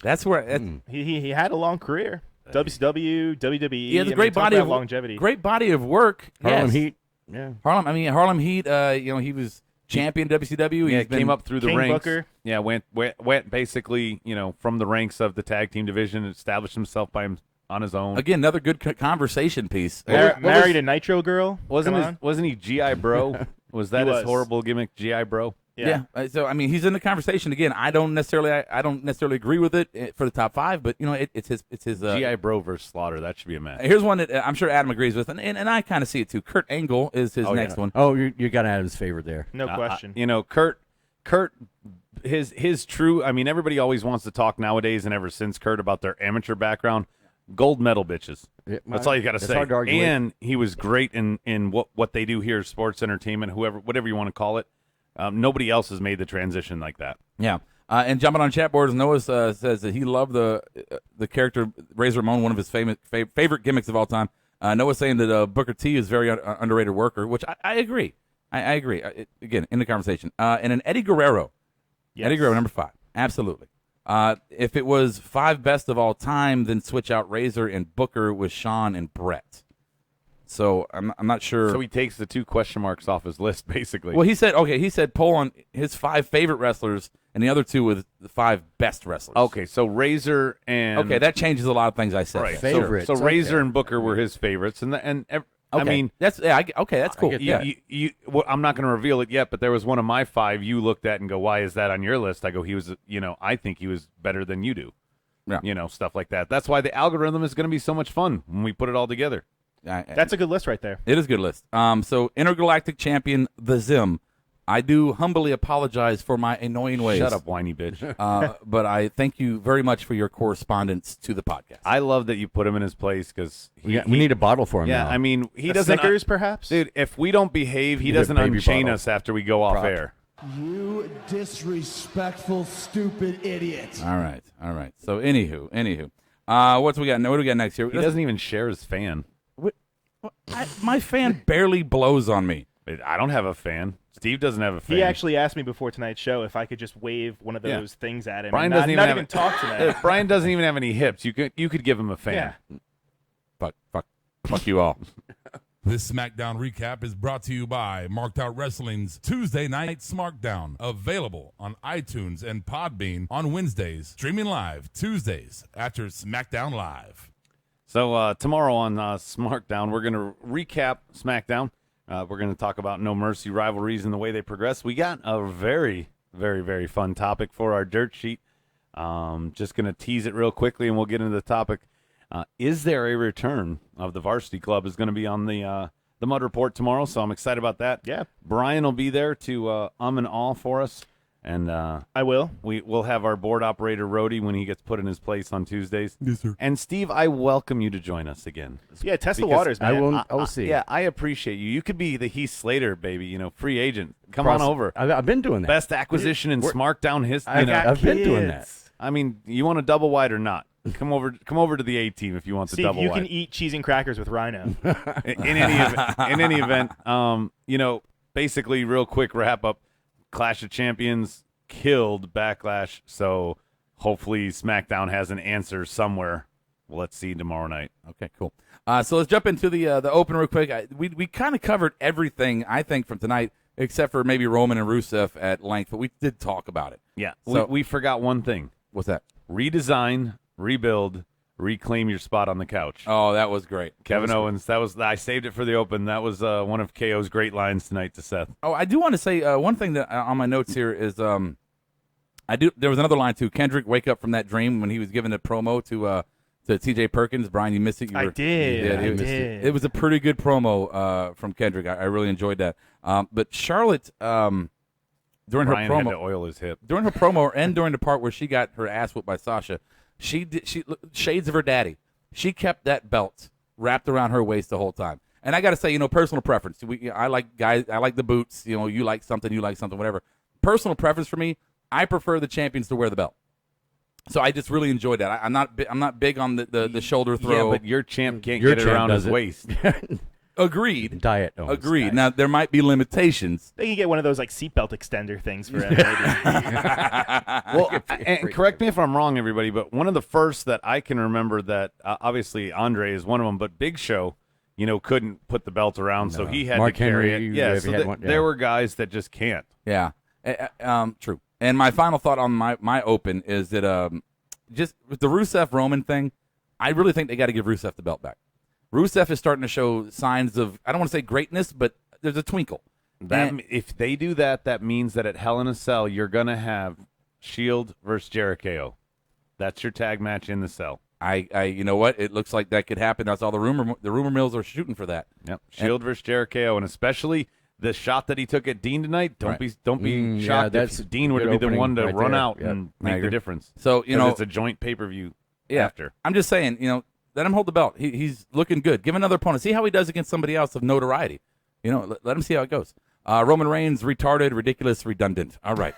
S5: That's where
S7: he had a long career. WCW, WWE.
S5: He has a great body of
S7: longevity.
S5: Great body of work.
S11: Harlem Heat. Yeah.
S5: Harlem Heat. He was champion WCW.
S6: Yeah, came up through the
S7: King
S6: ranks.
S7: Booker.
S6: Yeah, went basically from the ranks of the tag team division, and established himself on his own.
S5: Again, another good conversation piece.
S7: Married a Nitro Girl.
S6: Wasn't he GI Bro? Was that his horrible gimmick, GI Bro?
S5: Yeah. So he's in the conversation again. I don't necessarily agree with it for the top 5, but it's his
S6: GI Bro versus Slaughter. That should be a match.
S5: Here's one that I'm sure Adam agrees with, and I kind of see it too. Kurt Angle is his next one.
S11: Oh, you got Adam's favorite there.
S7: No question.
S6: Kurt, his true. I mean, everybody always wants to talk nowadays, and ever since Kurt, about their amateur background. Gold medal bitches. That's all you got to say.
S11: Hard to argue
S6: and he was great in what they do here, sports entertainment, whatever you want to call it. Nobody else has made the transition like that.
S5: Yeah. And jumping on chat boards, Noah says that he loved the character Razor Ramon, one of his favorite gimmicks of all time. Noah's saying that Booker T is a very underrated worker, which I agree. I agree. Again, in the conversation. And an Eddie Guerrero. Yes. Eddie Guerrero, number 5. Absolutely. If it was 5 best of all time, then switch out Razor and Booker with Shawn and Brett. So I'm not sure.
S6: So he takes the 2 question marks off his list, basically.
S5: Well, he said poll on his 5 favorite wrestlers and the other 2 with the 5 best wrestlers.
S6: Okay, so Razor and
S5: okay, that changes a lot of things I said.
S6: Right.
S11: Favorites.
S6: So Razor and Booker were his favorites, I mean,
S5: that's that's cool.
S6: Well, I'm not going to reveal it yet, but there was one of my 5 you looked at and go, "Why is that on your list?" I go, "He was, I think he was better than you do."
S5: Yeah.
S6: Stuff like that. That's why the algorithm is going to be so much fun when we put it all together.
S7: That's a good list right there.
S5: It is a good list. So Intergalactic Champion, the Zim. I do humbly apologize for my annoying ways.
S6: Shut up, whiny bitch.
S5: But I thank you very much for your correspondence to the podcast.
S6: I love that you put him in his place because
S11: we need a bottle for him.
S6: Yeah,
S11: now.
S6: I mean, he doesn't.
S7: Snickers, perhaps,
S6: dude. If we don't behave, he
S11: Need a
S6: doesn't
S11: baby
S6: unchain
S11: bottle.
S6: us after we go off air.
S2: You disrespectful, stupid idiot.
S5: All right. So anywho, what do we got? What do we got next here?
S6: He doesn't even share his fan.
S5: My fan barely blows on me.
S6: I don't have a fan. Steve doesn't have a fan.
S7: He actually asked me before tonight's show if I could just wave one of those things at him.
S6: Brian
S7: and
S6: doesn't
S7: not
S6: even
S7: even talk to me.
S6: Brian doesn't even have any hips. You could give him a fan.
S7: Yeah.
S5: Fuck you all.
S10: This SmackDown recap is brought to you by Marked Out Wrestling's Tuesday Night Smarkdown, available on iTunes and Podbean on Wednesdays, streaming live Tuesdays after SmackDown Live.
S6: So tomorrow on SmackDown, we're going to recap SmackDown. We're going to talk about No Mercy rivalries and the way they progress. We got a very, very, very fun topic for our dirt sheet. Just going to tease it real quickly, and we'll get into the topic. Is there a return of the Varsity Club is going to be on the Mud Report tomorrow, so I'm excited about that.
S7: Yeah.
S6: Brian will be there to and all for us. And
S7: I will.
S6: We'll have our board operator, Rhodey, when he gets put in his place on Tuesdays.
S10: Yes, sir.
S6: And, Steve, I welcome you to join us again.
S7: Yeah, test the waters, man.
S11: I will see.
S6: Yeah, I appreciate you. You could be the Heath Slater, baby, free agent. Come on over.
S11: I've been doing that.
S6: Best acquisition in Smarkdown history.
S11: I've been doing that.
S6: I mean, you want a double wide or not? Come over to the A team if you want the
S7: Steve,
S6: double
S7: you
S6: wide.
S7: can eat cheese and crackers with Rhino.
S6: in any event, basically, real quick wrap up. Clash of Champions killed Backlash, so hopefully SmackDown has an answer somewhere. Let's see tomorrow night.
S5: Okay, cool. So let's jump into the open real quick. We kind of covered everything, I think, from tonight, except for maybe Roman and Rusev at length, but we did talk about it.
S6: Yeah,
S5: So-
S6: we forgot one thing.
S5: What's that?
S6: Redesign, rebuild, reclaim your spot on the couch.
S5: Oh, that was great.
S6: Kevin Owens, I saved it for the open. That was one of KO's great lines tonight to Seth.
S5: Oh, I do want to say one thing that on my notes here is there was another line too. Kendrick, wake up from that dream when he was giving a promo to T.J. Perkins. Brian, you missed it.
S7: I did. I did.
S5: It was a pretty good promo from Kendrick. I really enjoyed that. But Charlotte, during
S6: Brian
S5: her promo,
S6: had to oil his hip.
S5: during her promo and during the part where she got her ass whooped by Sasha, she shades of her daddy. She kept that belt wrapped around her waist the whole time. And I got to say, personal preference. I like guys. I like the boots. You like something, whatever. Personal preference for me. I prefer the champions to wear the belt. So I just really enjoyed that. I'm not big on the shoulder throw.
S6: Yeah, but your champ can't get it around his waist.
S5: Agreed.
S11: Diet. Owens,
S5: Agreed.
S11: guys.
S5: Now there might be limitations.
S7: They can get one of those seatbelt extender things for him. Maybe.
S6: Well, and correct me if I'm wrong, everybody, but one of the first that I can remember that obviously Andre is one of them, but Big Show, couldn't put the belt around, so he had
S11: Mark
S6: to carry
S11: Henry,
S6: it. Yeah, so
S11: had one, yeah.
S6: there were guys that just can't.
S5: Yeah. True. And my final thought on my open is that just with the Rusev Roman thing, I really think they got to give Rusev the belt back. Rusev is starting to show signs of, I don't want to say greatness, but there's a twinkle.
S6: If they do that, that means that at Hell in a Cell, you're going to have Shield versus Jericho. That's your tag match in the cell.
S5: You know what? It looks like that could happen. That's all the rumor mills are shooting for that.
S6: Yep. Shield versus Jericho, and especially the shot that he took at Dean tonight. Don't be shocked if Dean would be the one to run out and make the difference.
S5: So
S6: it's a joint pay-per-view after.
S5: I'm just saying, let him hold the belt. He's looking good. Give another opponent. See how he does against somebody else of notoriety. Let him see how it goes. Roman Reigns, retarded, ridiculous, redundant. All right.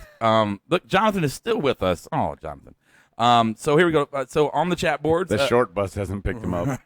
S5: Look, Jonathan is still with us. Oh, Jonathan. So here we go. So on the chat boards.
S6: The short bus hasn't picked him up.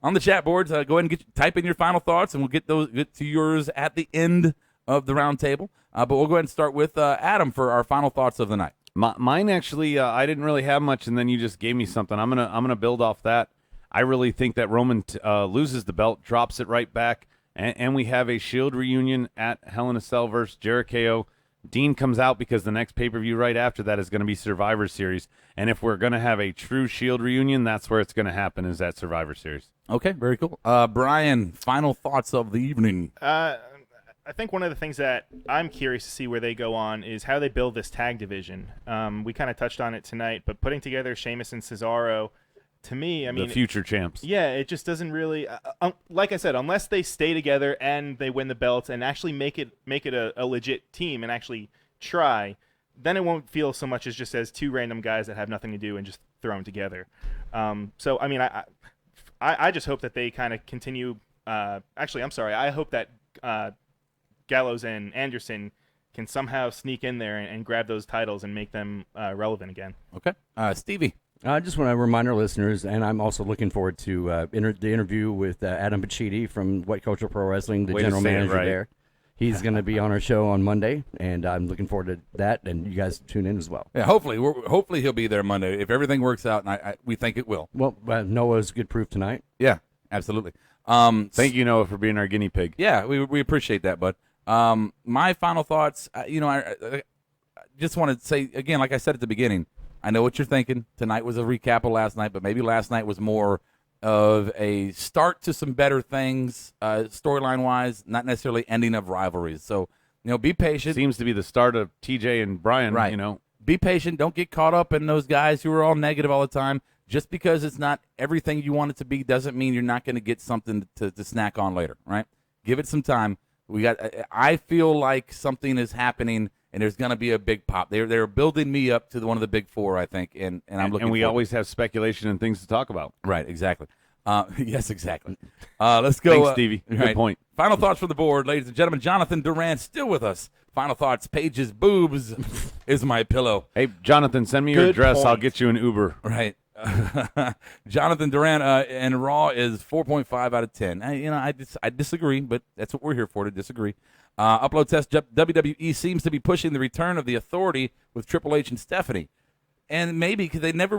S5: On the chat boards, go ahead and type in your final thoughts, and we'll get to yours at the end of the round table. But we'll go ahead and start with Adam for our final thoughts of the night.
S6: Mine actually, I didn't really have much, and then you just gave me something. I'm gonna build off that. I really think that Roman loses the belt, drops it right back, and we have a Shield reunion at Hell in a Cell versus Jericho. Dean comes out because the next pay-per-view right after that is going to be Survivor Series. And if we're going to have a true Shield reunion, that's where it's going to happen, is at Survivor Series.
S5: Okay, very cool. Brian, final thoughts of the evening.
S7: I think one of the things that I'm curious to see where they go on is how they build this tag division. We kind of touched on it tonight, but putting together Sheamus and Cesaro, to me, I mean,
S6: the future champs.
S7: Yeah, it just doesn't really. Like I said, unless they stay together and they win the belts and actually make it a legit team and actually try, then it won't feel so much as just as two random guys that have nothing to do and just throw them together. So I mean, I just hope that they kind of continue. Actually, I'm sorry. I hope that Gallows and Anderson can somehow sneak in there and grab those titles and make them relevant again.
S5: Okay, Stevie.
S11: I just want to remind our listeners, and I'm also looking forward to the interview with Adam Pacitti from White Culture Pro Wrestling, the general manager there. He's going to be on our show on Monday, and I'm looking forward to that, and you guys tune in as well.
S5: Yeah, hopefully he'll be there Monday if everything works out, and we think it will.
S11: Well, Noah's good proof tonight.
S5: Yeah, absolutely.
S6: Thank you, Noah, for being our guinea pig.
S5: Yeah, we appreciate that, bud. My final thoughts, I just want to say, again, like I said at the beginning, I know what you're thinking. Tonight was a recap of last night, but maybe last night was more of a start to some better things, storyline-wise, not necessarily ending of rivalries. So, be patient.
S6: Seems to be the start of TJ and Brian,
S5: right. Be patient. Don't get caught up in those guys who are all negative all the time. Just because it's not everything you want it to be doesn't mean you're not going to get something to snack on later, right? Give it some time. I feel like something is happening, and there's going to be a big pop. They're building me up to one of the big four, I think, and I'm looking.
S6: And we
S5: forward.
S6: Always have speculation and things to talk about.
S5: Right, exactly. Yes, exactly. Let's go.
S6: Thanks, Stevie. Good
S5: right.
S6: point.
S5: Final thoughts from the board, ladies and gentlemen. Jonathan Durant still with us. Final thoughts. Paige's boobs is my pillow.
S6: Hey, Jonathan, send me your address.
S7: point.
S6: I'll get you an Uber.
S5: Right. Jonathan Durant and Raw is 4.5 out of 10. I disagree, but that's what we're here for, to disagree. Upload test. WWE seems to be pushing the return of the Authority with Triple H and Stephanie. And maybe because they never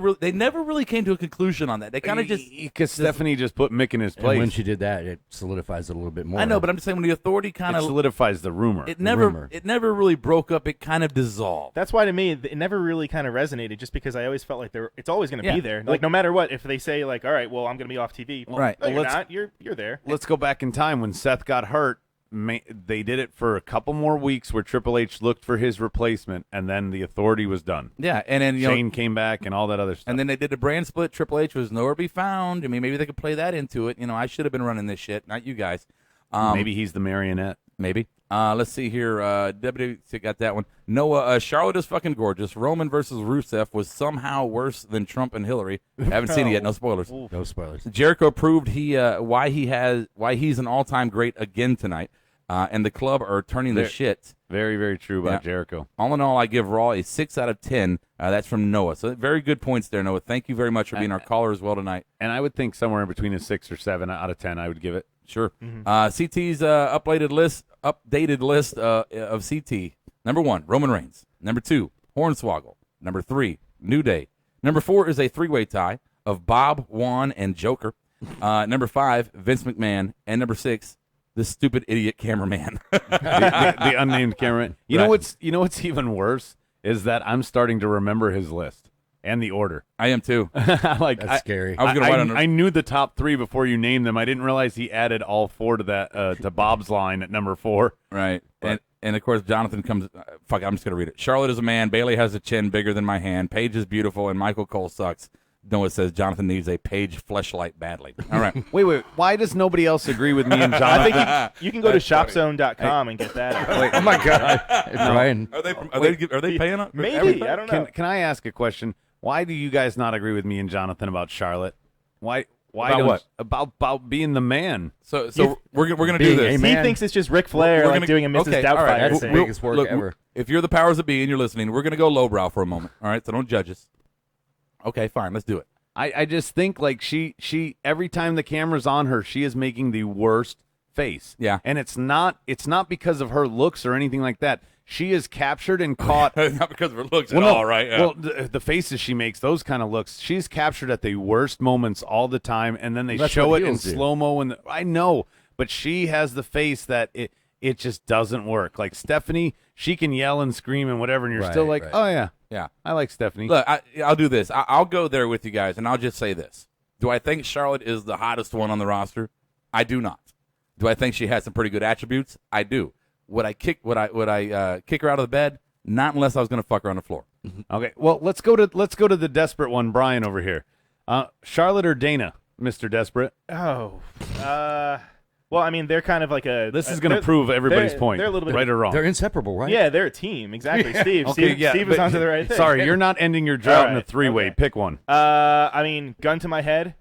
S5: really came to a conclusion on that. They kind of
S6: because Stephanie just put Mick in his place.
S11: And when she did that, it solidifies it a little bit more.
S5: I know, but I'm just saying when the Authority kind of
S6: solidifies the rumor.
S5: It never really broke up. It kind of dissolved.
S7: That's why to me it never really kind of resonated. Just because I always felt like it's always going to be there. Like no matter what, if they say like, all right, well I'm going to be off TV, well,
S5: right?
S7: No, you're not. You're there.
S6: Let's go back in time when Seth got hurt. They did it for a couple more weeks where Triple H looked for his replacement, and then the Authority was done.
S5: Yeah, and then
S6: Shane came back and all that other stuff.
S5: And then they did the brand split. Triple H was nowhere to be found. I mean, maybe they could play that into it. I should have been running this shit, not you guys.
S6: Maybe he's the marionette.
S5: Maybe. Let's see here. WWE got that one. Noah, Charlotte is fucking gorgeous. Roman versus Rusev was somehow worse than Trump and Hillary. Haven't seen it yet. No spoilers.
S11: No spoilers.
S5: Jericho proved why he's an all-time great again tonight. And the club are turning the shit.
S6: Very, very true about Jericho.
S5: All in all, I give Raw a 6 out of 10. That's from Noah. So very good points there, Noah. Thank you very much for being our caller as well tonight.
S6: And I would think somewhere in between a 6 or 7 out of 10, I would give it.
S5: Sure. CT's updated list of CT. Number 1, Roman Reigns. Number 2, Hornswoggle. Number 3, New Day. Number 4 is a 3-way tie of Bob, Juan, and Joker. Number 5, Vince McMahon. And number 6, the stupid idiot cameraman.
S6: the unnamed cameraman. You know what's even worse is that I'm starting to remember his list and the order.
S5: I am too.
S11: That's scary.
S5: I was gonna write on.
S6: I knew the top 3 before you named them. I didn't realize he added all 4 to that to Bob's line at number 4.
S5: Right. And of course Jonathan comes. Fuck. I'm just gonna read it. Charlotte is a man. Bailey has a chin bigger than my hand. Paige is beautiful, and Michael Cole sucks. Noah says Jonathan needs a Page fleshlight badly. All right.
S6: Wait. Why does nobody else agree with me and Jonathan?
S7: I think you can go to shopzone.com and get that.
S6: Wait, oh my God.
S11: Brian.
S5: Are they paying up?
S7: Maybe.
S5: Everything?
S7: I don't know.
S6: Can I ask a question? Why do you guys not agree with me and Jonathan about Charlotte? Why
S5: about
S6: don't
S5: what?
S6: About being the man?
S5: So we're gonna do this.
S7: He thinks it's just Ric Flair doing a Mrs. Doubtfire.
S5: All right.
S11: That's the biggest work ever.
S5: If you're the powers that be and you're listening, we're gonna go lowbrow for a moment. All right. So don't judge us. Okay, fine. Let's do it.
S6: I just think like she every time the camera's on her, she is making the worst face.
S5: Yeah.
S6: And it's not because of her looks or anything like that. She is captured and caught.
S5: Not because of her looks at all, right? Yeah.
S6: Well, the faces she makes, those kind of looks, she's captured at the worst moments all the time, and then they show it in slow-mo. And I know, but she has the face that it just doesn't work. Like Stephanie, she can yell and scream and whatever, and you're still like, oh, yeah, I like Stephanie.
S5: Look, I'll do this. I'll go there with you guys, and I'll just say this. Do I think Charlotte is the hottest one on the roster? I do not. Do I think she has some pretty good attributes? I do. Would I kick her out of the bed? Not unless I was going to fuck her on the floor.
S6: Okay, well, let's go to the desperate one, Brian over here. Charlotte or Dana, Mr. Desperate?
S7: Oh, well, I mean, they're kind of like a.
S6: This is going to prove everybody's point,
S7: they're a little bit
S6: right or wrong.
S11: They're inseparable, right?
S7: Yeah, they're a team, exactly. Steve,
S6: okay,
S7: Steve was onto the right thing.
S6: Sorry, you're not ending your drought in a three-way. Okay. Pick one.
S7: I mean, gun to my head.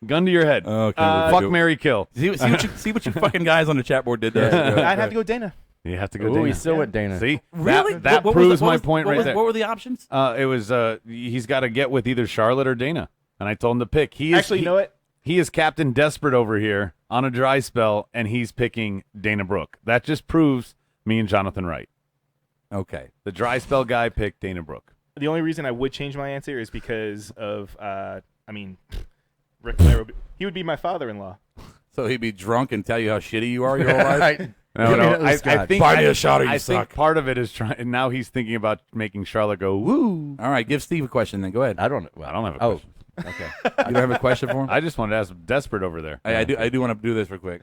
S6: Gun to your head. Fuck, marry, kill.
S5: See what you fucking guys on the chat board did there.
S7: I'd have to go Dana.
S6: You have to go Dana.
S11: He's still with Dana.
S6: See?
S5: Really?
S6: That proves my point right there.
S5: What were the options?
S6: It was he's got to get with either Charlotte or Dana. And I told him to pick.
S7: You know what?
S6: He is Captain Desperate over here on a dry spell, and he's picking Dana Brooke. That just proves me and Jonathan right.
S5: Okay.
S6: The dry spell guy picked Dana Brooke.
S7: The only reason I would change my answer is because of, Ric Flair, he would be my father-in-law.
S5: So he'd be drunk and tell you how shitty you are your whole life?
S6: No. I think
S5: buy me a shot or you
S6: I
S5: suck.
S6: think part of it is trying. Now he's thinking about making Charlotte go woo.
S5: All right, give Steve a question then. Go ahead.
S6: I don't have a question.
S5: Okay. You don't have a question for him?
S6: I just wanted to ask Desperate over there.
S5: I do want to do this real quick.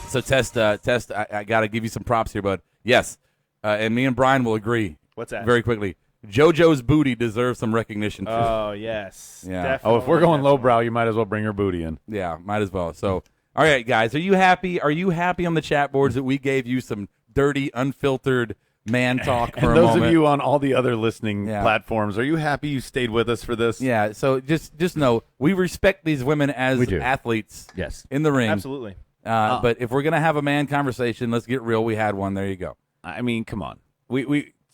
S5: So test. I got to give you some props here, bud. Yes, and me and Brian will agree.
S7: What's that?
S5: Very quickly. JoJo's booty deserves some recognition too.
S7: Oh yes.
S5: Yeah.
S7: Definitely,
S6: if we're going lowbrow, you might as well bring her booty in.
S5: Yeah, might as well. So, all right, guys, are you happy? Are you happy on the chat boards that we gave you some dirty, unfiltered man talk for a moment?
S6: Those of you on all the other listening platforms, are you happy you stayed with us for this?
S5: Yeah. So just know we respect these women as athletes.
S11: Yes.
S5: In the ring.
S7: Absolutely.
S5: But if we're gonna have a man conversation, let's get real. We had one. There you go.
S6: I mean, come on.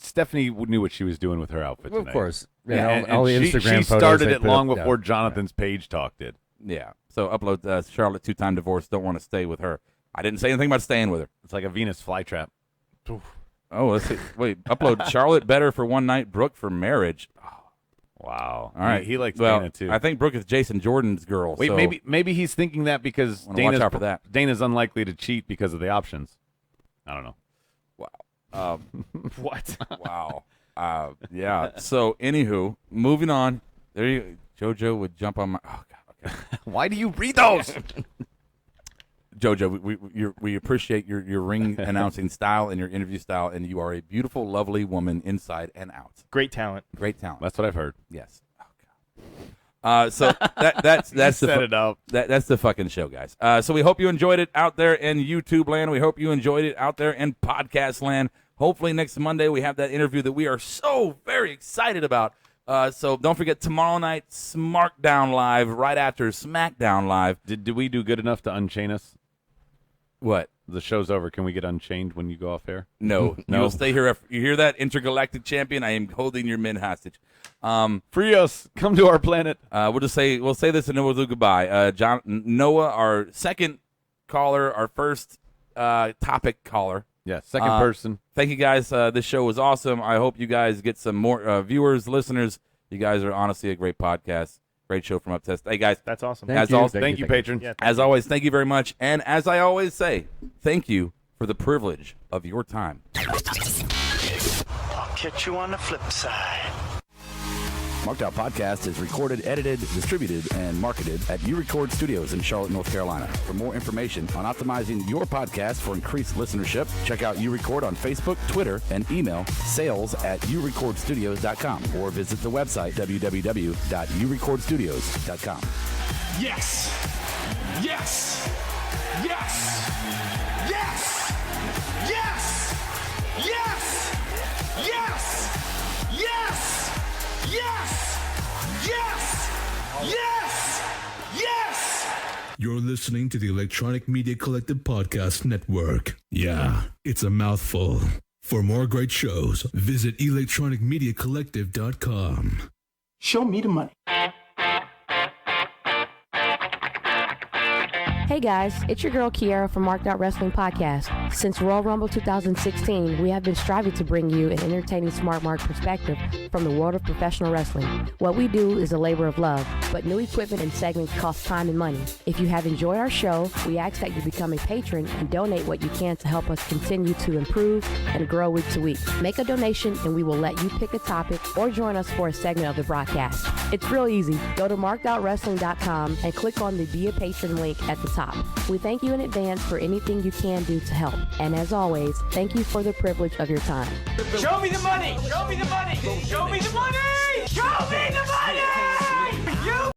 S6: Stephanie knew what she was doing with her outfit tonight.
S11: Of course.
S6: Yeah,
S11: and all the Instagram
S6: she
S11: photos
S6: started
S11: they
S6: it
S11: put
S6: long
S11: up,
S6: before Jonathan's page talk did.
S5: Yeah. So upload Charlotte, 2-time divorce. Don't want to stay with her. I didn't say anything about staying with her.
S6: It's like a Venus flytrap.
S5: Oh, let's see. Wait. Upload Charlotte better for one night, Brooke for marriage. Oh,
S6: wow.
S5: All right.
S6: He likes Dana too.
S5: I think Brooke is Jason Jordan's girl.
S6: Wait,
S5: so
S6: maybe he's thinking that because
S5: watch out for that.
S6: Dana's unlikely to cheat because of the options. I don't know.
S5: Wow.
S7: What?
S5: Wow. Yeah. So, anywho, moving on. There you JoJo would jump on my. Oh God. Okay.
S6: Why do you read those?
S5: JoJo, we appreciate your ring announcing style and your interview style, and you are a beautiful, lovely woman inside and out.
S7: Great talent.
S5: Great talent.
S6: That's what I've heard.
S5: Yes. Oh God. So that's
S6: set it up.
S5: That's the fucking show, guys. So we hope you enjoyed it out there in YouTube land. We hope you enjoyed it out there in podcast land. Hopefully next Monday we have that interview that we are so very excited about. So don't forget tomorrow night, Smarkdown Live, right after SmackDown Live.
S6: Did we do good enough to unchain us?
S5: What?
S6: The show's over. Can we get unchained when you go off air?
S5: No. You will stay here. You hear that, intergalactic champion? I am holding your men hostage.
S6: Free us. Come to our planet.
S5: We'll say this and then we'll do goodbye. Noah, our second caller, our first topic caller.
S6: Yeah, second person.
S5: Thank you guys. This show was awesome. I hope you guys get some more viewers, listeners. You guys are honestly a great podcast. Great show from Uptest. Hey, guys.
S7: That's awesome.
S6: Thank you, patrons.
S7: Yeah,
S5: as always, thank you very much. And as I always say, thank you for the privilege of your time.
S9: I'll catch you on the flip side.
S10: Marked Out Podcast is recorded, edited, distributed, and marketed at U-Record Studios in Charlotte, North Carolina. For more information on optimizing your podcast for increased listenership, check out U-Record on Facebook, Twitter, and email sales@urecordstudios.com or visit the website www.urecordstudios.com.
S2: Yes! Yes! Yes! Yes! Yes! Yes! Yes! Yes! Yes! Yes! Yes! Yes!
S1: You're listening to the Electronic Media Collective Podcast Network. Yeah, it's a mouthful. For more great shows, visit electronicmediacollective.com.
S9: Show me the money.
S8: Hey guys, it's your girl Kiara from Marked Out Wrestling Podcast. Since Royal Rumble 2016, we have been striving to bring you an entertaining smart mark perspective from the world of professional wrestling. What we do is a labor of love, but new equipment and segments cost time and money. If you have enjoyed our show, we ask that you become a patron and donate what you can to help us continue to improve and grow week to week. Make a donation and we will let you pick a topic or join us for a segment of the broadcast. It's real easy. Go to markedoutwrestling.com and click on the Be a Patron link at the top. We thank you in advance for anything you can do to help. And as always, thank you for the privilege of your time.
S3: Show me the money! Show me the money! Show me the money! Show me the money! You